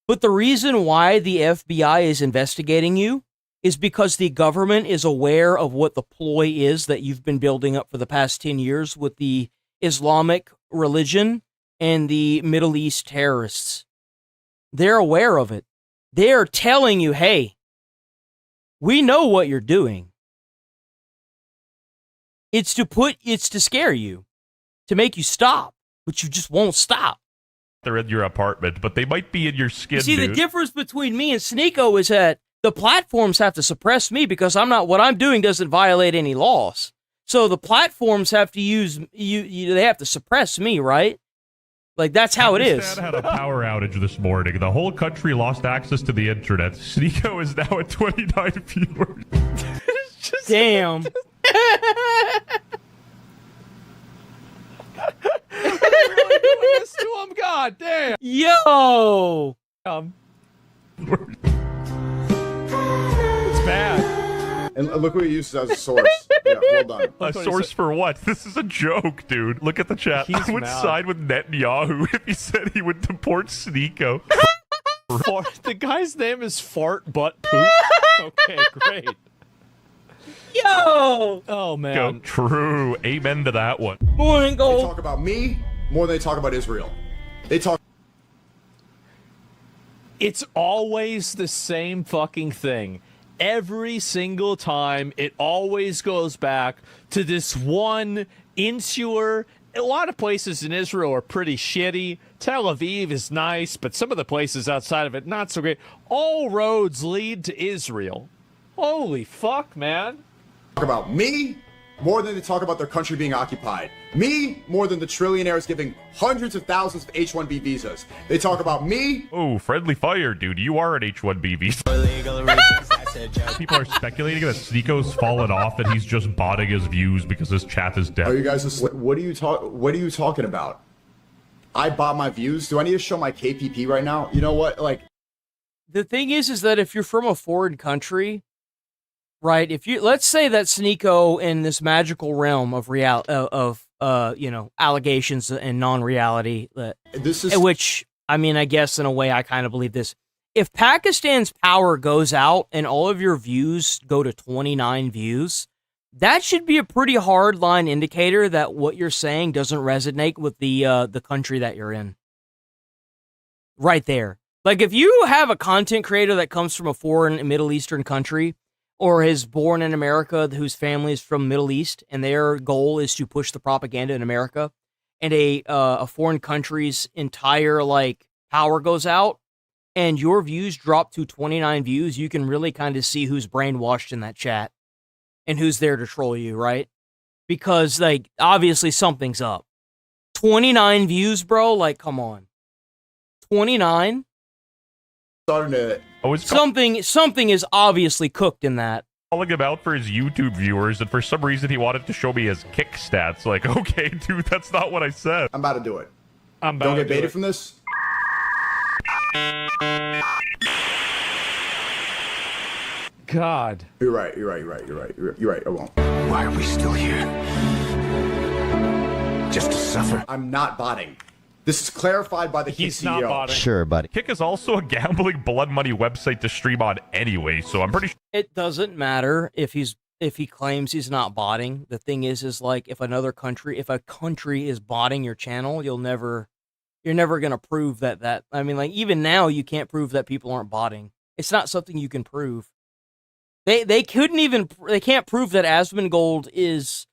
but the reason why the FBI is investigating you is because the government is aware of what the ploy is that you've been building up for the past 10 years with the Islamic religion and the Middle East terrorists. They're aware of it. They're telling you, hey, we know what you're doing. It's to scare you, to make you stop, but you just won't stop. They're in your apartment, but they might be in your skin, You see, dude. the difference between me and Sneeko is that the platforms have to suppress me because what I'm doing doesn't violate any laws. So the platforms have to use they have to suppress me, right? Like, that's how it is. Pakistan had a power outage this morning. The whole country lost access to the internet. Sneeko is now at 29 viewers. Damn. Doing this to him, god damn. Yo. It's bad. And look what he uses as a source. Yeah, well done. A source for what? This is a joke, dude. Look at the chat. He's I would mad. side with Netanyahu if he said he would deport Sneeko. The guy's name is Fart Butt Poop. Okay, great. Yo! Oh, man. Go true. Amen to that one. Morning, They Gold. talk about me more than they talk about Israel. They talk. It's always the same fucking thing. Every single time, it always goes back to this one insular. A lot of places in Israel are pretty shitty. Tel Aviv is nice, but some of the places outside of it, not so great. All roads lead to Israel. Holy fuck, man. Talk about me more than they talk about their country being occupied. Me more than the trillionaires giving hundreds of thousands of H-1B visas. They talk about me. Oh, friendly fire, dude. You are an H-1B visa. People are speculating that Sneeko's fallen off and he's just botting his views because his chat is dead. Are you guys? What are you talking about? I bought my views. Do I need to show my KPP right now? You know what? Like, The thing is that if you're from a foreign country, right? If you let's say that Sneeko in this magical realm of allegations and non-reality, this is which I mean, I guess in a way I kind of believe this. If Pakistan's power goes out and all of your views go to 29 views, that should be a pretty hard line indicator that what you're saying doesn't resonate with the country that you're in. Right there. Like, if you have a content creator that comes from a foreign Middle Eastern country or is born in America whose family is from Middle East and their goal is to push the propaganda in America, and a foreign country's entire power goes out and your views drop to 29 views, you can really kind of see who's brainwashed in that chat and who's there to troll you, right? Because obviously something's up. 29 views, bro, come on. 29? Something is obviously cooked in that. calling him out for his YouTube viewers, and for some reason he wanted to show me his kick stats. Like, okay, dude, that's not what I said. I'm about to do it. I'm Don't get baited from this. God. You're right. I won't. Why are we still here? Just to suffer? I'm not botting. This is clarified by the Kick CEO. Sure, buddy. Kick is also a gambling blood money website to stream on anyway, so I'm pretty sure It doesn't matter if he claims he's not botting. The thing is like if a country is botting your channel, you're never gonna prove that. I mean, like even now you can't prove that people aren't botting. It's not something you can prove. They can't prove that Asmongold is,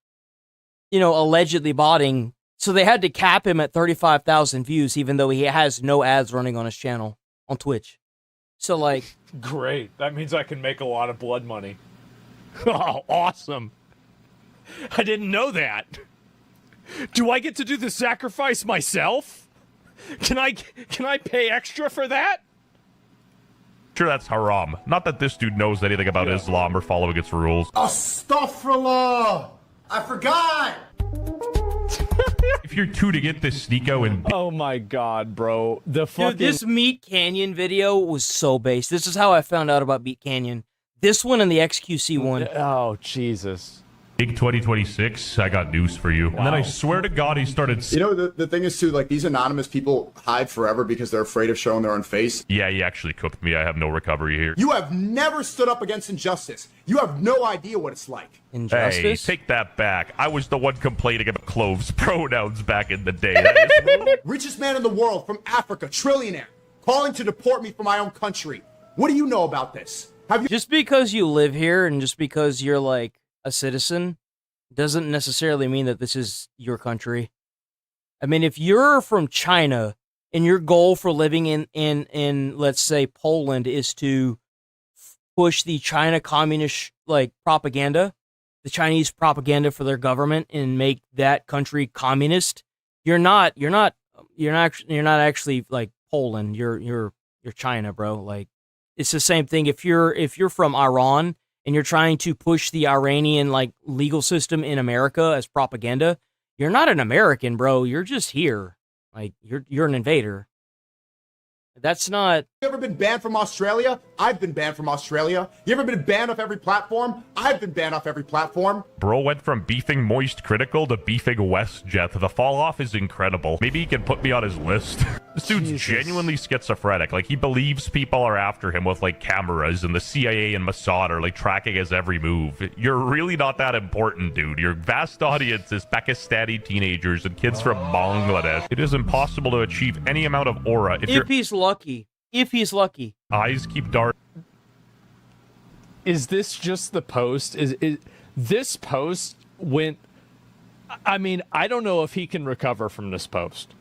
allegedly botting. So they had to cap him at 35,000 views, even though he has no ads running on his channel on Twitch. So like, great. That means I can make a lot of blood money. Oh, awesome. I didn't know that. Do I get to do the sacrifice myself? Can I pay extra for that? sure that's haram. Not that this dude knows anything about Islam or following its rules. Astaghfirullah! I forgot! If you're tuning in to Sneeko and... Oh my god, bro. The fucking... Dude, this Meat Canyon video was so based. This is how I found out about Meat Canyon. This one and the XQC one. Oh, Jesus. Big 2026, I got news for you. Wow. And then I swear to God, he started... You know, the thing is, too, like, these anonymous people hide forever because they're afraid of showing their own face. Yeah, he actually cooked me. I have no recovery here. You have never stood up against injustice. You have no idea what it's like. Injustice? Hey, take that back. I was the one complaining about Clove's pronouns back in the day. That is... Richest man in the world from Africa, trillionaire, calling to deport me from my own country. What do you know about this? Have you... Just because you live here and just because you're, like, a citizen doesn't necessarily mean that this is your country. I mean, if you're from China and your goal for living in let's say Poland is to push the China communist like propaganda, the Chinese propaganda for their government and make that country communist, you're not actually like Poland. You're China, bro. Like it's the same thing if you're from Iran and you're trying to push the Iranian like legal system in America as propaganda, you're not an American, bro. You're just here. Like you're an invader. That's not... You ever been banned from Australia? I've been banned from Australia. You ever been banned off every platform? I've been banned off every platform. Bro went from beefing Moist Critical to beefing WestJet. The fall off is incredible. Maybe he can put me on his list. This dude's genuinely schizophrenic. Like, he believes people are after him with, like, cameras, and the CIA and Mossad are, like, tracking his every move. You're really not that important, dude. Your vast audience is Pakistani teenagers and kids from Bangladesh. It is impossible to achieve any amount of aura if he's lucky. If he's lucky. Eyes keep dark. Is this just the post? Is this post went... I mean, I don't know if he can recover from this post.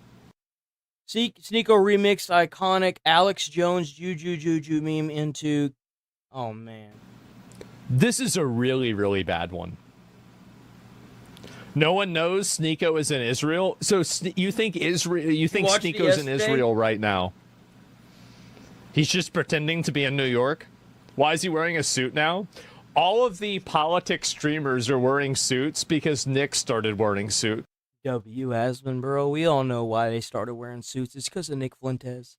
Sneeko remixed iconic Alex Jones Juju meme into... Oh, man. This is a really, really bad one. No one knows Sneeko is in Israel? So you think Sneeko's in Israel right now? He's just pretending to be in New York? Why is he wearing a suit now? All of the politics streamers are wearing suits because Nick started wearing suits. W. Asman, bro. We all know why they started wearing suits. It's because of Nick Fuentes.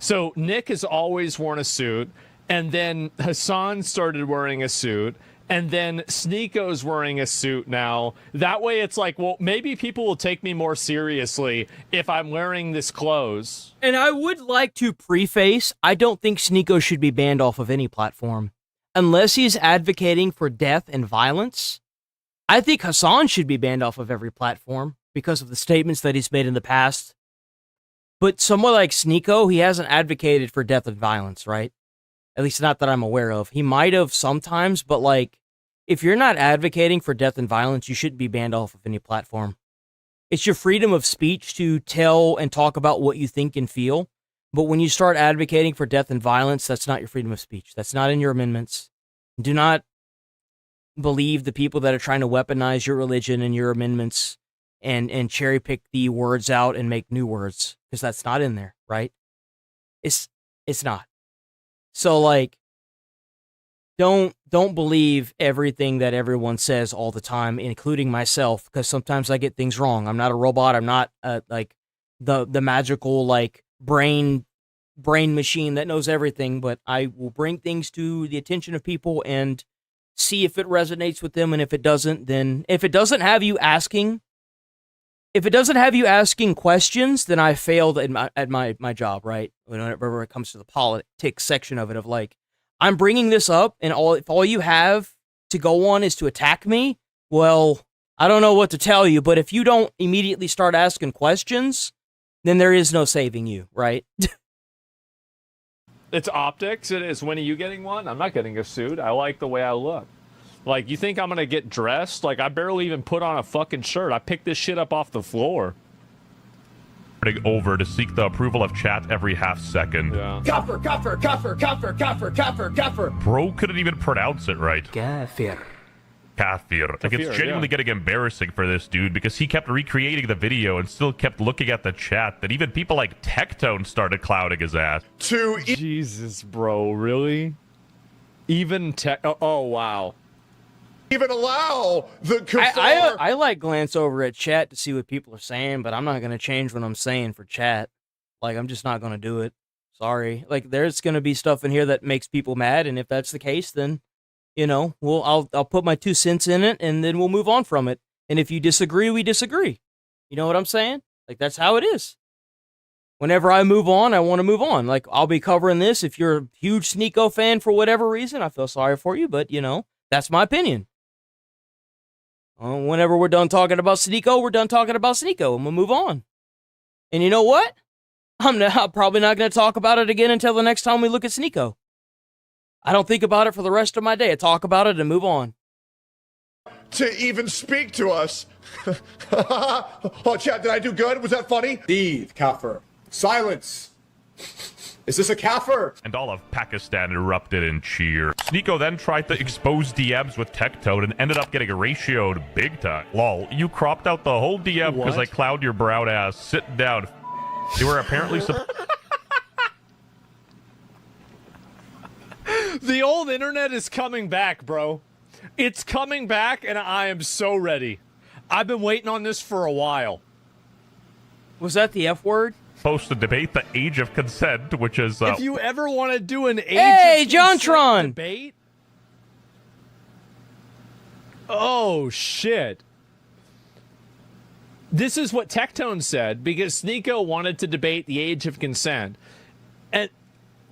So Nick has always worn a suit, and then Hassan started wearing a suit, and then Sneeko's wearing a suit now. That way it's like, well, maybe people will take me more seriously if I'm wearing this clothes. And I would like to preface, I don't think Sneeko should be banned off of any platform. Unless he's advocating for death and violence, I think Hassan should be banned off of every platform because of the statements that he's made in the past. But someone like Sneeko, he hasn't advocated for death and violence, right? At least not that I'm aware of. He might have sometimes, but like, if you're not advocating for death and violence, you shouldn't be banned off of any platform. It's your freedom of speech to tell and talk about what you think and feel. But when you start advocating for death and violence, that's not your freedom of speech. That's not in your amendments. Do not believe the people that are trying to weaponize your religion and your amendments and cherry pick the words out and make new words, because that's not in there, right? It's not. So like, don't believe everything that everyone says all the time, including myself, because sometimes I get things wrong. I'm not a robot. I'm not like the magical like brain machine that knows everything, but I will bring things to the attention of people and see if it resonates with them, and if it doesn't, then if it doesn't have you asking questions, then I failed at my job, right? Whenever it comes to the politics section of it, of like, I'm bringing this up, and if all you have to go on is to attack me, well, I don't know what to tell you, but if you don't immediately start asking questions, then there is no saving you, right? It's optics. It is. When are you getting one? I'm not getting a suit. I like the way I look. Like, you think I'm going to get dressed? Like, I barely even put on a fucking shirt. I picked this shit up off the floor. Over to seek the approval of chat every half second. Yeah. Kafir, kafir, kafir, kafir, kafir, kafir, kafir. Bro couldn't even pronounce it right. Kafir. Kafir. Like, it's genuinely getting embarrassing for this dude because he kept recreating the video and still kept looking at the chat. That even people like Tectone started clouding his ass. Jesus, bro, really? Even oh wow. Even allow the I like glance over at chat to see what people are saying, but I'm not going to change what I'm saying for chat. Like, I'm just not going to do it. Sorry. Like, there's going to be stuff in here that makes people mad, and if that's the case, then, you know, I'll put my 2 cents in it, and then we'll move on from it. And if you disagree, we disagree. You know what I'm saying? Like, that's how it is. Whenever I move on, I want to move on. Like, I'll be covering this. If you're a huge Sneeko fan for whatever reason, I feel sorry for you, but, you know, that's my opinion. Whenever we're done talking about Sneeko, we're done talking about Sneeko, and we'll move on. And you know what? I'm probably not going to talk about it again until the next time we look at Sneeko. I don't think about it for the rest of my day. I talk about it and move on. To even speak to us. Oh, chat, did I do good? Was that funny? Deed, kafir. Silence. Is this a kafir? And all of Pakistan erupted in cheer. Sneeko then tried to expose DMs with Tectone and ended up getting ratioed big time. Lol, you cropped out the whole DM because I cloud your brown ass. Sit down. You were apparently The old internet is coming back, bro. It's coming back, and I am so ready. I've been waiting on this for a while. Was that the F word? supposed to debate the age of consent, which is... if you ever want to do an age hey, of Jontron debate... Oh, shit. This is what Tectone said, because Sneeko wanted to debate the age of consent. And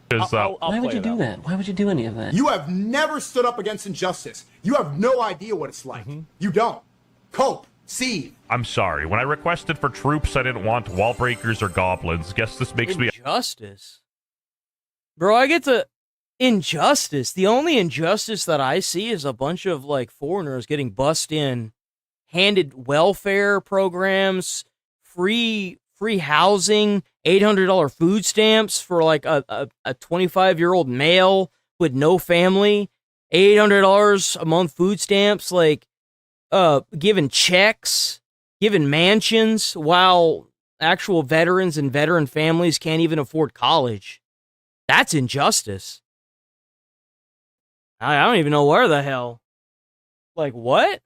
why would you do that? Why would you do any of that? You have never stood up against injustice. You have no idea what it's like. You don't. Cope. See. I'm sorry. When I requested for troops, I didn't want wall breakers or goblins. Guess this makes me... Injustice? Bro, I get to... Injustice. The only injustice that I see is a bunch of, like, foreigners getting bussed in, handed welfare programs, free housing, $800 food stamps for, like, a 25-year-old male with no family, $800 a month food stamps, like, giving checks, giving mansions, while actual veterans and veteran families can't even afford college. That's injustice. I don't even know where the hell. Like, what?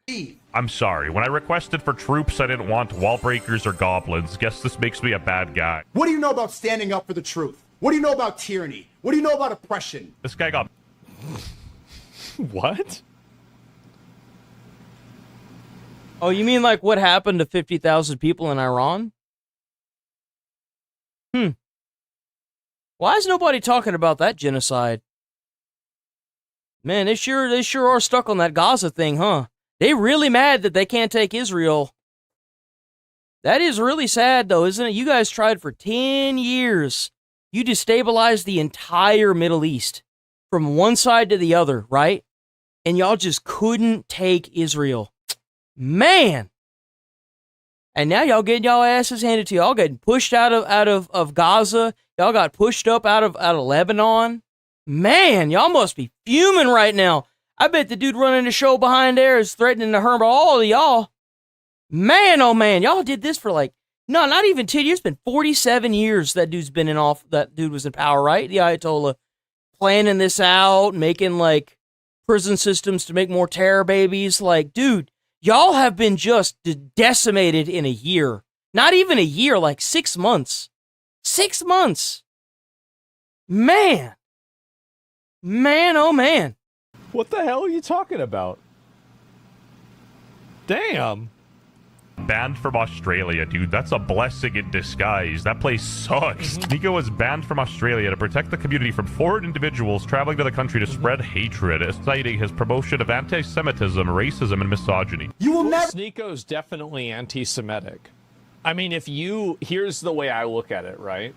I'm sorry. When I requested for troops, I didn't want wall breakers or goblins. Guess this makes me a bad guy. What do you know about standing up for the truth? What do you know about tyranny? What do you know about oppression? This guy got... What? Oh, you mean like what happened to 50,000 people in Iran? Why is nobody talking about that genocide? Man, they sure are stuck on that Gaza thing, huh? They really mad that they can't take Israel. That is really sad, though, isn't it? You guys tried for 10 years. You destabilized the entire Middle East from one side to the other, right? And y'all just couldn't take Israel. Man! And now y'all getting y'all asses handed to y'all, getting pushed out of Gaza. Y'all got pushed up out of Lebanon. Man, y'all must be fuming right now. I bet the dude running the show behind there is threatening to harm all of y'all. Man, oh man, y'all did this for like, no, not even 10 years. It's been 47 years that dude's been that dude was in power, right? The Ayatollah planning this out, making like prison systems to make more terror babies. Like, dude, y'all have been just decimated in a year. Not even a year, like 6 months. 6 months. Man. Man, oh man. What the hell are you talking about? Damn. Banned from Australia, dude. That's a blessing in disguise. That place sucks. Nico was banned from Australia to protect the community from foreign individuals traveling to the country to spread hatred, citing his promotion of anti-Semitism, racism, and misogyny. You will never. Nico's definitely anti-Semitic. I mean, here's the way I look at it, right?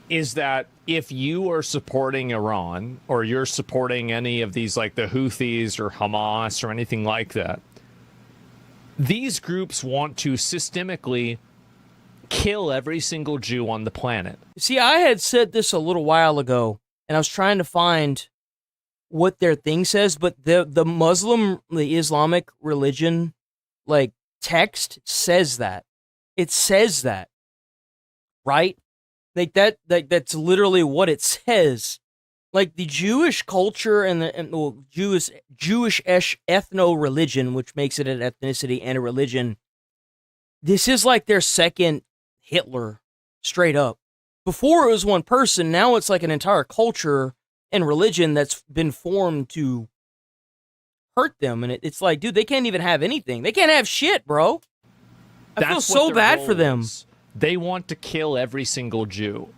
Is that if you are supporting Iran, or you're supporting any of these, like the Houthis or Hamas or anything like that, these groups want to systemically kill every single Jew on the planet. See, I had said this a little while ago, and I was trying to find what their thing says, but the Muslim, the Islamic religion, like, text says that. It says that. Right? Like, that's literally what it says. Like, the Jewish culture and the Jewish ethno-religion, which makes it an ethnicity and a religion, this is like their second Hitler, straight up. Before it was one person, now it's like an entire culture and religion that's been formed to hurt them. And it's like, dude, they can't even have anything. They can't have shit, bro. I feel so bad for them. They want to kill every single Jew.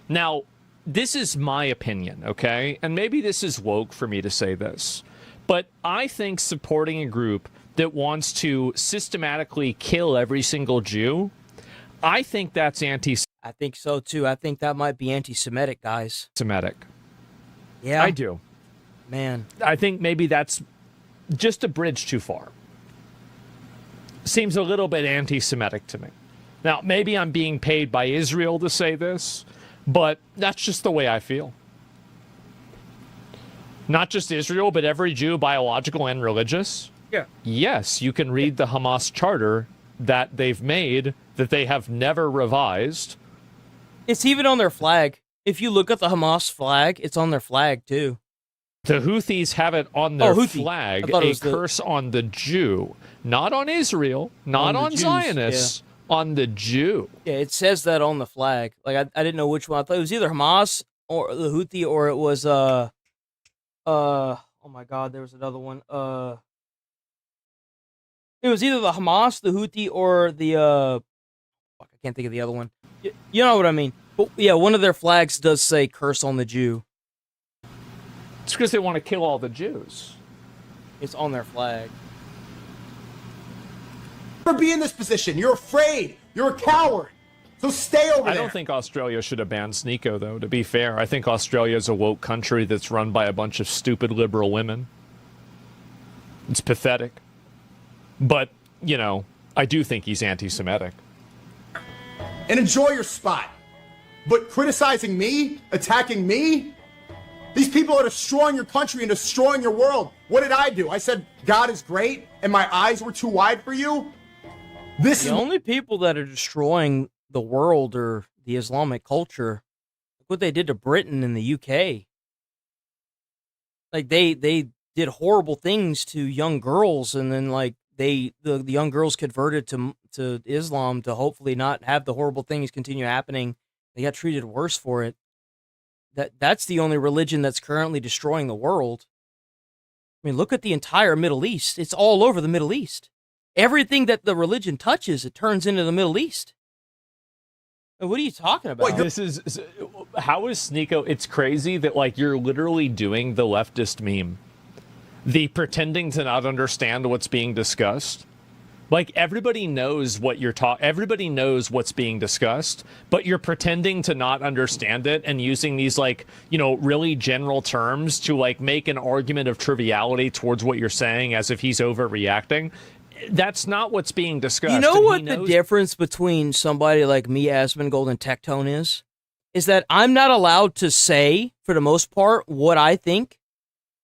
Now, this is my opinion, okay? And maybe this is woke for me to say this, but I think supporting a group that wants to systematically kill every single Jew, I think that's I think so, too. I think that might be anti-Semitic, guys. Semitic. Yeah. I do. Man. I think maybe that's just a bridge too far. Seems a little bit anti-Semitic to me. Now, maybe I'm being paid by Israel to say this, but that's just the way I feel. Not just Israel, but every Jew, biological and religious. Yeah. Yes, you can read the Hamas charter that they've made, that they have never revised. It's even on their flag. If you look at the Hamas flag, it's on their flag, too. The Houthis have it on their flag, a curse on the Jew. Not on Israel, not on Zionists. Yeah. On the Jew. Yeah, it says that on the flag. Like, I didn't know which one. I thought it was either Hamas or the Houthi, or it was, oh my God, there was another one. It was either the Hamas, the Houthi, or the, I can't think of the other one. You know what I mean. But, yeah, one of their flags does say curse on the Jew. It's because they want to kill all the Jews. It's on their flag. Never be in this position. You're afraid. You're a coward. So stay over there. I don't think Australia should have banned Sneeko, though, to be fair. I think Australia is a woke country that's run by a bunch of stupid liberal women. It's pathetic. But, you know, I do think he's anti-Semitic. And enjoy your spot. But criticizing me, attacking me, these people are destroying your country and destroying your world. What did I do? I said God is great and my eyes were too wide for you? The only people that are destroying the world are the Islamic culture. Look what they did to Britain and the UK. Like, they did horrible things to young girls, and then, like, the young girls converted to Islam to hopefully not have the horrible things continue happening. They got treated worse for it. That's the only religion that's currently destroying the world. I mean, look at the entire Middle East. It's all over the Middle East. Everything that the religion touches, it turns into the Middle East. What are you talking about? How is Sneeko? It's crazy that, like, you're literally doing the leftist meme. The pretending to not understand what's being discussed. Like, everybody knows what you're everybody knows what's being discussed, but you're pretending to not understand it and using these, like, you know, really general terms to, like, make an argument of triviality towards what you're saying as if he's overreacting. That's not what's being discussed. You know what the difference between somebody like me, Asmongold, and Tectone is? Is that I'm not allowed to say, for the most part, what I think,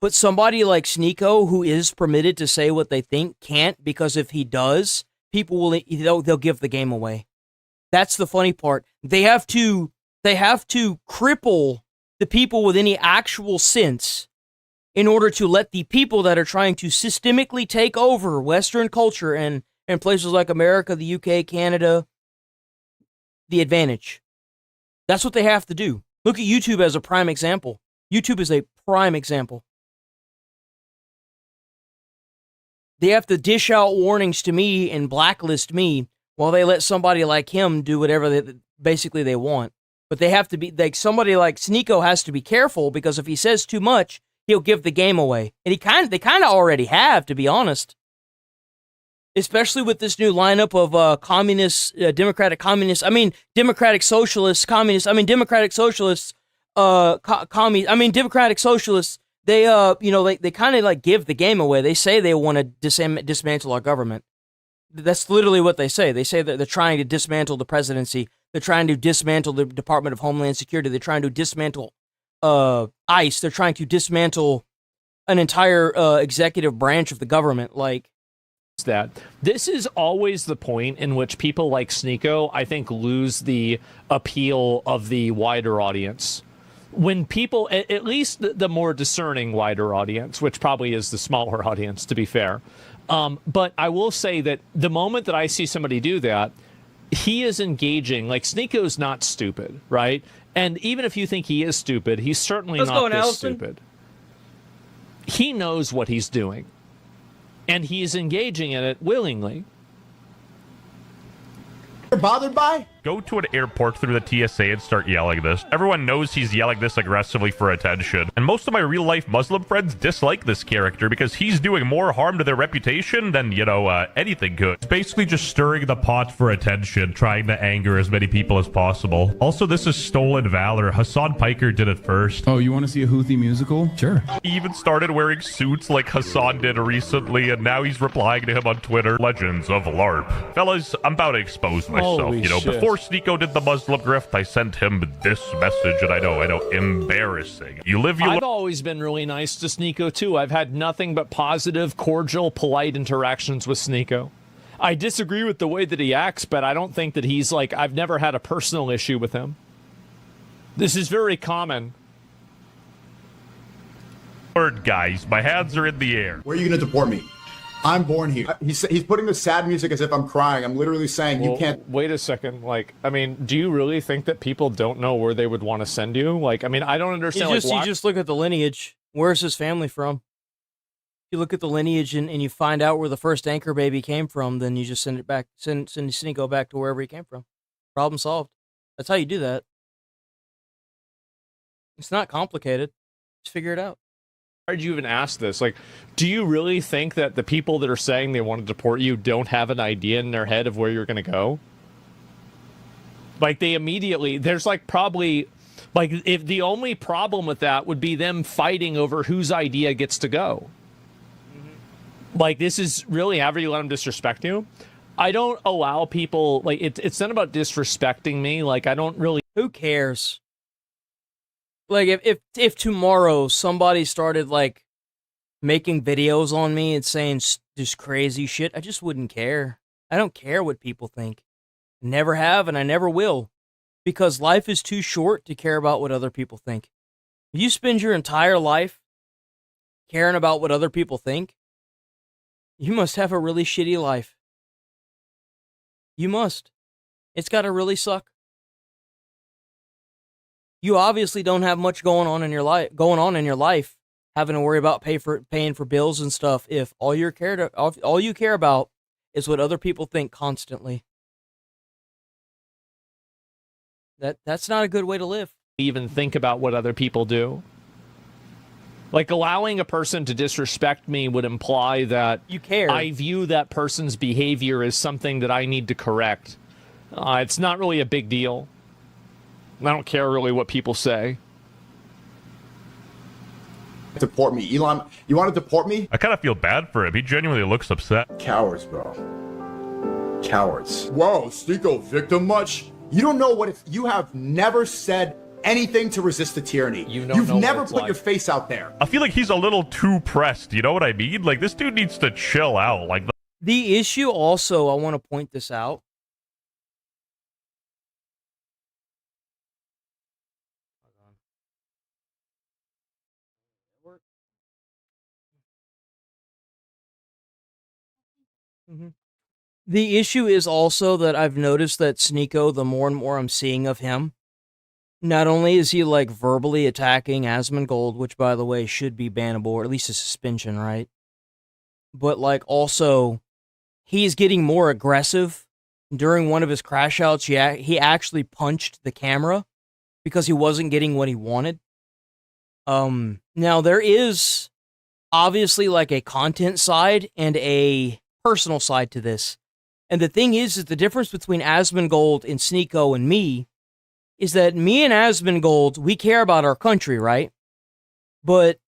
but somebody like Sneeko, who is permitted to say what they think, can't, because if he does, people they'll give the game away. That's the funny part. They have to cripple the people with any actual sense in order to let the people that are trying to systemically take over Western culture and places like America, the UK, Canada, the advantage. That's what they have to do. Look at YouTube as a prime example. YouTube is a prime example. They have to dish out warnings to me and blacklist me while they let somebody like him do whatever they want. But they have to be, like, somebody like Sneeko has to be careful, because if he says too much, he'll give the game away. And they kind of already have, to be honest. Especially with this new lineup of communists, democratic socialists, they they kind of like give the game away. They say they want to dismantle our government. That's literally what they say. They say that they're trying to dismantle the presidency. They're trying to dismantle the Department of Homeland Security. They're trying to dismantle ICE. They're trying to dismantle an entire executive branch of the government. Like, that this is always the point in which people like Sneeko, I think, lose the appeal of the wider audience. When people, at least the more discerning wider audience, which probably is the smaller audience, to be fair. But I will say that the moment that I see somebody do that, he is engaging. Like, Sneeko's not stupid, right? And even if you think he is stupid, he's certainly not this stupid. He knows what he's doing. And he's engaging in it willingly. You're bothered by? Go to an airport through the TSA and start yelling this. Everyone knows he's yelling this aggressively for attention. And most of my real-life Muslim friends dislike this character because he's doing more harm to their reputation than, anything good. It's basically just stirring the pot for attention, trying to anger as many people as possible. Also, this is stolen valor. Hassan Piker did it first. Oh, you want to see a Houthi musical? Sure. He even started wearing suits like Hassan did recently, and now he's replying to him on Twitter. Legends of LARP. Fellas, I'm about to expose myself. Holy shit. Before Sneeko did the Muslim grift, I sent him this message, and I know, embarrassing. I've always been really nice to Sneeko, too. I've had nothing but positive, cordial, polite interactions with Sneeko. I disagree with the way that he acts, but I don't think that he's like, I've never had a personal issue with him. This is very common. Word, guys, my hands are in the air. Where are you going to deport me? I'm born here. He's putting the sad music as if I'm crying. I'm literally saying you can't. Wait a second. Like, I mean, do you really think that people don't know where they would want to send you? Like, I mean, I don't understand. You just look at the lineage. Where's his family from? You look at the lineage and you find out where the first anchor baby came from, then you just send it back, send Sneeko back to wherever he came from. Problem solved. That's how you do that. It's not complicated. Just figure it out. Why did you even ask this? Like, do you really think that the people that are saying they want to deport you don't have an idea in their head of where you're going to go? Like, they immediately, there's like probably, like, if the only problem with that would be them fighting over whose idea gets to go. Like, this is really however you let them disrespect you. I don't allow people, like, it's not about disrespecting me. Like, I don't really. Who cares? Like, if tomorrow somebody started, like, making videos on me and saying just crazy shit, I just wouldn't care. I don't care what people think. Never have, and I never will. Because life is too short to care about what other people think. If you spend your entire life caring about what other people think, you must have a really shitty life. You must. It's gotta really suck. You obviously don't have much going on in your life, having to worry about paying for bills and stuff. If all you care about is what other people think constantly, that's not a good way to live. Even think about what other people do. Like, allowing a person to disrespect me would imply that you care. I view that person's behavior as something that I need to correct. It's not really a big deal. I don't care really what people say. Deport me. Elon, you want to deport me? I kind of feel bad for him. He genuinely looks upset. Cowards, bro. Cowards. Whoa, Sneeko, victim much? You don't know what you have never said anything to resist the tyranny. You've never put your face out there. I feel like he's a little too pressed. You know what I mean? Like, this dude needs to chill out. Like, the issue also, I want to point this out. The issue is also that I've noticed that Sneeko, the more and more I'm seeing of him, not only is he like verbally attacking Asmongold, which by the way should be bannable, or at least a suspension, right? But like also, he's getting more aggressive. During one of his crash outs, he actually punched the camera because he wasn't getting what he wanted. Now there is obviously like a content side and a personal side to this. And the thing is the difference between Asmongold and Sneeko and me is that me and Asmongold, we care about our country, right? But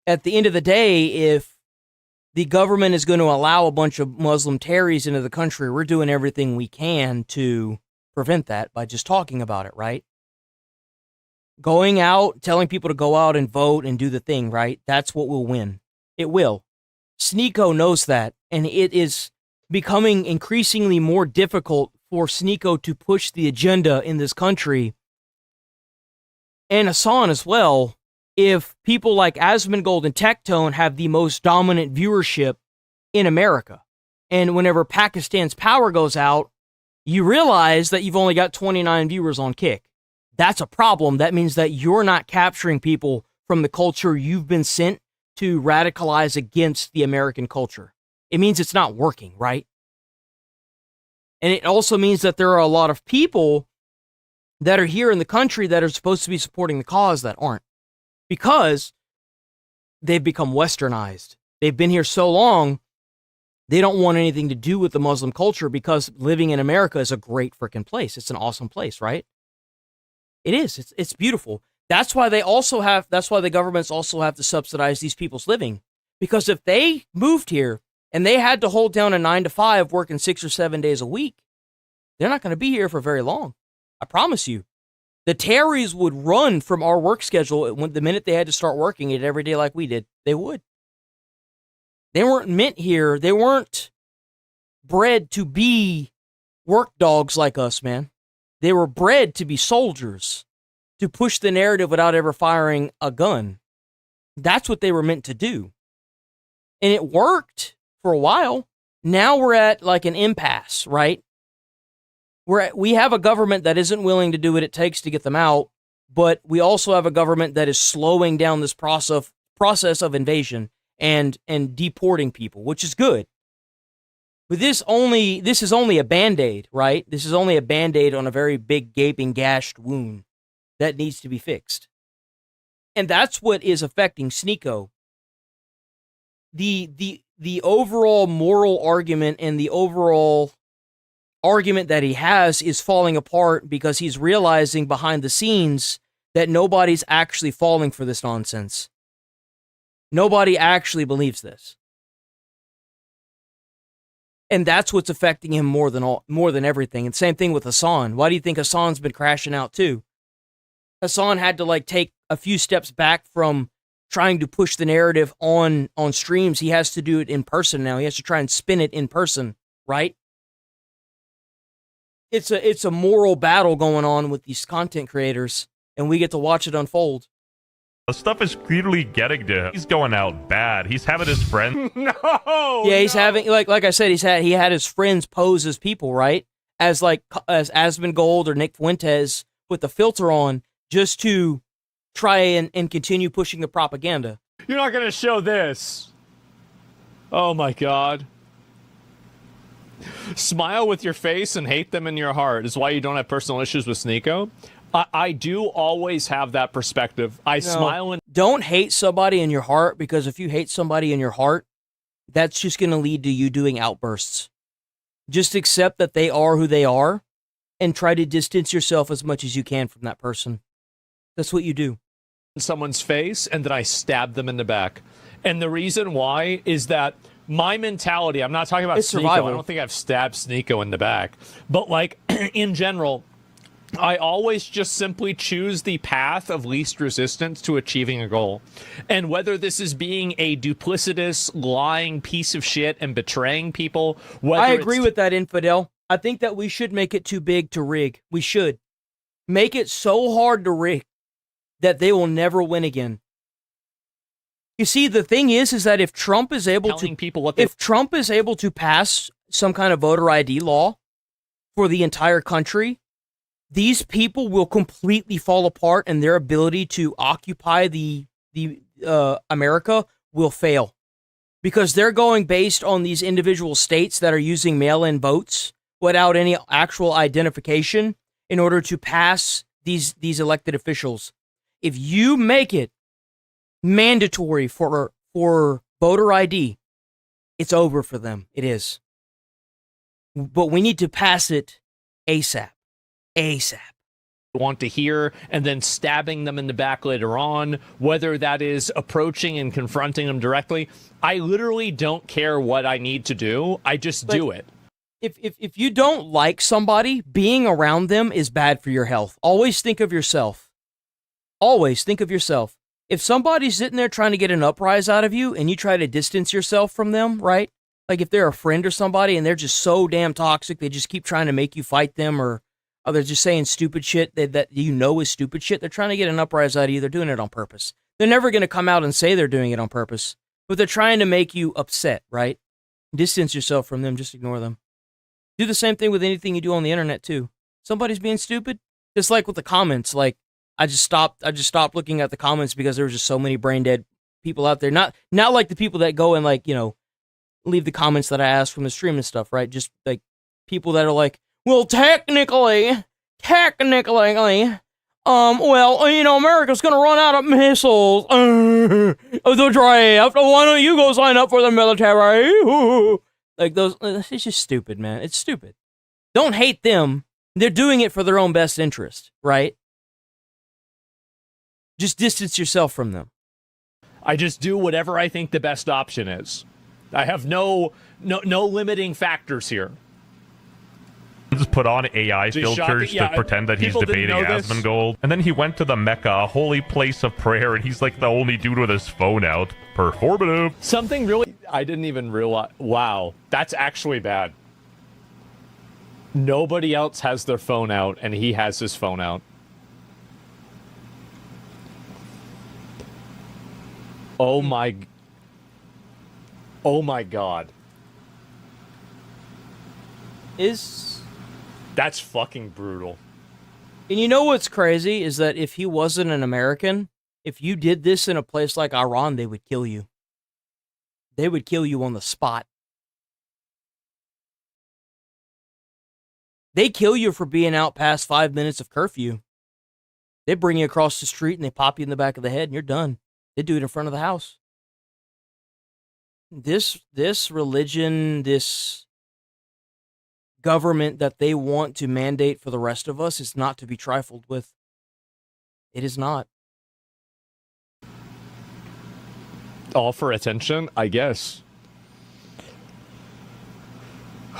at the end of the day, if the government is going to allow a bunch of Muslim terrorists into the country, we're doing everything we can to prevent that by just talking about it, right? Going out, telling people to go out and vote and do the thing, right? That's what will win. It will. Sneeko knows that, and it is becoming increasingly more difficult for Sneeko to push the agenda in this country, and Hassan as well, if people like Asmongold and Tectone have the most dominant viewership in America. And whenever Pakistan's power goes out, you realize that you've only got 29 viewers on Kick. That's a problem. That means that you're not capturing people from the culture you've been sent to radicalize against the American culture. It means it's not working, right? And it also means that there are a lot of people that are here in the country that are supposed to be supporting the cause that aren't. Because they've become westernized. They've been here so long, they don't want anything to do with the Muslim culture because living in America is a great freaking place. It's an awesome place, right? It is. It's beautiful. That's why the governments also have to subsidize these people's living. Because if they moved here and they had to hold down a 9-to-5 working 6 or 7 days a week, they're not going to be here for very long. I promise you. The Terrys would run from our work schedule the minute they had to start working it every day like we did. They would. They weren't meant here. They weren't bred to be work dogs like us, man. They were bred to be soldiers, to push the narrative without ever firing a gun. That's what they were meant to do. And it worked for a while. Now we're at like an impasse, right? We have a government that isn't willing to do what it takes to get them out, but we also have a government that is slowing down this process of invasion and deporting people, which is good. But this is only a Band-Aid, right? This is only a Band-Aid on a very big gaping gashed wound that needs to be fixed. And that's what is affecting Sneeko. The overall moral argument and the overall argument that he has is falling apart because he's realizing behind the scenes that nobody's actually falling for this nonsense. Nobody actually believes this. And that's what's affecting him more than everything. And same thing with Hassan. Why do you think Hassan's been crashing out too? Hassan had to like take a few steps back from trying to push the narrative on streams. He has to do it in person now. He has to try and spin it in person, right? It's a moral battle going on with these content creators, and we get to watch it unfold. The stuff is clearly getting to him. He's going out bad. He's having his friend. Yeah, he's having like I said, he had his friends pose as people, right? As Asmongold or Nick Fuentes with the filter on, just to try and continue pushing the propaganda. You're not gonna show this. Oh my god. Smile with your face and hate them in your heart is why you don't have personal issues with Sneeko. I do always have that perspective. Smile and don't hate somebody in your heart, because if you hate somebody in your heart, that's just going to lead to you doing outbursts. Just accept that they are who they are and try to distance yourself as much as you can from that person. That's what you do. in someone's face and then I stab them in the back. And the reason why is that my mentality, I'm not talking about Sneeko. I don't think I've stabbed Sneeko in the back. But like in general, I always just simply choose the path of least resistance to achieving a goal. And whether this is being a duplicitous, lying piece of shit and betraying people, whether I agree with that, Infidel. I think that we should make it too big to rig. We should. Make it so hard to rig that they will never win again. You see, the thing is that if Trump is able Telling people what they... if Trump is able to pass some kind of voter ID law for the entire country, these people will completely fall apart, and their ability to occupy the America will fail, because they're going based on these individual states that are using mail-in votes without any actual identification in order to pass these elected officials. If you make it mandatory for voter ID, it's over for them. It is. But we need to pass it ASAP. ASAP. Want to hear, and then stabbing them in the back later on, whether that is approaching and confronting them directly. I literally don't care what I need to do. I just do it. If you don't like somebody, being around them is bad for your health. Always think of yourself. Always think of yourself. If somebody's sitting there trying to get an uprise out of you and you try to distance yourself from them, right? Like if they're a friend or somebody and they're just so damn toxic, they just keep trying to make you fight them, or they're just saying stupid shit that you know is stupid shit. They're trying to get an uprise out of you. They're doing it on purpose. They're never going to come out and say they're doing it on purpose, but they're trying to make you upset, right? Distance yourself from them. Just ignore them. Do the same thing with anything you do on the internet too. Somebody's being stupid, just like with the comments. Like I just stopped looking at the comments because there were just so many brain dead people out there. Not like the people that go and like, you know, leave the comments that I ask from the stream and stuff, right? Just like people that are like, well, technically, well, you know, America's gonna run out of missiles. The draft. Why don't you go sign up for the military? Like those, it's just stupid, man. It's stupid. Don't hate them. They're doing it for their own best interest, right? Just distance yourself from them. I just do whatever I think the best option is. I have no limiting factors here. Just put on AI filters to pretend that he's debating Asmongold. And then he went to the Mecca, a holy place of prayer, and he's like the only dude with his phone out. Performative. Something really... I didn't even realize... Wow, that's actually bad. Nobody else has their phone out, and he has his phone out. Oh my god. That's fucking brutal. And you know what's crazy is that if he wasn't an American, if you did this in a place like Iran, they would kill you. They would kill you on the spot. They kill you for being out past 5 minutes of curfew. They bring you across the street and they pop you in the back of the head and you're done. They do it in front of the house. This religion, this government that they want to mandate for the rest of us is not to be trifled with. It is not. All for attention, I guess.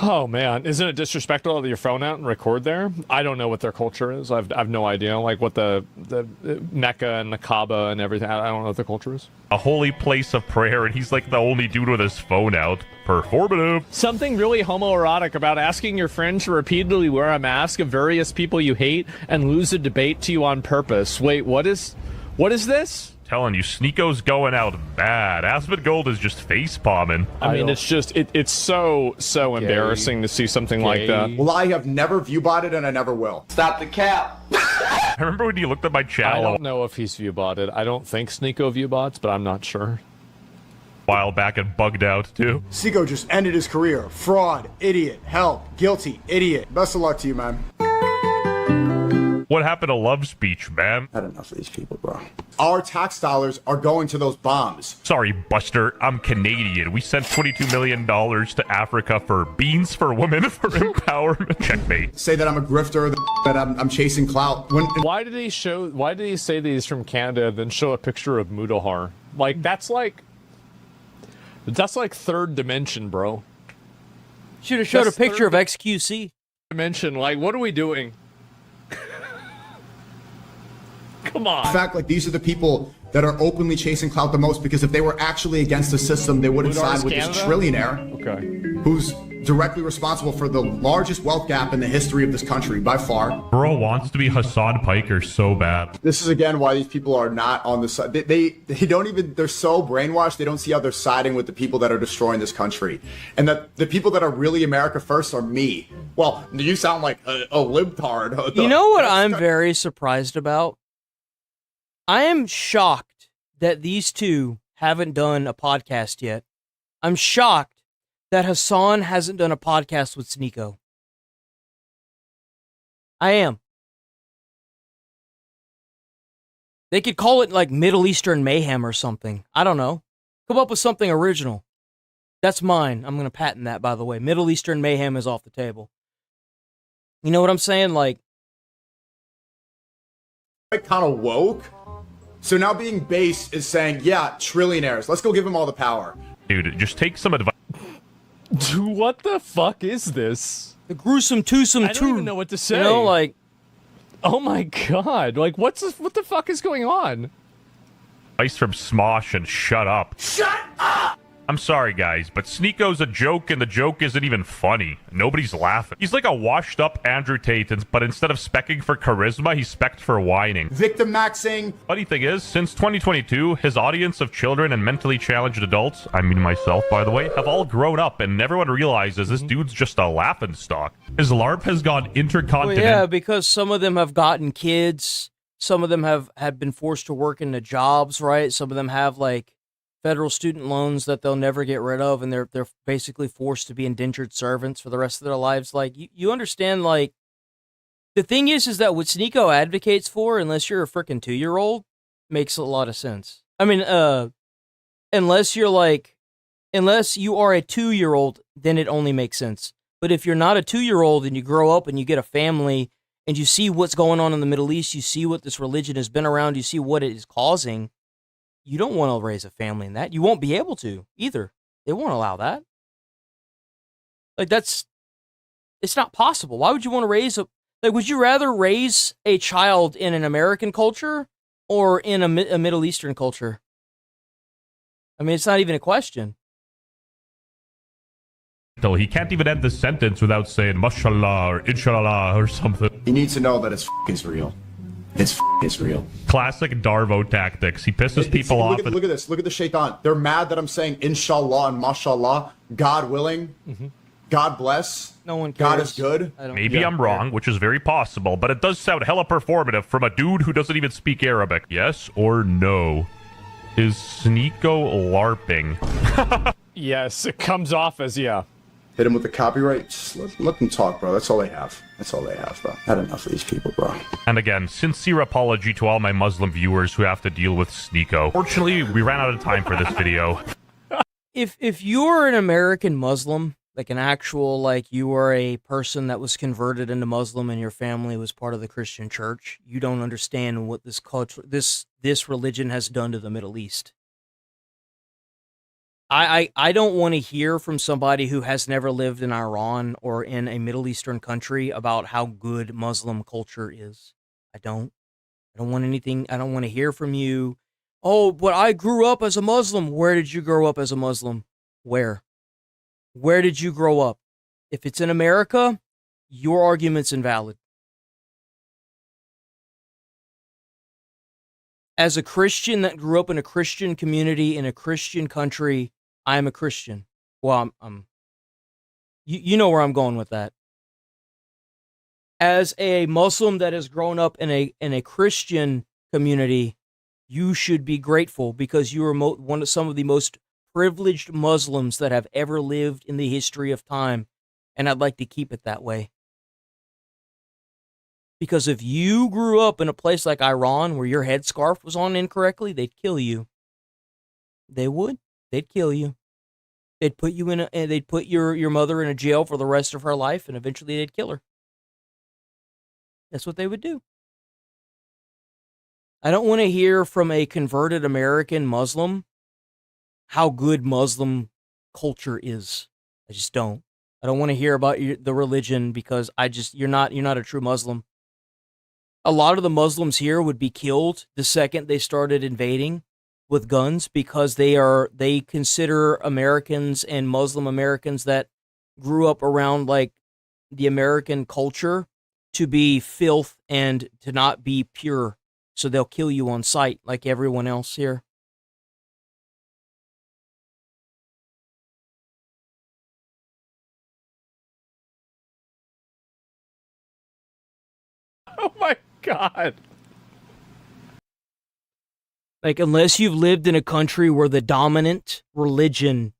Oh man, isn't it disrespectful to have your phone out and record there? I don't know what their culture is. I've no idea. Like what the Mecca and the Kaaba and everything. I don't know what the culture is. A holy place of prayer, and he's like the only dude with his phone out. Performative. Something really homoerotic about asking your friend to repeatedly wear a mask of various people you hate and lose a debate to you on purpose. Wait, what is this? Telling you, Sneako's going out bad. Asmongold is just face palming. I mean, it's just it's so embarrassing to see something like that. Well, I have never viewbotted and I never will. Stop the cap. I remember when you looked at my channel. I don't know if he's viewbotted. I don't think Sneako viewbots, but I'm not sure. A while back and bugged out too. Sneako just ended his career. Fraud, idiot, help, guilty, idiot. Best of luck to you, man. What happened to love speech, man? I had enough of these people, bro. Our tax dollars are going to those bombs. Sorry, Buster. I'm Canadian. We sent $22 million to Africa for beans for women for empowerment. Checkmate. Say that I'm a grifter, that I'm chasing clout. Why did he say that he's from Canada, then show a picture of Mudahar? Like, that's like third dimension, bro. Should have showed a picture of XQC. Dimension, like, what are we doing? Come on. In fact, like, these are the people that are openly chasing clout the most, because if they were actually against the system, they wouldn't side with this trillionaire who's directly responsible for the largest wealth gap in the history of this country by far. Bro wants to be Hassan Piker so bad. This is again why these people are not on the side. They don't even, they're so brainwashed, they don't see how they're siding with the people that are destroying this country. And that the people that are really America first are me. Well, you sound like a libtard. You know what I'm very surprised about? I am shocked that these two haven't done a podcast yet. I'm shocked that Hassan hasn't done a podcast with Sneeko. I am. They could call it like Middle Eastern Mayhem or something. I don't know. Come up with something original. That's mine. I'm going to patent that, by the way. Middle Eastern Mayhem is off the table. You know what I'm saying? Like, kind of woke. So now being base is saying, yeah, trillionaires. Let's go give them all the power. Dude, just take some advice. What the fuck is this? The gruesome twosome. I don't even know what to say. You know, like, oh my god, like what the fuck is going on? Advice from Smosh and shut up. Shut up! I'm sorry, guys, but Sneeko's a joke, and the joke isn't even funny. Nobody's laughing. He's like a washed-up Andrew Tate, but instead of specking for charisma, he's specced for whining. Victim maxing. Funny thing is, since 2022, his audience of children and mentally challenged adults, I mean myself, by the way, have all grown up, and everyone realizes this dude's just a laughingstock. His LARP has gone intercontinental. Well, yeah, because some of them have gotten kids. Some of them have been forced to work into jobs, right? Some of them have, like, federal student loans that they'll never get rid of, and they're basically forced to be indentured servants for the rest of their lives. Like, you understand, like, the thing is that what Sneeko advocates for, unless you're a freaking 2-year-old, makes a lot of sense. I mean, unless you are a 2-year-old, then it only makes sense. But if you're not a 2-year-old and you grow up and you get a family and you see what's going on in the Middle East, you see what this religion has been around, you see what it is causing, you don't want to raise a family in that. You won't be able to either. They won't allow that. Like, it's not possible. Why would you want to raise would you rather raise a child in an American culture or in a Middle Eastern culture? I mean, it's not even a question. He can't even end the sentence without saying mashallah or inshallah or something. He needs to know that it's real. It's real. Classic Darvo tactics. He pisses people off. Look at this. Look at the shaitan. They're mad that I'm saying inshallah and mashallah. God willing. God bless. No one cares. God is good. Maybe I'm wrong, which is very possible, but it does sound hella performative from a dude who doesn't even speak Arabic. Yes or no? Is Sneeko LARPing? Yes, it comes off as yeah. Hit him with the copyright. Just let them talk, bro. That's all they have. That's all they have, bro. Had enough of these people, bro. And again, sincere apology to all my Muslim viewers who have to deal with Sneeko. Fortunately, we ran out of time for this video. If you're an American Muslim, like an actual, like you are a person that was converted into Muslim and your family was part of the Christian church, you don't understand what this culture, this religion has done to the Middle East. I don't want to hear from somebody who has never lived in Iran or in a Middle Eastern country about how good Muslim culture is. I don't want anything. I don't want to hear from you. Oh, but I grew up as a Muslim. Where did you grow up as a Muslim? Where did you grow up? If it's in America, your argument's invalid. As a Christian that grew up in a Christian community in a Christian country, I am a Christian. Well, you know where I'm going with that. As a Muslim that has grown up in a Christian community, you should be grateful because you are some of the most privileged Muslims that have ever lived in the history of time, and I'd like to keep it that way. Because if you grew up in a place like Iran where your headscarf was on incorrectly, they'd kill you. They would. They'd kill you. They'd put you they'd put your mother in a jail for the rest of her life, and eventually they'd kill her. That's what they would do. I don't want to hear from a converted American Muslim how good Muslim culture is. I just don't. I don't want to hear about the religion because you're not a true Muslim. A lot of the Muslims here would be killed the second they started invading with guns because they consider Americans and Muslim Americans that grew up around like the American culture to be filth and to not be pure. So they'll kill you on sight like everyone else here. Oh my God. Like, unless you've lived in a country where the dominant religion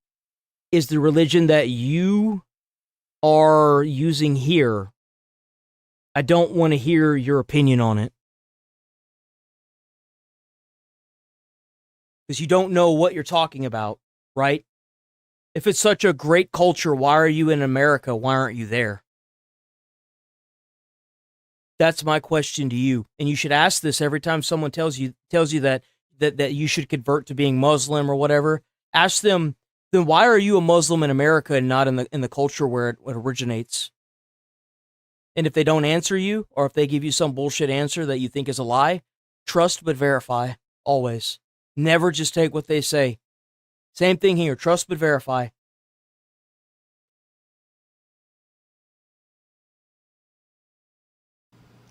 is the religion that you are using here, I don't want to hear your opinion on it. Because you don't know what you're talking about, right? If it's such a great culture, why are you in America? Why aren't you there? That's my question to you. And you should ask this every time someone tells you that you should convert to being Muslim or whatever. Ask them, then why are you a Muslim in America and not in the culture where it originates? And if they don't answer you, or if they give you some bullshit answer that you think is a lie, trust but verify, always. Never just take what they say. Same thing here, trust but verify.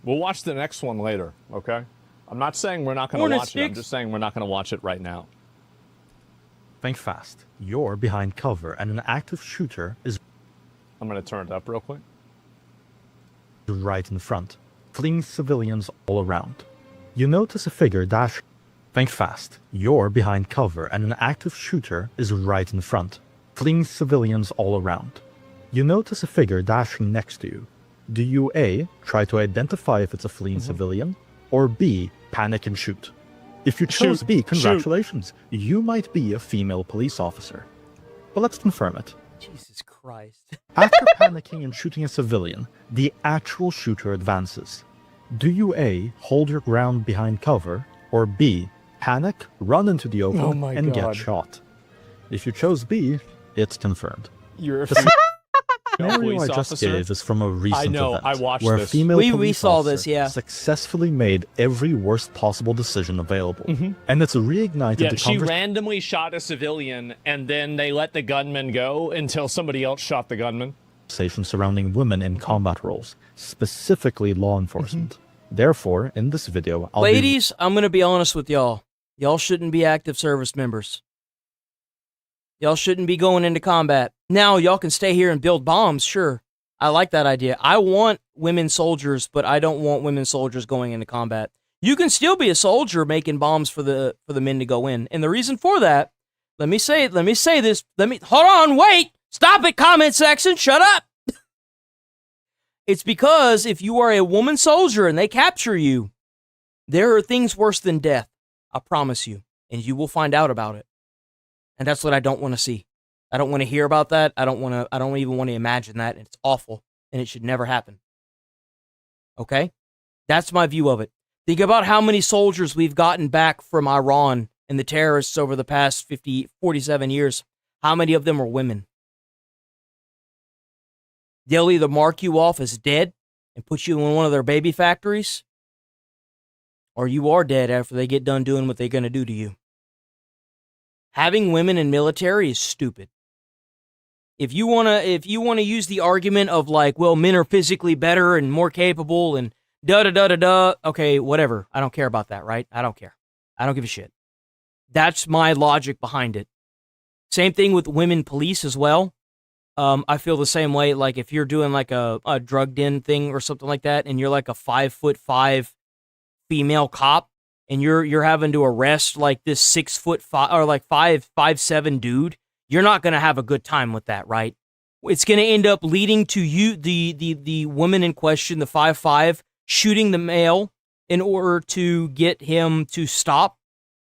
We'll watch the next one later, okay? I'm not saying we're not going to watch it. I'm just saying we're not going to watch it right now. Think fast. You're behind cover, and an active shooter is... I'm going to turn it up real quick. ...right in front, fleeing civilians all around. You notice a figure dash... Think fast. You're behind cover, and an active shooter is right in front, fleeing civilians all around. You notice a figure dashing next to you. Do you A, try to identify if it's a fleeing civilian, or B, panic and shoot? If you chose B, congratulations. You might be a female police officer. But let's confirm it. Jesus Christ. After panicking and shooting a civilian, the actual shooter advances. Do you A, hold your ground behind cover, or B, panic, run into the open, and get shot? If you chose B, it's confirmed. You're a scenario I just gave is from a recent event, I watched where this. a female We police saw officer this, yeah. successfully made every worst possible decision available. And it's reignited Yeah, the she conversation randomly shot a civilian, and then they let the gunman go until somebody else shot the gunman. surrounding women in combat roles, specifically law enforcement. Therefore, in this video, Ladies, I'm going to be honest with y'all. Y'all shouldn't be active service members. Y'all shouldn't be going into combat. Now, y'all can stay here and build bombs, sure. I like that idea. I want women soldiers, but I don't want women soldiers going into combat. You can still be a soldier making bombs for the men to go in. And the reason for that, let me say this. Hold on, wait. Stop it, comment section. Shut up. It's because if you are a woman soldier and they capture you, there are things worse than death. I promise you. And you will find out about it. And that's what I don't want to see. I don't want to hear about that. I don't even want to imagine that. It's awful. And it should never happen. Okay? That's my view of it. Think about how many soldiers we've gotten back from Iran and the terrorists over the past 47 years. How many of them are women? They'll either mark you off as dead and put you in one of their baby factories, or you are dead after they get done doing what they're going to do to you. Having women in military is stupid. If you want to use the argument of like, well, men are physically better and more capable and da-da-da-da-da, okay, whatever. I don't care about that, right? I don't care. I don't give a shit. That's my logic behind it. Same thing with women police as well. I feel the same way. Like if you're doing like a drug den thing or something like that, and you're like a 5'5" female cop, and you're having to arrest like this 6'5" or like 5'7" dude, you're not gonna have a good time with that, right? It's gonna end up leading to you, the woman in question, the 5'5", shooting the male in order to get him to stop,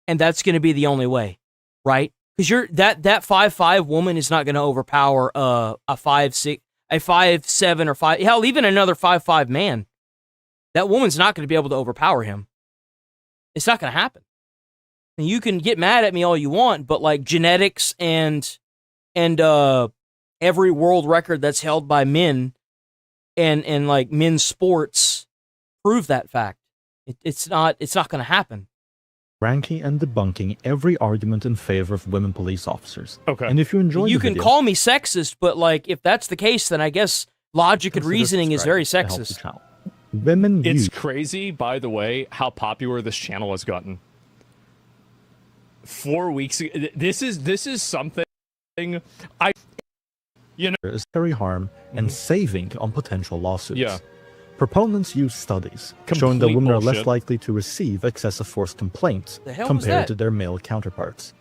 and that's gonna be the only way, right? Because that 5'5" woman is not going to overpower a 5'6", a 5'7", or 5, hell, even another 5'5" man. That woman's not going to be able to overpower him. It's not going to happen. And you can get mad at me all you want, but like genetics and every world record that's held by men and like men's sports prove that fact. It's not going to happen. ranking and debunking every argument in favor of women police officers. Okay. And if you enjoy You the can video, call me sexist, but like if that's the case, then I guess logic and consider reasoning is very subscribing to help the sexist. channel. Women It's use crazy, by the way, how popular this channel has gotten. 4 weeks ago, this is something I, you know, unnecessary harm and saving on potential lawsuits. Yeah. Proponents use studies showing that Complete women are bullshit. less likely to receive excessive force complaints The hell was compared that? to their male counterparts.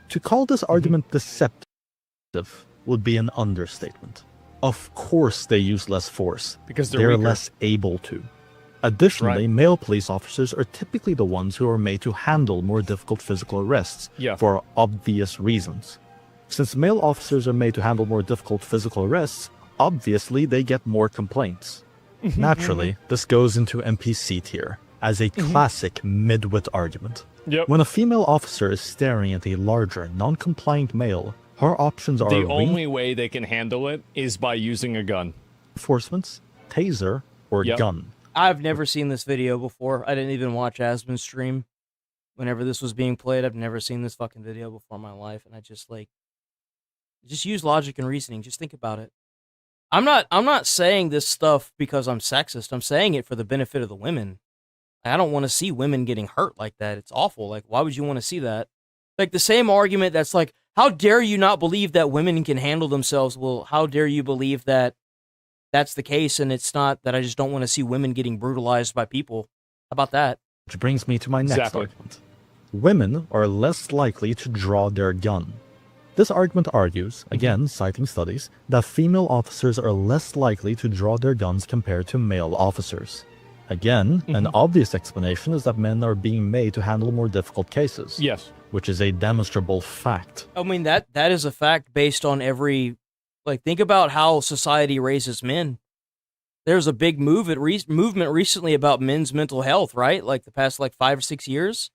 To call this argument deceptive would be an understatement. Of course they use less force, Because they're weaker. less able to. Additionally, male police officers are typically the ones who are made to handle more difficult physical arrests for obvious reasons. Since male officers are made to handle more difficult physical arrests, obviously they get more complaints. Naturally, this goes into NPC tier as a classic midwit argument. Yep. When a female officer is staring at a larger, non-compliant male, her options are the only way they can handle it is by using a gun. reinforcements, taser, or gun. I've never seen this video before. I didn't even watch Asmon's stream whenever this was being played. I've never seen this fucking video before in my life, and I just use logic and reasoning. Just think about it. I'm not saying this stuff because I'm sexist. I'm saying it for the benefit of the women. I don't want to see women getting hurt like that. It's awful. Like, why would you want to see that? Like the same argument that's like, how dare you not believe that women can handle themselves? Well, how dare you believe that that's the case and it's not, that I just don't want to see women getting brutalized by people? How about that? Which brings me to my next Exactly. argument. Women are less likely to draw their gun. This argument argues, again citing studies, that female officers are less likely to draw their guns compared to male officers. Again, an obvious explanation is that men are being made to handle more difficult cases. Yes. Which is a demonstrable fact. I mean, that is a fact based on every, like, think about how society raises men. There's a big movement recently about men's mental health, right? Like the past 5 or 6 years,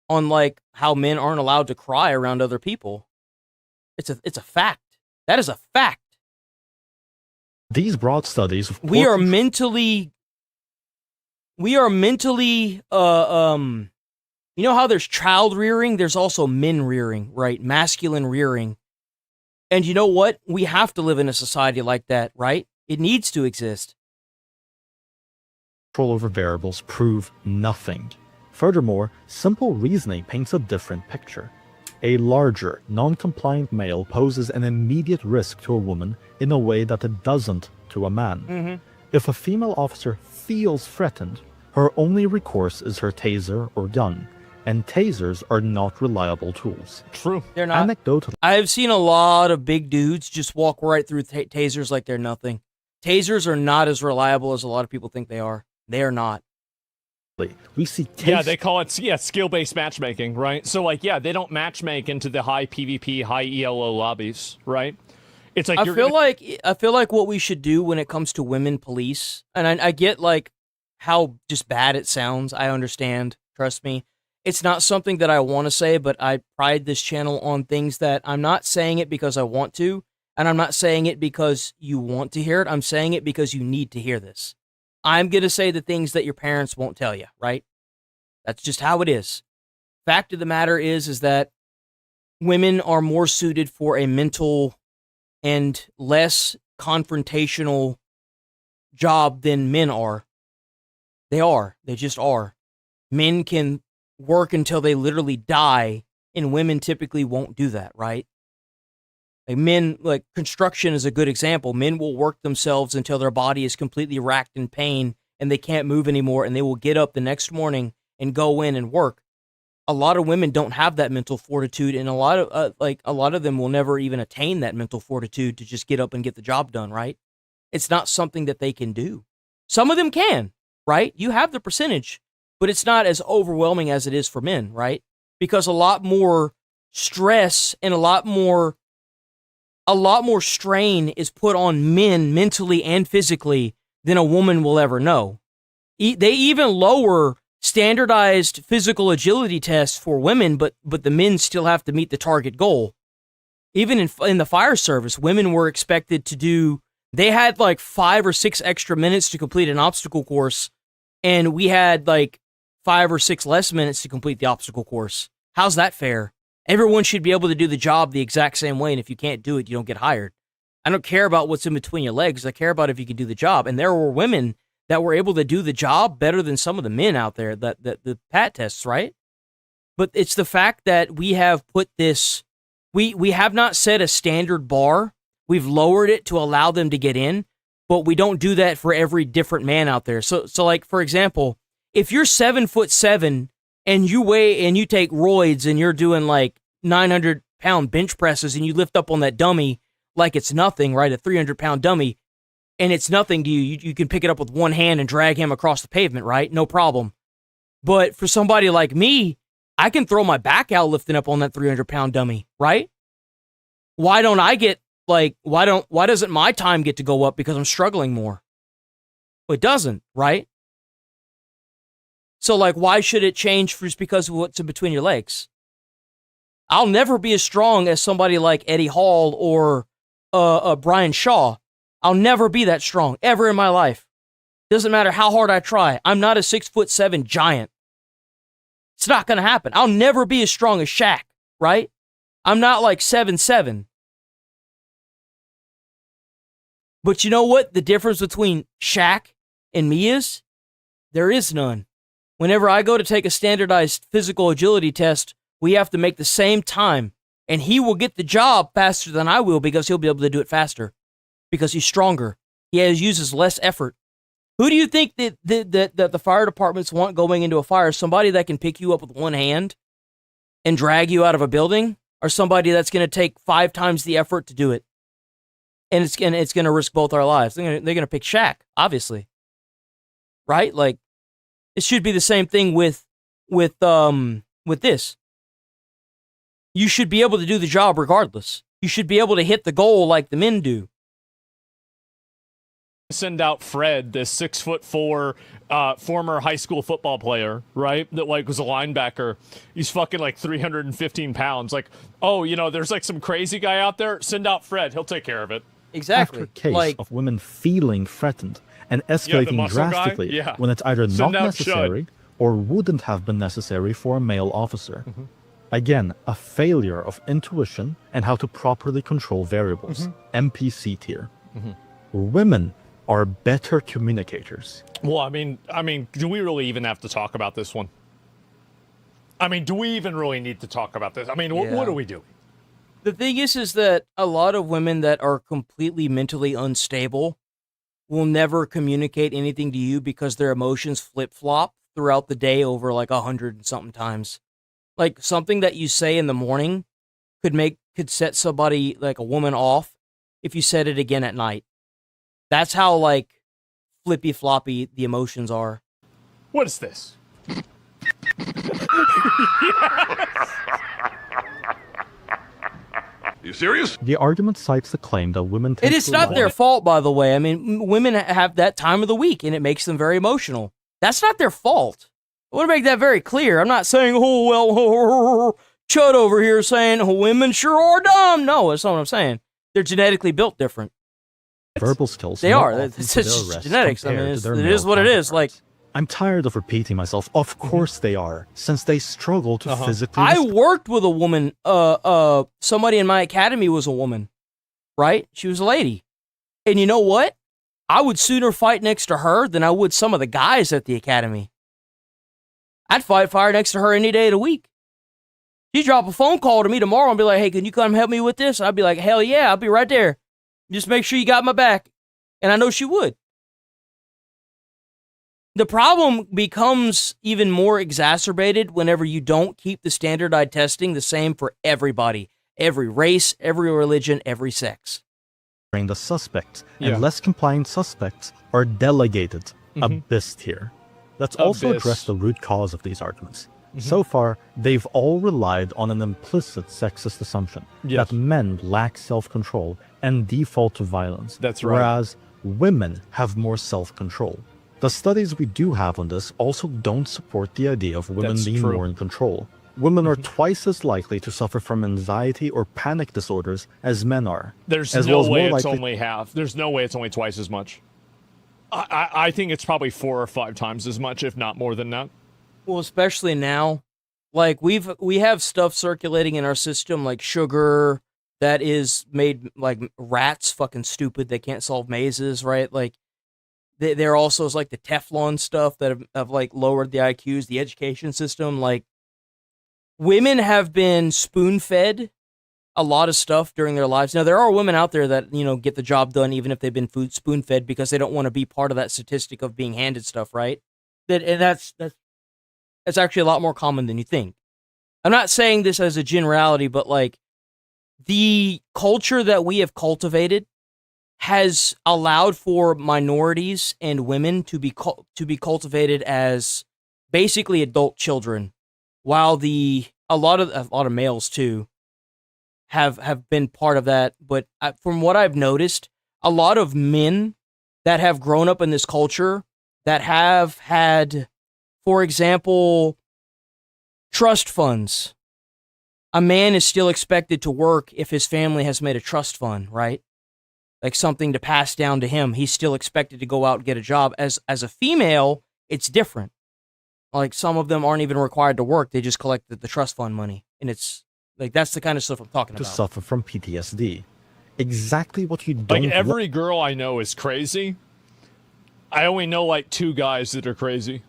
on like how men aren't allowed to cry around other people. It's a fact. That is a fact. These broad studies We are mentally you know how there's child rearing, there's also men rearing, right? Masculine rearing. And you know what? We have to live in a society like that, right? It needs to exist. control over variables prove nothing. Furthermore, simple reasoning paints a different picture. A larger, non-compliant male poses an immediate risk to a woman in a way that it doesn't to a man. If a female officer feels threatened, her only recourse is her taser or gun, and tasers are not reliable tools. True. They're not. Anecdotally, I've seen a lot of big dudes just walk right through tasers like they're nothing. Tasers are not as reliable as a lot of people think they are. They are not. we see Yeah, they call it skill-based matchmaking, right? So they don't matchmake into the high PvP, high ELO lobbies, right? It's like I feel like what we should do when it comes to women police, and I get like how just bad it sounds. I understand. Trust me. It's not something that I want to say, but I pride this channel on things that I'm not saying it because I want to, and I'm not saying it because you want to hear it. I'm saying it because you need to hear this. I'm going to say the things that your parents won't tell you, right? That's just how it is. Fact of the matter is that women are more suited for a mental and less confrontational job than men are. They are. They just are. Men can work until they literally die, and women typically won't do that, right? Like men, like construction is a good example. Men will work themselves until their body is completely racked in pain and they can't move anymore, and they will get up the next morning and go in and work. A lot of women don't have that mental fortitude, and a lot of them will never even attain that mental fortitude to just get up and get the job done, right? It's not something that they can do. Some of them can, right? You have the percentage, but it's not as overwhelming as it is for men, right? Because a lot more stress and a lot more strain is put on men mentally and physically than a woman will ever know. They even lower standardized physical agility tests for women, but the men still have to meet the target goal. Even in the fire service, women were expected to do, they had like 5 or 6 extra minutes to complete an obstacle course, and we had like 5 or 6 less minutes to complete the obstacle course. How's that fair? Everyone should be able to do the job the exact same way, and if you can't do it, you don't get hired. I don't care about what's in between your legs. I care about if you can do the job. And there were women that were able to do the job better than some of the men out there, the PAT tests, right? But it's the fact that we have put this, we have not set a standard bar. We've lowered it to allow them to get in, but we don't do that for every different man out there. So like, for example, if you're 7'7" and you weigh and you take roids and you're doing like 900-pound bench presses and you lift up on that dummy like it's nothing, right? A 300-pound dummy, and it's nothing to you. You can pick it up with one hand and drag him across the pavement, right? No problem. But for somebody like me, I can throw my back out lifting up on that 300-pound dummy, right? Why don't I get, like, why doesn't my time get to go up because I'm struggling more? Well, it doesn't, right? So, like, why should it change just because of what's in between your legs? I'll never be as strong as somebody like Eddie Hall or Brian Shaw. I'll never be that strong, ever in my life. Doesn't matter how hard I try. I'm not a 6'7" giant. It's not going to happen. I'll never be as strong as Shaq, right? I'm not like 7'7". But you know what the difference between Shaq and me is? There is none. Whenever I go to take a standardized physical agility test, we have to make the same time. And he will get the job faster than I will because he'll be able to do it faster. Because he's stronger. He uses less effort. Who do you think that the fire departments want going into a fire? Somebody that can pick you up with one hand and drag you out of a building? Or somebody that's going to take 5 times the effort to do it? And it's going to risk both our lives. They're going to pick Shaq, obviously. Right? Like, it should be the same thing with this. You should be able to do the job regardless. You should be able to hit the goal like the men do. Send out Fred, this 6'4" former high school football player, right? That like was a linebacker. He's fucking like 315 pounds. Like, oh, you know, there's like some crazy guy out there. Send out Fred. He'll take care of it. Exactly. After a case of women feeling threatened and escalating drastically when it's either not necessary or wouldn't have been necessary for a male officer. Again, a failure of intuition and how to properly control variables. MPC tier. Women are better communicators. Well, I mean, do we really even have to talk about this one? I mean, do we even really need to talk about this? I mean, what do we do? The thing is that a lot of women that are completely mentally unstable will never communicate anything to you because their emotions flip-flop throughout the day over like 100 and something times. Like something that you say in the morning could set somebody, like a woman, off if you said it again at night. That's how like flippy floppy the emotions are. What is this? You serious? The argument cites the claim that women It is not their fault, by the way. I mean, women have that time of the week, and it makes them very emotional. That's not their fault. I want to make that very clear. I'm not saying, oh, well, Chud over here saying women sure are dumb. No, that's not what I'm saying. They're genetically built different. Verbal skills. They are. It's just genetics. I mean, it is what it is. Like, I'm tired of repeating myself. Of course they are, since they struggle to physically. I worked with a woman. Somebody in my academy was a woman, right? She was a lady, and you know what? I would sooner fight next to her than I would some of the guys at the academy. I'd fight fire next to her any day of the week. She'd drop a phone call to me tomorrow and be like, "Hey, can you come help me with this?" I'd be like, "Hell yeah, I'll be right there. Just make sure you got my back." And I know she would. The problem becomes even more exacerbated whenever you don't keep the standardized testing the same for everybody. Every race, every religion, every sex. The suspects and less compliant suspects are delegated abyss tier. Let's also address the root cause of these arguments. So far, they've all relied on an implicit sexist assumption that men lack self-control and default to violence, whereas women have more self-control. The studies we do have on this also don't support the idea of women being more in control. Women are twice as likely to suffer from anxiety or panic disorders as men are. There's no way it's only half. There's no way it's only twice as much. I think it's probably 4 or 5 times as much, if not more than that. Well, especially now, like we have stuff circulating in our system, like sugar that is made like rats fucking stupid. They can't solve mazes, right? Like there also is like the Teflon stuff that have like lowered the IQs, the education system. Like women have been spoon fed a lot of stuff during their lives. Now there are women out there that get the job done even if they've been spoon fed because they don't want to be part of that statistic of being handed stuff, right? That's actually a lot more common than you think. I'm not saying this as a generality, but like the culture that we have cultivated has allowed for minorities and women to be cultivated as basically adult children, while a lot of males too have been part of that. But from what I've noticed, a lot of men that have grown up in this culture that have had, for example, trust funds. A man is still expected to work if his family has made a trust fund, right? Like something to pass down to him. He's still expected to go out and get a job. As a female, it's different. Like some of them aren't even required to work. They just collect the trust fund money. And it's like, that's the kind of stuff I'm talking to about. suffer from PTSD. Exactly what you don't Like every girl I know is crazy. I only know like 2 guys that are crazy.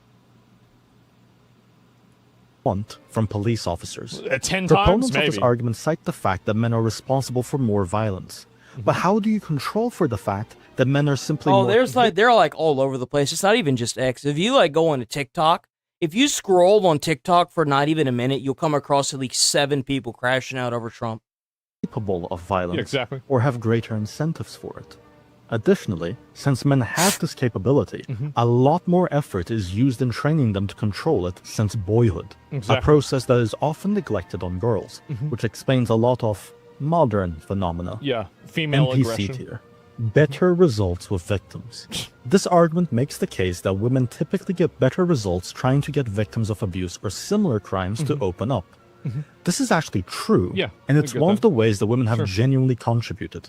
Want from police officers. 10 Proponents times, of maybe. this argument cite the fact that men are responsible for more violence. But how do you control for the fact that men are simply more... they're like all over the place. It's not even just X. If you like go on to TikTok, if you scroll on TikTok for not even a minute, you'll come across at least 7 people crashing out over Trump. Capable of violence, Yeah, exactly. or have greater incentives for it. Additionally, since men have this capability, a lot more effort is used in training them to control it since boyhood, Exactly. a process that is often neglected on girls, which explains a lot of modern phenomena. Yeah, female NPC aggression. tier. Better results with victims. This argument makes the case that women typically get better results trying to get victims of abuse or similar crimes to open up. This is actually true, Yeah, and I it's get one that. of the ways that women have Sure. genuinely contributed.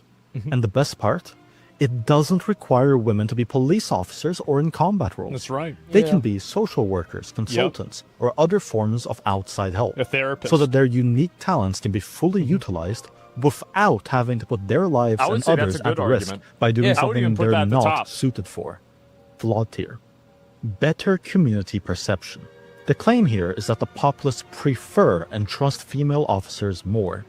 And the best part? It doesn't require women to be police officers or in combat roles. That's right. They Yeah. can be social workers, consultants, or other forms of outside help. A therapist. So that their unique talents can be fully utilized without having to put their lives I would and say that's others a good at risk argument. by doing Yeah, I would something even put that they're at the not top. suited for. Flawed tier. Better community perception. The claim here is that the populace prefer and trust female officers more,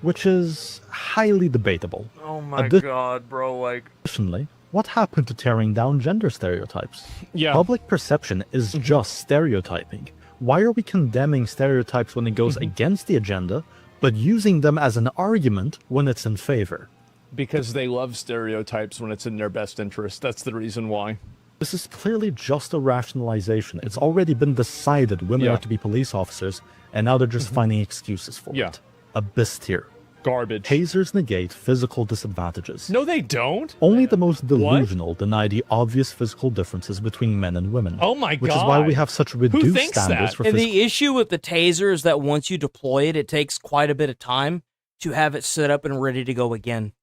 which is highly debatable. Oh my Addi- god, bro, like... Additionally, what happened to tearing down gender stereotypes? Yeah. Public perception is just stereotyping. Why are we condemning stereotypes when it goes against the agenda, but using them as an argument when it's in favor? Because they love stereotypes when it's in their best interest. That's the reason why. This is clearly just a rationalization. It's already been decided women Yeah. are to be police officers, and now they're just finding excuses for Yeah. it. Abyss tier. Garbage. Tasers negate physical disadvantages. No, they don't. Only the most delusional deny the obvious physical differences between men and women. Oh my Which is why we God. have such reduced thinks standards that? for And physical... the issue with the taser is that once you deploy it, it takes quite a bit of time to have it set up and ready to go again.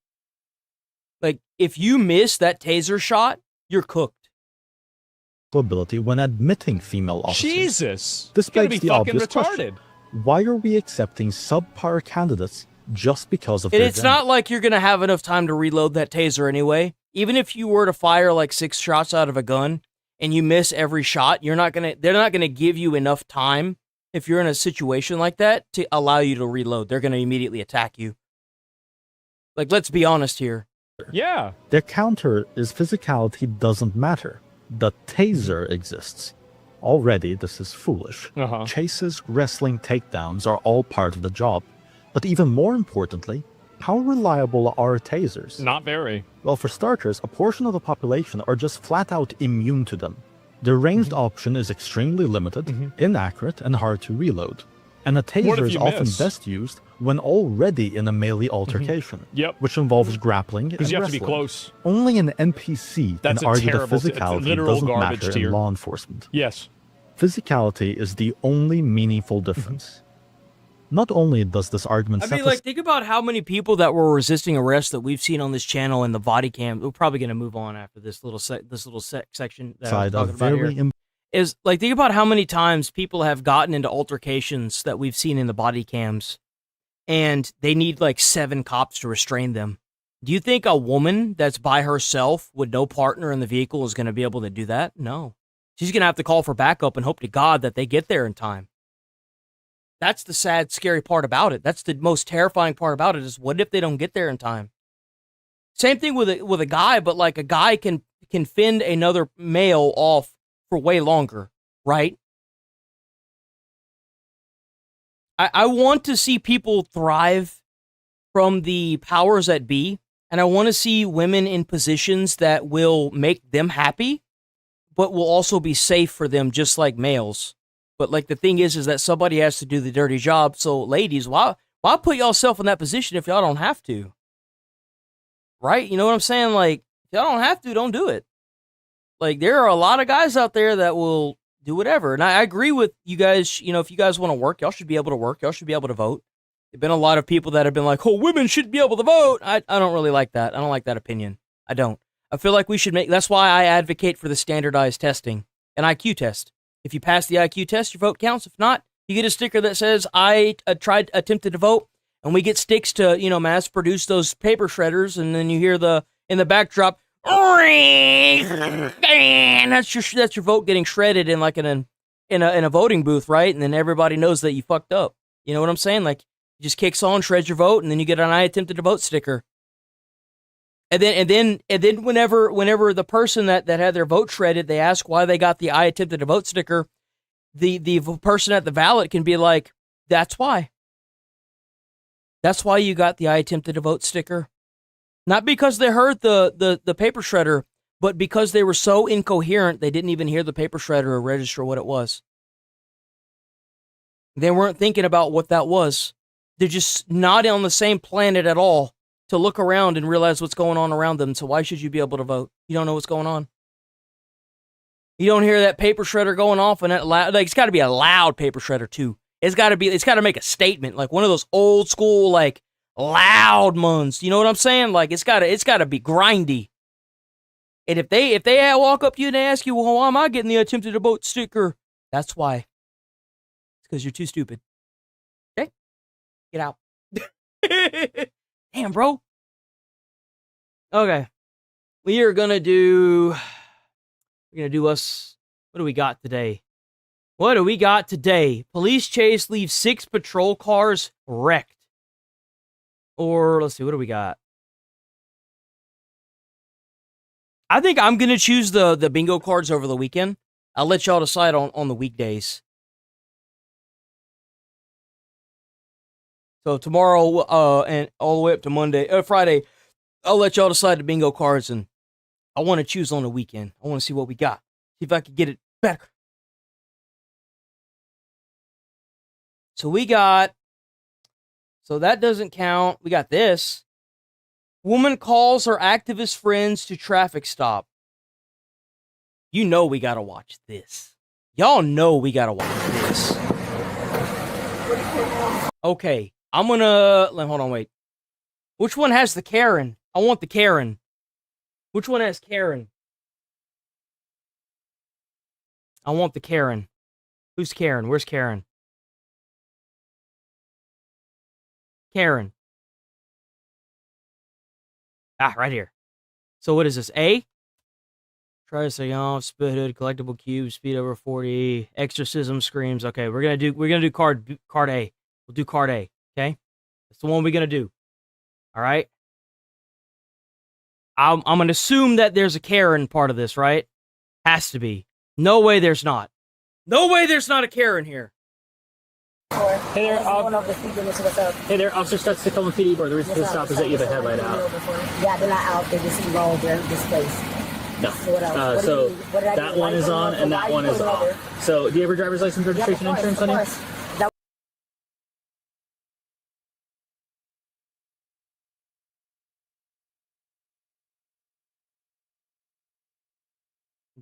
Like, if you miss that taser shot, you're cooked. ability when admitting female officers. Jesus. This It's gonna begs be the fucking obvious retarded. question. Why are we accepting subpar candidates just because of And their it's gender? not like you're going to have enough time to reload that taser anyway. Even if you were to fire like 6 shots out of a gun and you miss every shot, they're not going to give you enough time if you're in a situation like that to allow you to reload. They're going to immediately attack you. Like, let's be honest here. Yeah. Their counter is physicality doesn't matter. The taser exists. Already, this is foolish. Chases, wrestling, takedowns are all part of the job. But even more importantly, how reliable are tasers? Not very. Well, for starters, a portion of the population are just flat out immune to them. The ranged option is extremely limited, inaccurate, and hard to reload. And a What taser if is you often miss? best used when already in a melee altercation, Yep. which involves grappling and Because you have to be wrestling. close. Only an NPC That's can a argue that terrible- it's a physicality literal doesn't garbage matter tier. in law enforcement. Yes. Physicality is the only meaningful difference. Not only does this argument I set mean, the like, think about how many people that were resisting arrest that we've seen on this channel in the body cam. We're probably going to move on after this little section that I was side talking of about very here. is like, think about how many times people have gotten into altercations that we've seen in the body cams, and they need like 7 cops to restrain them. Do you think a woman that's by herself with no partner in the vehicle is going to be able to do that? No. She's going to have to call for backup and hope to God that they get there in time. That's the sad, scary part about it. That's the most terrifying part about it, is what if they don't get there in time? Same thing with a guy, but like a guy can fend another male off for way longer, right? I want to see people thrive from the powers that be, and I want to see women in positions that will make them happy, but will also be safe for them, just like males. But like the thing is that somebody has to do the dirty job. So ladies, why put yourself in that position if y'all don't have to? Right? You know what I'm saying? Like, if y'all don't have to, don't do it. Like, there are a lot of guys out there that will do whatever. And I agree with you guys. You know, if you guys want to work, y'all should be able to work. Y'all should be able to vote. There've been a lot of people that have been like, oh, women should be able to vote. I don't really like that. I don't like that opinion. I don't. I feel like we should that's why I advocate for the standardized testing, an IQ test. If you pass the IQ test, your vote counts. If not, you get a sticker that says, I attempted to vote, and we get sticks to, you know, mass produce those paper shredders, and then you hear in the backdrop, and that's your vote getting shredded in like in a voting booth, right? And then everybody knows that you fucked up. You know what I'm saying? Like, it just kicks on, shreds your vote, and then you get an I attempted to vote sticker. And then whenever the person that had their vote shredded, they ask why they got the I attempted to vote sticker, the person at the ballot can be like, that's why. That's why you got the I attempted to vote sticker. Not because they heard the paper shredder, but because they were so incoherent they didn't even hear the paper shredder or register what it was. They weren't thinking about what that was. They're just not on the same planet at all to look around and realize what's going on around them. So why should you be able to vote? You don't know what's going on. You don't hear that paper shredder going off, and that loud, like, it's got to be a loud paper shredder too. It's got to make a statement, like one of those old school, like, loud ones. You know what I'm saying? Like, it's got to be grindy. And if they walk up to you and they ask you, well, why am I getting the attempted to vote sticker? That's why. It's because you're too stupid. Okay? Get out. Damn, bro. Okay. We're gonna do us. What do we got today? Police chase leaves 6 patrol cars wrecked. Or, let's see, what do we got? I think I'm gonna choose the bingo cards over the weekend. I'll let y'all decide on the weekdays. So tomorrow, and all the way up to Friday, I'll let y'all decide the bingo cards, and I want to choose on the weekend. I want to see what we got. See if I can get it better. So that doesn't count. We got this. Woman calls her activist friends to traffic stop. You know we gotta watch this. Y'all know we gotta watch this. Okay. Hold on, wait. Which one has the Karen? I want the Karen. Which one has Karen? I want the Karen. Who's Karen? Where's Karen? Karen. Ah, right here. So what is this? A? Try to say off, spit hood, collectible cube, speed over 40, exorcism screams. Okay, we're gonna do card A. We'll do card A. Okay, that's the one we're gonna do. All right. I'm gonna assume that there's a Karen part of this, right? Has to be. No way there's not. No way there's not a Karen here. Hey there, hey there, Officer Stutz to Coleman PD board. The reason for the stop is that you have a headlight out. Yeah, they're not out. They're just involved. They're displaced. No. So that one is on and that one is off. So do you have your driver's license, registration, insurance on you?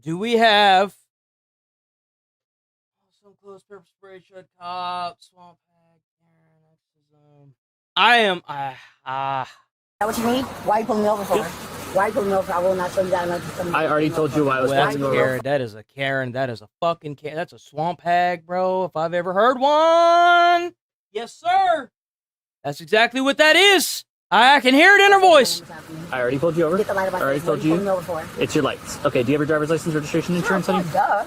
Do we have some close pepper spray, shred cop, swamp pack, Karen, exorcism? I am. Is that what you need? Why are you pulling me over for? Why pull me over? I will not show you that unless you I already told you why I was That's pulling a over. Karen. That is a Karen. That is a fucking Karen. That's a swamp hag, bro. If I've ever heard one. Yes, sir. That's exactly what that is. I can hear it in her voice. I already pulled you over. I already told you. It's your lights. Okay, do you have your driver's license, registration, insurance, honey? Duh.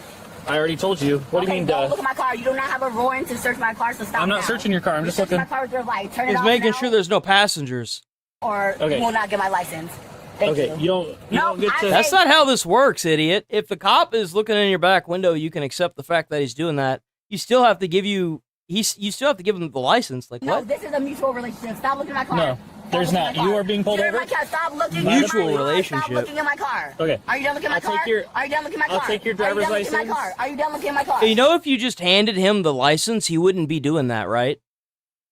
I already told you. What do you mean, Don't duh? look at my car. You do not have a warrant to search my car, so stop. I'm not now. searching your car. I'm just You're searching looking. my car with your light. Turn it He's off making now, sure there's no passengers. or Okay. you will not get my license. Thank Okay, you don't get to. That's not how this works, idiot. If the cop is looking in your back window, you can accept the fact that he's doing that. You still have to give you. You still have to give him the license. Like No, what? this is a mutual relationship. Stop looking at my car. No, there's not. You are being pulled Get in over. my car. Stop looking Mutual at my car. relationship. Stop looking at my car. Okay. Are you done looking at my I'll car? take your- Are you done looking at my I'll car? take your Are driver's you done looking at my license. car? Are you done looking at my car? You know, if you just handed him the license, he wouldn't be doing that, right?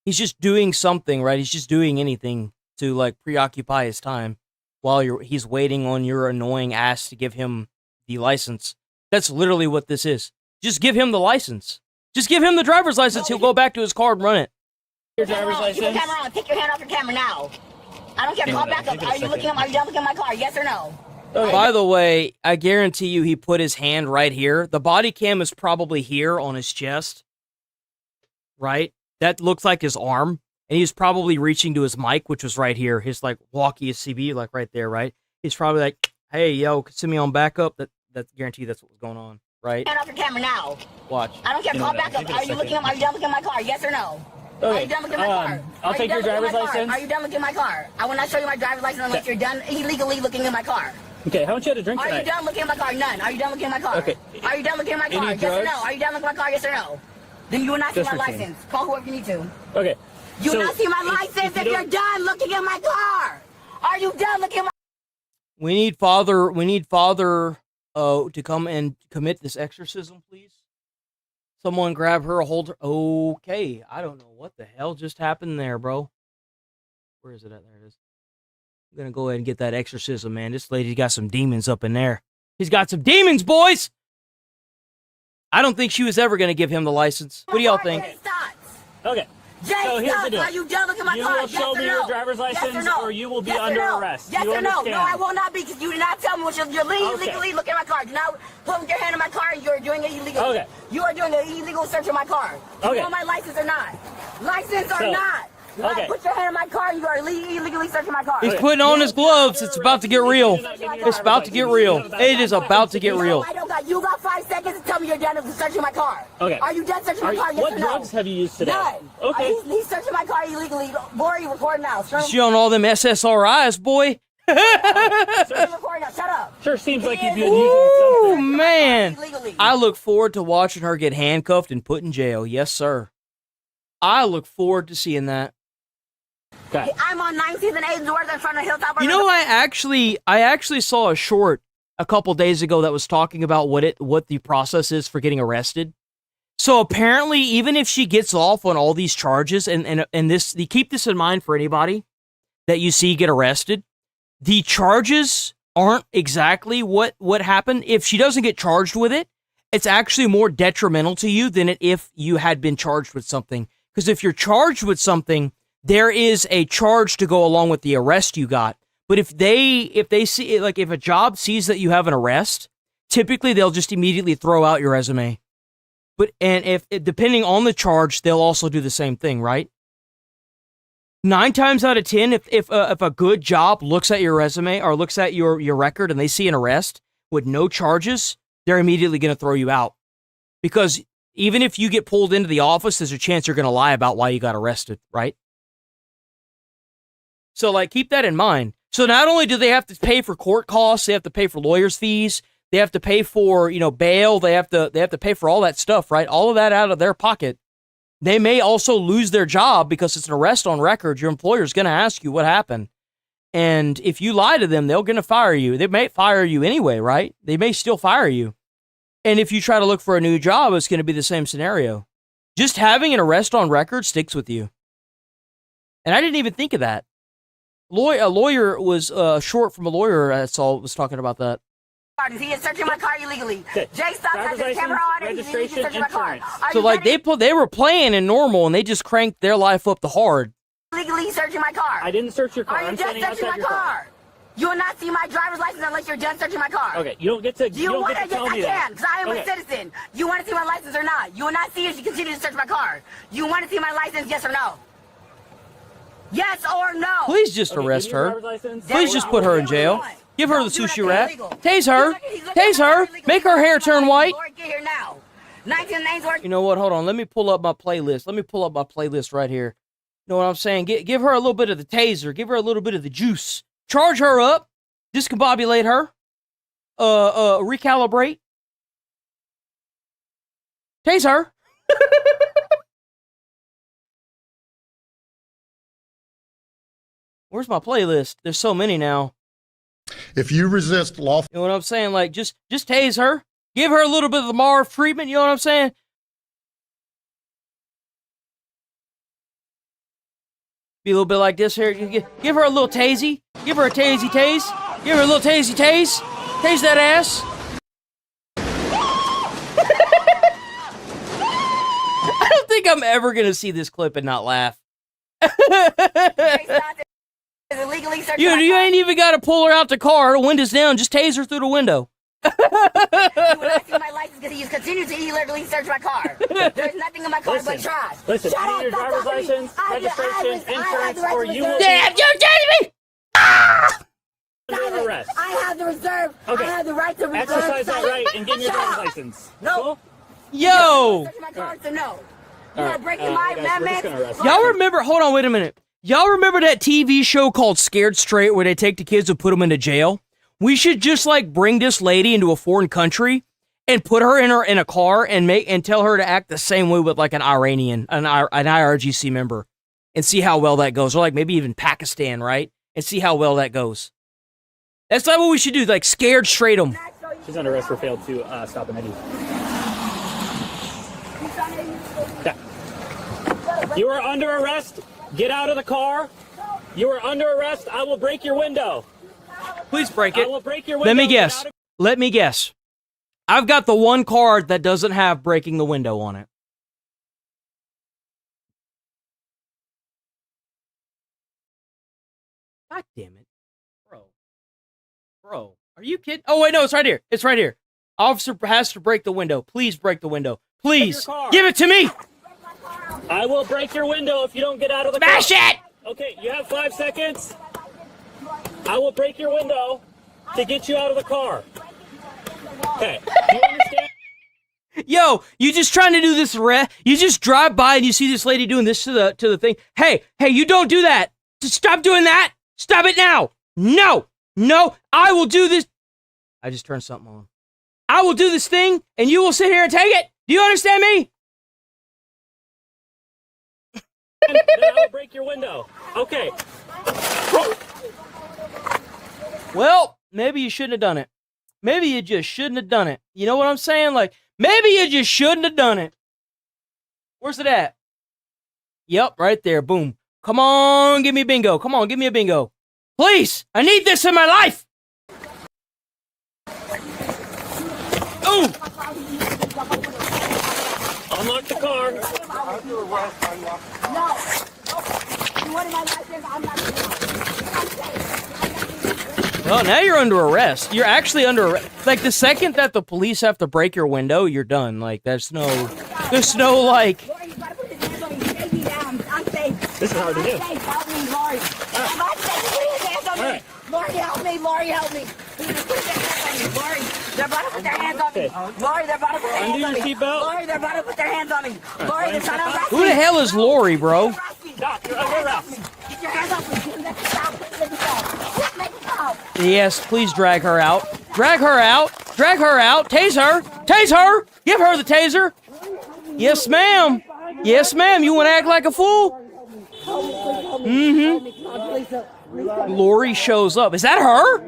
He's just doing something, right? He's just doing anything to like preoccupy his time while he's waiting on your annoying ass to give him the license. That's literally what this is. Just give him the license. Just give him the driver's license. He'll go back to his car and run it. Your driver's Keep your license. camera on. Take your hand off your camera now. I don't care. Give Call it a- back up. give it a Are you second. looking? Are you done looking at my car? Yes or no? By the way, I guarantee you he put his hand right here. The body cam is probably here on his chest. Right? That looks like his arm. And he's probably reaching to his mic, which was right here. His like walkie CB, like right there, right? He's probably like, hey, yo, send me on backup. That's guarantee that's what was going on, right? Hand off your camera now. Watch. I don't care. You know Call what, back up. give it a Are you second. looking? Are you done looking at my car? Yes or no? Are Okay, you done looking at my car? I'll Are take you your done looking at driver's my car? license. Are you done looking at my car? I will not show you my driver's license unless you're done illegally looking at my car. Okay, how much you had to drink Are you tonight? done looking at my car? None. Are you done looking at my car? Okay. Are you done looking at my car? Any Yes or drugs? no? Are you done looking at my car? Yes or no? Then you will not see Just my routine. license. Call whoever you need to. Okay. You will so not see my if- license if you you're don't- done looking at my car. Are you done looking at my We need father to come and commit this exorcism, please. Someone grab her, hold her. Okay, I don't know what the hell just happened there, bro. Where is it at? There it is. I'm gonna go ahead and get that exorcism, man. This lady's got some demons up in there. He's got some demons, boys! I don't think she was ever gonna give him the license. What do y'all think? Okay. Jay, So here's stop. the deal. Are you done looking at my You car? will yes show or me no? your driver's Yes license, no? or you will be Yes under no? arrest. Yes You or no? understand? No, I will not be, because you did not tell me what you're legally looking at my car. Do not put your hand in my car and you're doing it illegally. Okay. You are doing an illegal search of my car. Do Okay. you want my license or not? License or So, not? okay. Put your hand in my car and you are illegally searching my car. He's putting on his gloves. It's about to get real. It's about to get real. It is about to get real. I don't got. You got 5 seconds to tell me you're done searching my car. Okay. Are you done searching my car? Yes what or no? drugs have you used today? None. Okay. He's searching my car illegally. Lori, record now. Sir, She on all them SSRIs, boy. record now. Shut up. Sure seems like you've been Ooh, using man. Illegally. I look forward to watching her get handcuffed and put in jail. Yes, sir. I look forward to seeing that. Okay. I'm on 19th and 8th North in front of Hilltop. You know, I actually saw a short a couple days ago that was talking about what the process is for getting arrested. So apparently, even if she gets off on all these charges, and this, you keep this in mind for anybody that you see get arrested, the charges aren't exactly what happened. If she doesn't get charged with it, it's actually more detrimental to you than if you had been charged with something. Because if you're charged with something, there is a charge to go along with the arrest you got. But if they see, like, if a job sees that you have an arrest, typically they'll just immediately throw out your resume. And if depending on the charge, they'll also do the same thing, right? 9 times out of 10, if a good job looks at your resume or looks at your record and they see an arrest with no charges, they're immediately going to throw you out. Because even if you get pulled into the office, there's a chance you're going to lie about why you got arrested, right? So, like, keep that in mind. So not only do they have to pay for court costs, they have to pay for lawyers' fees, they have to pay for, bail, they have to pay for all that stuff, right? All of that out of their pocket. They may also lose their job because it's an arrest on record. Your employer's going to ask you what happened. And if you lie to them, they're going to fire you. They may fire you anyway, right? They may still fire you. And if you try to look for a new job, it's going to be the same scenario. Just having an arrest on record sticks with you. And I didn't even think of that. A lawyer was short from a lawyer. I saw was talking about that. He is searching my car illegally. Okay. Jay, stop. Has his camera on and he's registration, searching my car. insurance. Are So you like they were playing in normal and they just cranked their life up to hard. illegally searching my car? I didn't search your car. Are you I'm just standing searching outside my your car. car? You will not see my driver's license unless you're done searching my car. Okay, you don't get to. Do you want to? Yes, I can, because I am okay. a citizen. You want to see my license or not? You will not see if you continue to search my car. You want to see my license, yes or no? Yes or no? Please just arrest her. Please just put her in jail. Give her the sushi wrap. Tase her. Tase her. Make her hair turn white. Get here now. 19 names worth. You know what? Hold on. Let me pull up my playlist. Let me pull up my playlist right here. You know what I'm saying? Give her a little bit of the taser. Give her a little bit of the juice. Charge her up. Discombobulate her. Recalibrate. Tase her. Where's my playlist? There's so many now. If you resist lawful... You know what I'm saying? Like, just tase her. Give her a little bit of the Marv treatment. You know what I'm saying? Be a little bit like this here. Give her a little tasey. Give her a tasey tase. Give her a little tasey tase. Tase that ass. I don't think I'm ever going to see this clip and not laugh. You ain't even got to pull her out the car. The window's down. Just tase her through the window. You will not see my license because you continue to illegally search my car. There's nothing in my car but trash. Listen, you need your driver's license, registration, insurance, or you will Damn, you're kidding me! under arrest. I have the reserve. Okay. I have the right to reserve. Exercise that right and give me your driver's license. No. Cool? Yo! Search my car, so no. You All are right, breaking my guys, we're just gonna amendments. arrest Y'all remember, hold on, wait a minute. Y'all remember that TV show called Scared Straight where they take the kids and put them into jail? We should just like bring this lady into a foreign country and put her in a car and tell her to act the same way with like an Iranian, an IRGC member, and see how well that goes. Or like maybe even Pakistan, right? And see how well that goes. That's like what we should do, like Scared Straight them. She's under arrest for failed to stop an ID. Okay. You are under arrest. Get out of the car. You are under arrest. I will break your window. Please break it. I will break your window. Let me guess. Let me guess. I've got the one card that doesn't have breaking the window on it. God damn it. Bro. Are you kidding? Oh, wait, no, it's right here. It's right here. Officer has to break the window. Please break the window. Please. Give it to me. I will break your window if you don't get out of the car. Smash it! Okay, you have 5 seconds. I will break your window to get you out of the car. Okay, you understand? Yo, you just trying to do this you just drive by and you see this lady doing this to the thing. Hey, you don't do that. Just stop doing that. Stop it now. No, I will do this. I just turned something on. I will do this thing and you will sit here and take it. Do you understand me? Then I will break your window. Okay. Well, maybe you shouldn't have done it. Maybe you just shouldn't have done it. You know what I'm saying? Like, maybe you just shouldn't have done it. Where's it at? Yep, right there. Boom. Come on, give me a bingo. Come on, give me a bingo. Please, I need this in my life. Ooh. Unlock the car. No. You wanted my license? I'm not doing it. Well, now you're under arrest. You're actually under arrest. Like, the second that the police have to break your window, you're done. Like, there's no like... This is hard to do. Help me, Lori. Lori, help me. Lori, help me. Lori, they're about to put their hands on me. Lori, they're about to put their hands on me. Lori, they're about to put their hands on me. Lori, they're trying to arrest me. Who the hell is Lori, bro? Doc, you're under arrest. Get your hands off me. Let me stop. Let me stop. Make it stop. Yes, please drag her out. Drag her out. Drag her out. Tase her. Tase her. Give her the taser. Yes, ma'am. Yes, ma'am. You want to act like a fool? Mm-hmm. Lori shows up. Is that her?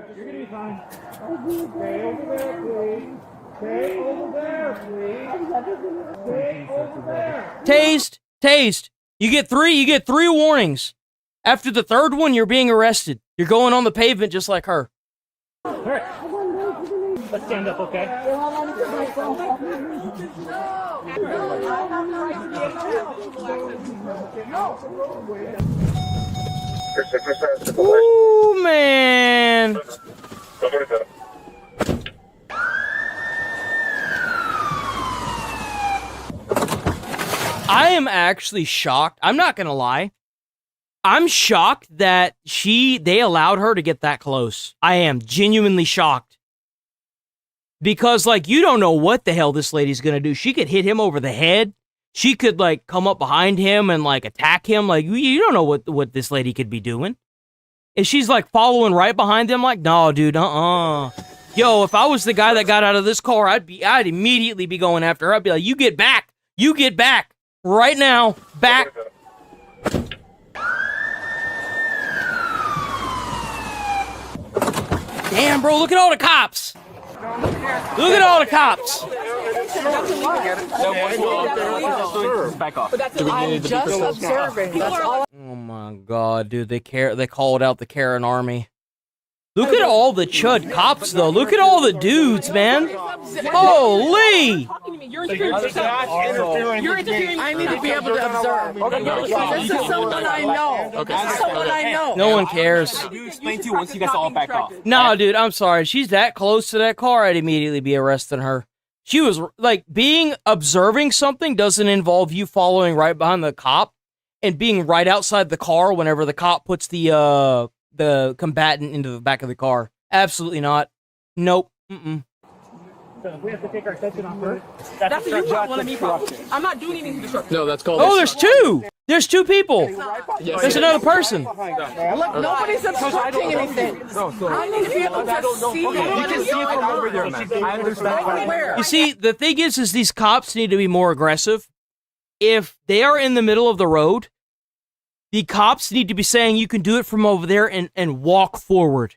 Tased. You get three warnings. After the third one, you're being arrested. You're going on the pavement just like her. All right. Let's stand up, okay? Oh, man. I am actually shocked. I'm not gonna lie. I'm shocked that they allowed her to get that close. I am genuinely shocked. Because, like, you don't know what the hell this lady's gonna do. She could hit him over the head. She could, like, come up behind him and, like, attack him. Like, you don't know what this lady could be doing. And she's, like, following right behind him, like, no, dude, Yo, if I was the guy that got out of this car, I'd immediately be going after her. I'd be like, you get back. You get back. Right now. Back. Damn, bro, look at all the cops. Look at all the cops. Back off. I'm just observing. That's all. Oh my god, dude, they called out the Karen army. Look at all the chud cops, though. Look at all the dudes, man. Holy! You're interfering. You're interfering. I need to be able to observe. This is someone I know. This is someone I know. No one cares. You explain to you once you guys all back off. No, dude, I'm sorry. She's that close to that car, I'd immediately be arresting her. She was, like, observing something doesn't involve you following right behind the cop and being right outside the car whenever the cop puts the combatant into the back of the car. Absolutely not. Nope. Mm-mm. So we have to take our attention off her. That's you not one of me problem. I'm not doing anything disruptive. No, that's called. Oh, there's two! There's two people! There's another person! Look, nobody's obstructing anything. I need to be able to see what is going on. I understand. You see, the thing is these cops need to be more aggressive. If they are in the middle of the road, the cops need to be saying you can do it from over there and walk forward.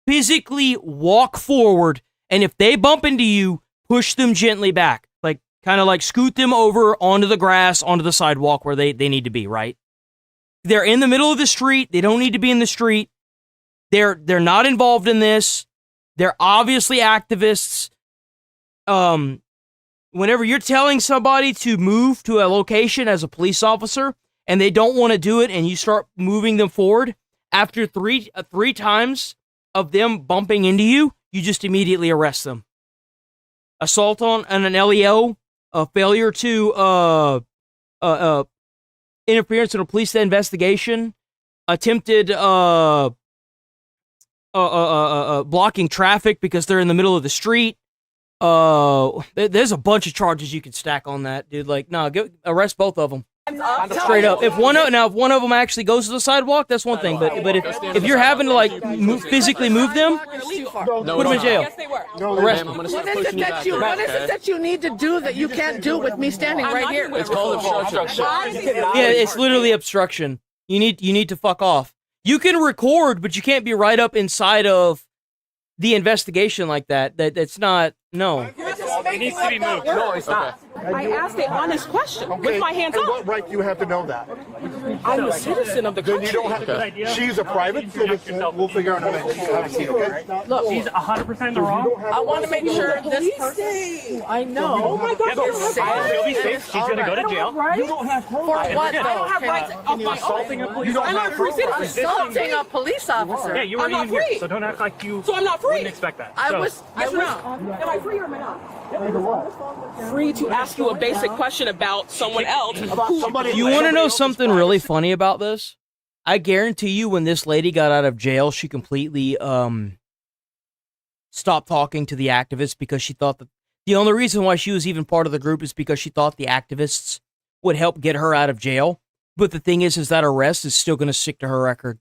Physically walk forward, and if they bump into you, push them gently back. Like, kind of like scoot them over onto the grass, onto the sidewalk where they need to be, right? They're in the middle of the street. They don't need to be in the street. They're not involved in this. They're obviously activists. Whenever you're telling somebody to move to a location as a police officer, and they don't want to do it, and you start moving them forward, after three times of them bumping into you, you just immediately arrest them. Assault on an LEO, a failure to interference in a police investigation, attempted blocking traffic because they're in the middle of the street. There's a bunch of charges you could stack on that, dude. Like, no, arrest both of them. Straight up. If one of them actually goes to the sidewalk, that's one thing. But if you're having to like physically move them, put them in jail. Arrest them. What is it that you need to do that you can't do with me standing right here? It's called obstruction. Yeah, it's literally obstruction. You need to fuck off. You can record, but you can't be right up inside of the investigation like that. That's not. No. It needs to be moved. No, it's not. I asked an honest question with my hands up. What right do you have to know that? I'm a citizen of the country. You don't have She's a private citizen. We'll figure out how to see, okay? Look, she's 100% in the wrong. I want to make sure this person. I know. Oh my God, you're safe. She'll be safe. She's going to go to jail. You don't have for what? I don't have rights of my assaulting a police officer. I'm not free. Assaulting a police officer. Yeah, you weren't even here, so don't act like you. So I'm not free. Wouldn't expect that. I was. Am I free or am I not? Free to ask you a basic question about someone else. You want to know something really funny about this? I guarantee you when this lady got out of jail, she completely stopped talking to the activists because she thought that the only reason why she was even part of the group is because she thought the activists would help get her out of jail. But the thing is that arrest is still going to stick to her record.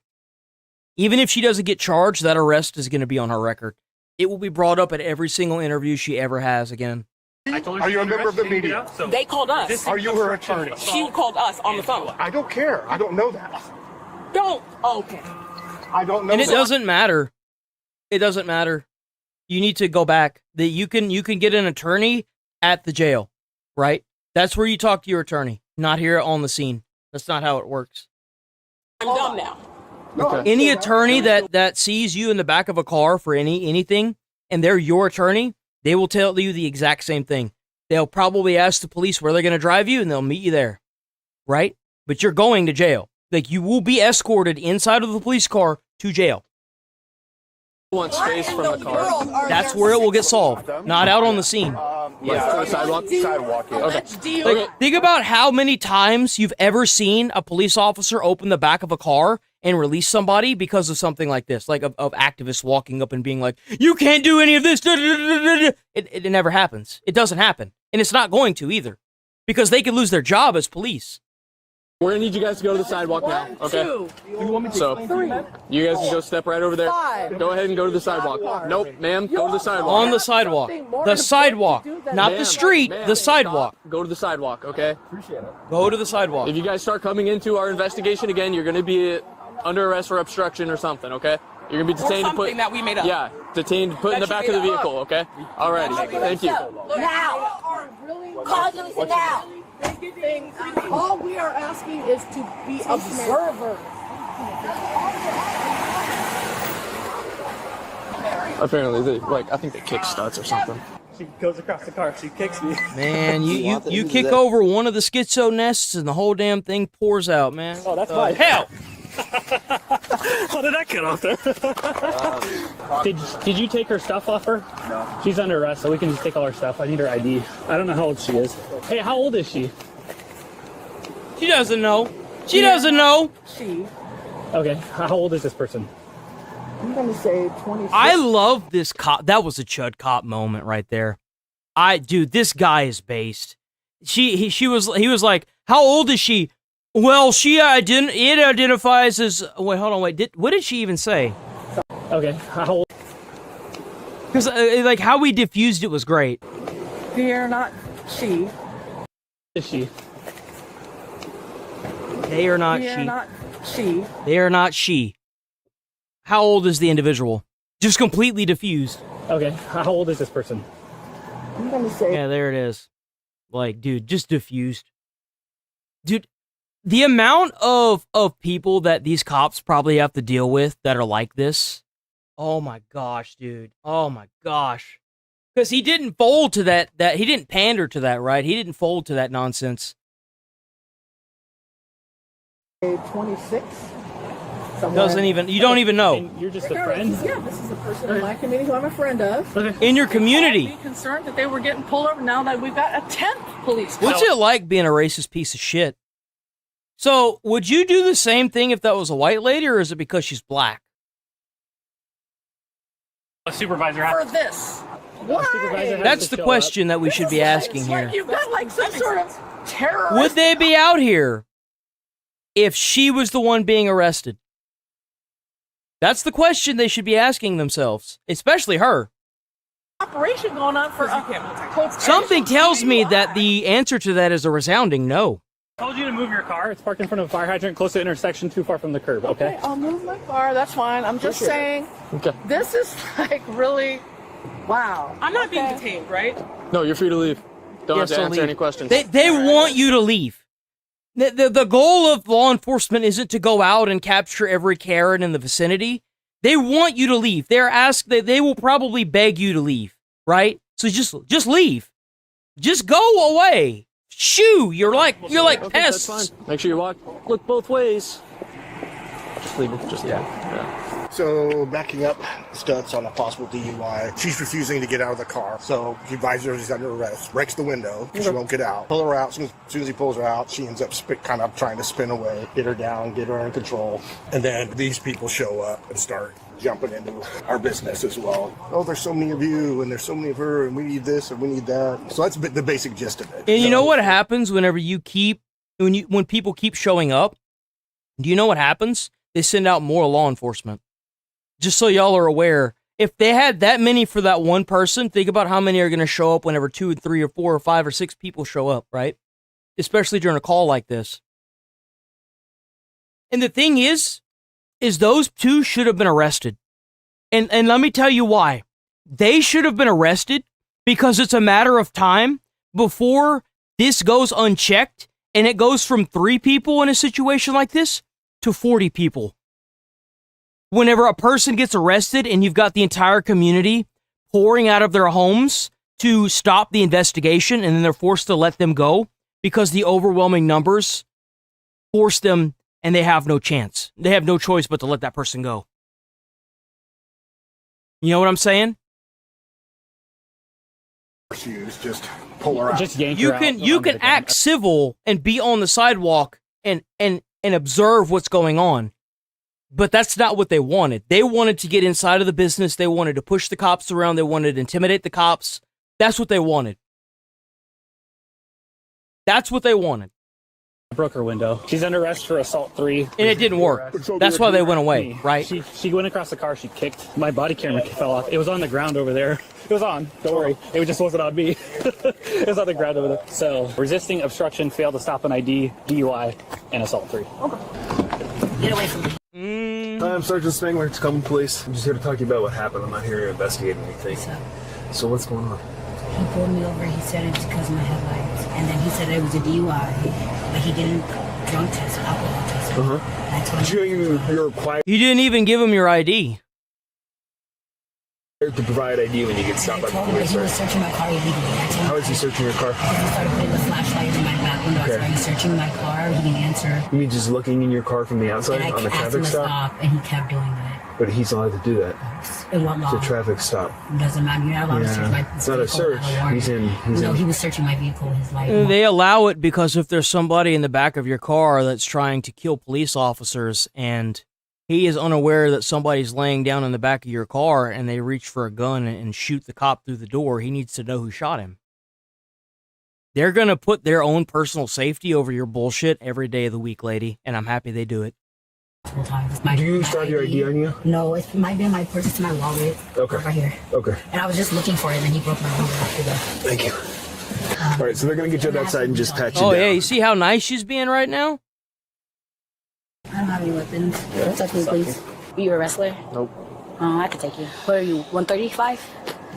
Even if she doesn't get charged, that arrest is going to be on her record. It will be brought up at every single interview she ever has again. Are you a member of the media? They called us. Are you her attorney? She called us on the phone. I don't care. I don't know that. Don't. Okay. I don't know. And it doesn't matter. It doesn't matter. You need to go back. That you can get an attorney at the jail, right? That's where you talk to your attorney, not here on the scene. That's not how it works. I'm done now. Okay. Any attorney that sees you in the back of a car for anything, and they're your attorney, they will tell you the exact same thing. They'll probably ask the police where they're going to drive you, and they'll meet you there, right? But you're going to jail. Like, you will be escorted inside of the police car to jail. Want space from the car. That's where it will get solved, not out on the scene. Yeah, sidewalk. Sidewalk. Yeah. Okay. Like, think about how many times you've ever seen a police officer open the back of a car and release somebody because of something like this, like of activists walking up and being like, "You can't do any of this." It never happens. It doesn't happen, and it's not going to either, because they could lose their job as police. We're gonna need you guys to go to the sidewalk now, okay? So, you guys can go step right over there. Go ahead and go to the sidewalk. Nope, ma'am, go to the sidewalk. On the sidewalk. The sidewalk. Not the street, the sidewalk. Go to the sidewalk, okay? Go to the sidewalk. If you guys start coming into our investigation again, you're gonna be under arrest for obstruction or something, okay? You're gonna be detained and put... that we made up. Yeah, detained and put in the back of the vehicle, okay? Alrighty, thank you. Now! Call Lisa now! All we are asking is to be observers. Apparently, I think they kick studs or something. She goes across the car. She kicks me. Man, you kick over one of the schizo nests and the whole damn thing pours out, man. Oh, that's mine. Hell! How did that get off there? Did you take her stuff off her? No. She's under arrest, so we can just take all her stuff. I need her ID. I don't know how old she is. Hey, how old is she? She doesn't know. She doesn't know. She. Okay, how old is this person? I'm gonna say 26. I love this cop. That was a Chud Cop moment right there. Dude, this guy is based. He was like, how old is she? Well, it identifies as, wait, hold on, what did she even say? Okay, how old? Because, like, how we diffused it was great. They're not she. Is she? They are not They're she. not she. They are not she. How old is the individual? Just completely diffused. Okay, how old is this person? I'm gonna say. Yeah, there it is. Like, dude, just diffused. Dude, the amount of people that these cops probably have to deal with that are like this. Oh my gosh, dude. Oh my gosh. Because he didn't fold to that he didn't pander to that, right? He didn't fold to that nonsense. 26. Doesn't even, you don't even know. You're just a friend? Yeah, this is a person in my community who I'm a friend of. In your community. Be concerned that they were getting pulled over now that we've got a 10th police. What's it like being a racist piece of shit? So, would you do the same thing if that was a white lady, or is it because she's black? A supervisor for this. Why? That's the question that we should be asking It's here. like you've got like some sort of terrorist. Would they be out here if she was the one being arrested? That's the question they should be asking themselves, especially her. Operation going on for Something tells me that the answer to that is a resounding no. I told you to move your car. It's parked in front of a fire hydrant close to the intersection, too far from the curb, okay? I'll move my car. That's fine. I'm just saying. Okay. This is like really, wow. I'm not being detained, right? No, you're free to leave. Don't have to answer leave. any questions. They want you to leave. The goal of law enforcement isn't to go out and capture every Karen in the vicinity. They want you to leave. They will probably beg you to leave, right? So just leave. Just go away. Shoo! You're like pests. That's fine. Make sure you look both ways. Just leave it. Just yeah. So, backing up Stutz on a possible DUI. She's refusing to get out of the car. So, he advises her she's under arrest. Breaks the window. She won't get out. Pull her out. As soon as he pulls her out, she ends up kind of trying to spin away. Get her down. Get her in control. And then these people show up and start jumping into our business as well. Oh, there's so many of you, and there's so many of her, and we need this, and we need that. So that's the basic gist of it. And you know what happens whenever when people keep showing up? Do you know what happens? They send out more law enforcement. Just so y'all are aware, if they had that many for that one person, think about how many are going to show up whenever 2 or 3 or 4 or 5 or 6 people show up, right? Especially during a call like this. And the thing is those 2 should have been arrested. And let me tell you why. They should have been arrested because it's a matter of time before this goes unchecked and it goes from 3 people in a situation like this to 40 people. Whenever a person gets arrested and you've got the entire community pouring out of their homes to stop the investigation, and then they're forced to let them go because the overwhelming numbers force them and they have no chance. They have no choice but to let that person go. You know what I'm saying? Shoes, just pull her out. Just yank You her can out you onto can the act ground. civil and be on the sidewalk and observe what's going on. But that's not what they wanted. They wanted to get inside of the business. They wanted to push the cops around. They wanted to intimidate the cops. That's what they wanted. That's what they wanted. I broke her window. She's under arrest for assault 3. And it didn't work. That's why they went away, right? She went across the car. She kicked. My body camera fell off. It was on the ground over there. It was on. Don't worry. It just wasn't on me. It was on the ground over there. So, resisting obstruction, failed to stop an ID, DUI, and assault 3. Okay. Get away from me. Hi, I'm Sergeant Spangler. It's Common Police. I'm just here to talk to you about what happened. I'm not here to investigate anything. So what's going on? He pulled me over. He said it's because of my headlights. And then he said it was a DUI, but he didn't drunk test, alcohol test. I told him. You're required You didn't even give him your ID. to provide ID when you get stopped by the told him that police. he was searching my car illegally. How is he searching your car? Because he started putting the flashlight in my back window. I started searching my car. He didn't answer. You mean just looking in your car from the outside And I on the asked him traffic to stop? stop, and he kept doing that. But he's allowed to do that. In what law? It's a traffic stop. It doesn't matter. You're not allowed to search my It's not a search. He's in. No, he was searching my vehicle. His light. They allow it because if there's somebody in the back of your car that's trying to kill police officers and he is unaware that somebody's laying down in the back of your car and they reach for a gun and shoot the cop through the door, he needs to know who shot him. They're going to put their own personal safety over your bullshit every day of the week, lady, and I'm happy they do it. Do you still have your ID on you? No, it might be in my purse. It's in my wallet. Okay. Right here. Okay. And I was just looking for it, and then he broke my window after that. Thank you. All right, so they're going to get you outside and just pat you Oh, down. yeah, you see how nice she's being right now? I don't have any weapons. Touch me, please. Are you a wrestler? Nope. Oh, I could take you. What are you, 135?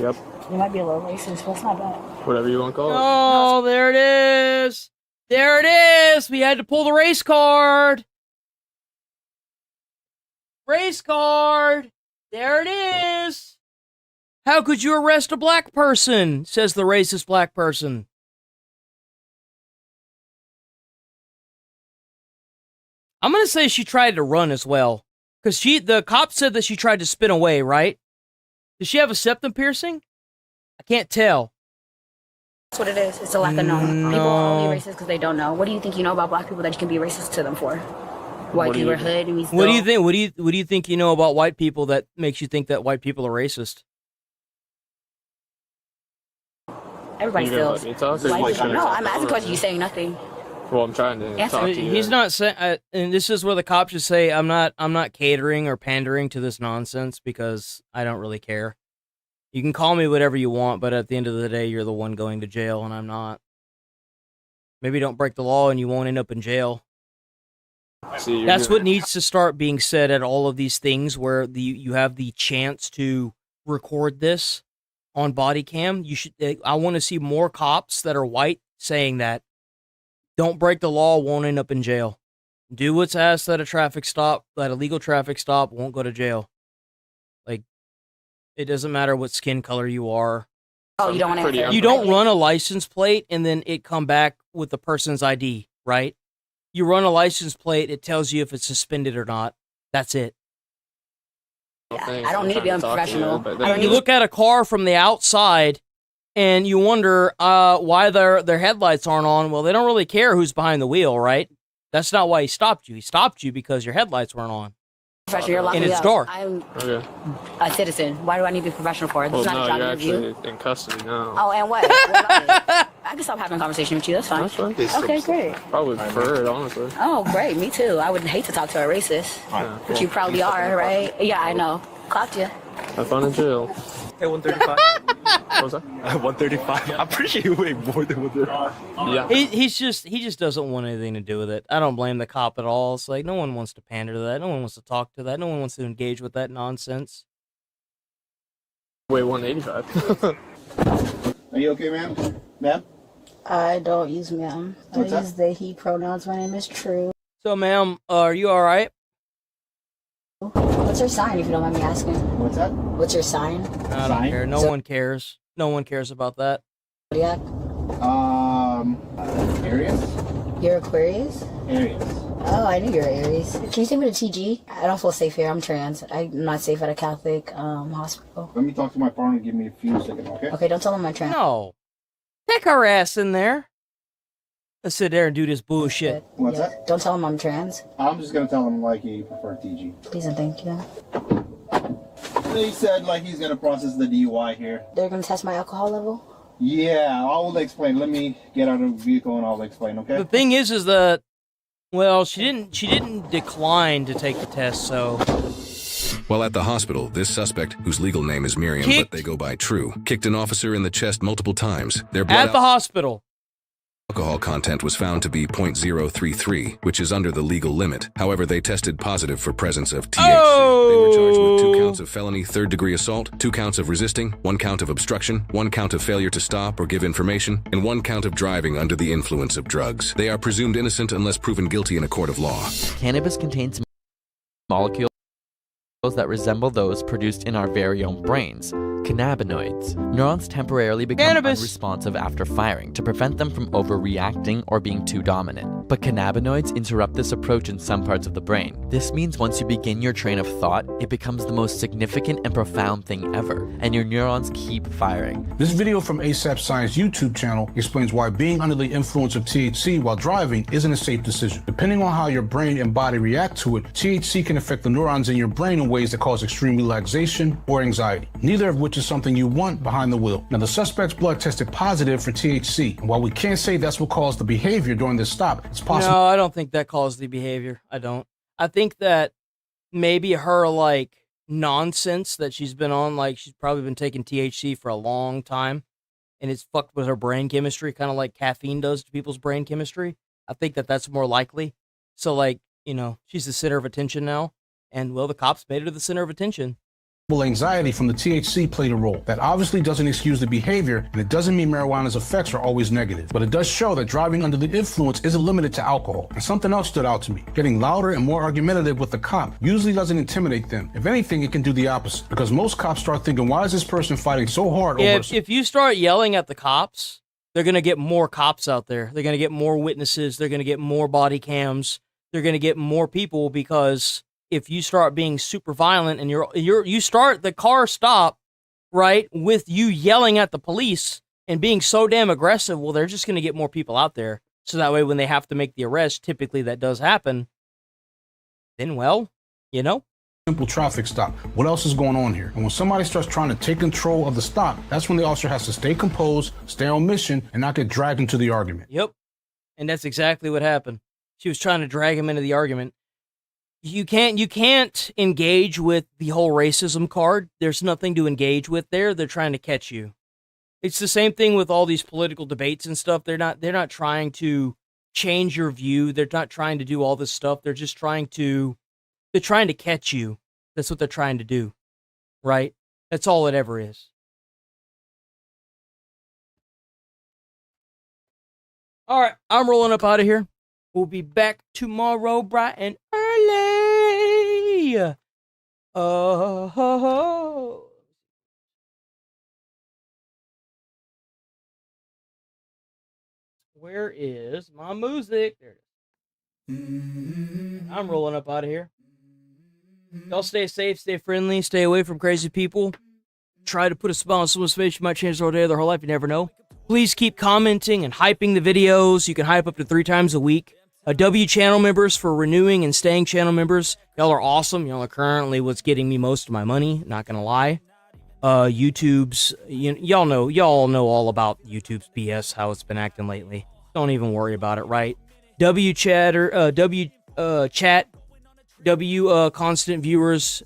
Yep. You might be a little racist, but it's not bad. Whatever you want to call it. Oh, there it is. There it is. We had to pull the race card. Race card. There it is. How could you arrest a black person? Says the racist black person. I'm going to say she tried to run as well. Because the cop said that she tried to spin away, right? Does she have a septum piercing? I can't tell. That's what it is. It's a lack of knowing. People are only racist because they don't know. What do you think you know about black people that you can be racist to them for? White people are hood and we still... What do you think? What do you think you know about white people that makes you think that white people are racist? Everybody You still... gonna let me talk, or White you people. trying to No, talk I'm asking over questions. me? You saying nothing. Well, I'm trying to Answer. talk to you. He's not saying, and this is where the cops should say, I'm not catering or pandering to this nonsense because I don't really care. You can call me whatever you want, but at the end of the day, you're the one going to jail, and I'm not. Maybe don't break the law, and you won't end up in jail. See, That's what needs to start being said at all of these things where you have the chance to record this on body cam. You should. I want to see more cops that are white saying that. Don't break the law, won't end up in jail. Do what's asked at a traffic stop, at a legal traffic stop, won't go to jail. Like, it doesn't matter what skin color you are. Oh, you don't want to answer. You don't run a license plate and then it come back with the person's ID, right? You run a license plate, it tells you if it's suspended or not. That's it. I don't need to be unprofessional. You look at a car from the outside and you wonder why their headlights aren't on. Well, they don't really care who's behind the wheel, right? That's not why he stopped you. He stopped you because your headlights weren't on. Professional, you're locking And me it's up. dark. I'm Okay. a citizen. Why do I need to be professional for it? This Well, is not a no, job you're interview. actually in custody now. Oh, and what? What about it? I can stop having a conversation with you. That's fine. That's fine. Okay, great. Probably prefer it, honestly. Oh, great. Me too. I would hate to talk to a racist. Yeah, But you probably are, right? Yeah, I know. Clocked you. Have fun in jail. Hey, 135. What was that? 135. I'm pretty sure you weigh more than 135. Yeah. He just doesn't want anything to do with it. I don't blame the cop at all. It's like no one wants to pander to that. No one wants to talk to that. No one wants to engage with that nonsense. Weigh 185. Are you okay, ma'am? Ma'am? I don't use ma'am. I use they, he pronouns. My name is True. So, ma'am, are you all right? What's your sign, if you don't mind me asking? What's that? What's your sign? I don't care. No one cares. No one cares about that. Zodiac? Aries? You're Aquarius? Aries. Oh, I knew you were Aries. Can you take me to TG? I don't feel safe here. I'm trans. I'm not safe at a Catholic hospital. Let me talk to my partner and give me a few seconds, okay? Okay, don't tell him I'm trans. No. Take her ass in there. Let's sit there and do this bullshit. What's that? Don't tell him I'm trans. I'm just gonna tell him like you prefer TG. Please and thank you. He said like he's gonna process the DUI here. They're gonna test my alcohol level? Yeah, I will explain. Let me get out of the vehicle and I'll explain, okay? The thing is that, well, she didn't decline to take the test, so. While at the hospital, this suspect, whose legal name is Miriam, but they go by True, kicked an officer in the chest multiple times. Their blood At the hospital. alcohol content was found to be 0.033, which is under the legal limit. However, they tested positive for presence of THC. They were charged with 2 counts of felony third-degree assault, 2 counts of resisting, 1 count of obstruction, 1 count of failure to stop or give information, and 1 count of driving under the influence of drugs. They are presumed innocent unless proven guilty in a court of law. Cannabis contains molecules that resemble those produced in our very own brains. Cannabinoids. Neurons temporarily become unresponsive after firing to prevent them from overreacting or being too dominant. But cannabinoids interrupt this approach in some parts of the brain. This means once you begin your train of thought, it becomes the most significant and profound thing ever, and your neurons keep firing. This video from ASAP Science YouTube channel explains why being under the influence of THC while driving isn't a safe decision. Depending on how your brain and body react to it, THC can affect the neurons in your brain in ways that cause extreme relaxation or anxiety, neither of which is something you want behind the wheel. Now, the suspect's blood tested positive for THC, and while we can't say that's what caused the behavior during this stop, it's possible. No, I don't think that caused the behavior. I don't. I think that maybe her, like, nonsense that she's been on, like, she's probably been taking THC for a long time, and it's fucked with her brain chemistry, kind of like caffeine does to people's brain chemistry. I think that that's more likely. So, like, you know, she's the center of attention now, and, well, the cops made her the center of attention. Anxiety from the THC played a role. That obviously doesn't excuse the behavior, and it doesn't mean marijuana's effects are always negative. But it does show that driving under the influence isn't limited to alcohol. And something else stood out to me. Getting louder and more argumentative with the cop usually doesn't intimidate them. If anything, it can do the opposite. Because most cops start thinking, why is this person fighting so hard over... If you start yelling at the cops, they're going to get more cops out there. They're going to get more witnesses. They're going to get more body cams. They're going to get more people because... if you start being super violent and you start the car stop, right, with you yelling at the police and being so damn aggressive, well, they're just going to get more people out there. So that way when they have to make the arrest, typically that does happen, then, well, you know. Simple traffic stop. What else is going on here? And when somebody starts trying to take control of the stop, that's when the officer has to stay composed, stay on mission, and not get dragged into the argument. Yep. And that's exactly what happened. She was trying to drag him into the argument. You can't engage with the whole racism card. There's nothing to engage with there. They're trying to catch you. It's the same thing with all these political debates and stuff. They're not trying to change your view. They're not trying to do all this stuff. They're just trying to catch you. That's what they're trying to do. Right? That's all it ever is. All right, I'm rolling up out of here. We'll be back tomorrow bright and early. Oh. Where is my music? There it is. I'm rolling up out of here. Y'all stay safe, stay friendly, stay away from crazy people. Try to put a smile on someone's face. You might change their day or their whole life. You never know. Please keep commenting and hyping the videos. You can hype up to 3 times a week. W channel members for renewing and staying channel members. Y'all are awesome. Y'all are currently what's getting me most of my money. Not gonna lie. YouTube's, y'all know all about YouTube's BS, how it's been acting lately. Don't even worry about it, right? Chat, constant viewers.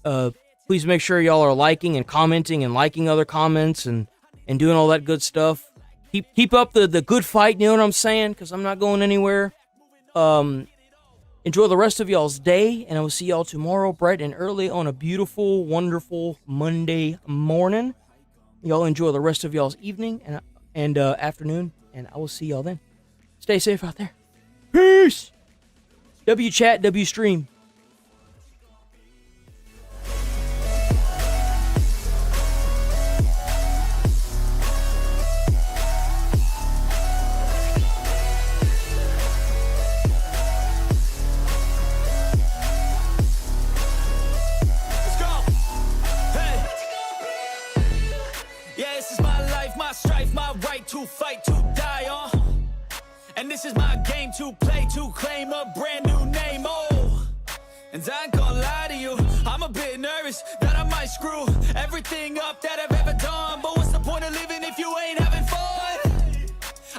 Please make sure y'all are liking and commenting and liking other comments and doing all that good stuff. Keep up the good fight. You know what I'm saying? Because I'm not going anywhere. Enjoy the rest of y'all's day, and I will see y'all tomorrow bright and early on a beautiful, wonderful Monday morning. Y'all enjoy the rest of y'all's evening and afternoon, and I will see y'all then. Stay safe out there. Peace! W-Chat, W-Stream. This is my life, my strife, my right to fight, to die on. And this is my game to play, to claim a brand new name, oh. And I ain't gonna lie to you, I'm a bit nervous that I might screw everything up that I've ever done. But what's the point of living if you ain't having fun?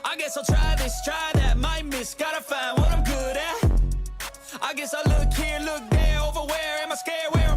I guess I'll try this, try that, might miss, gotta find what I'm good at. I guess I'll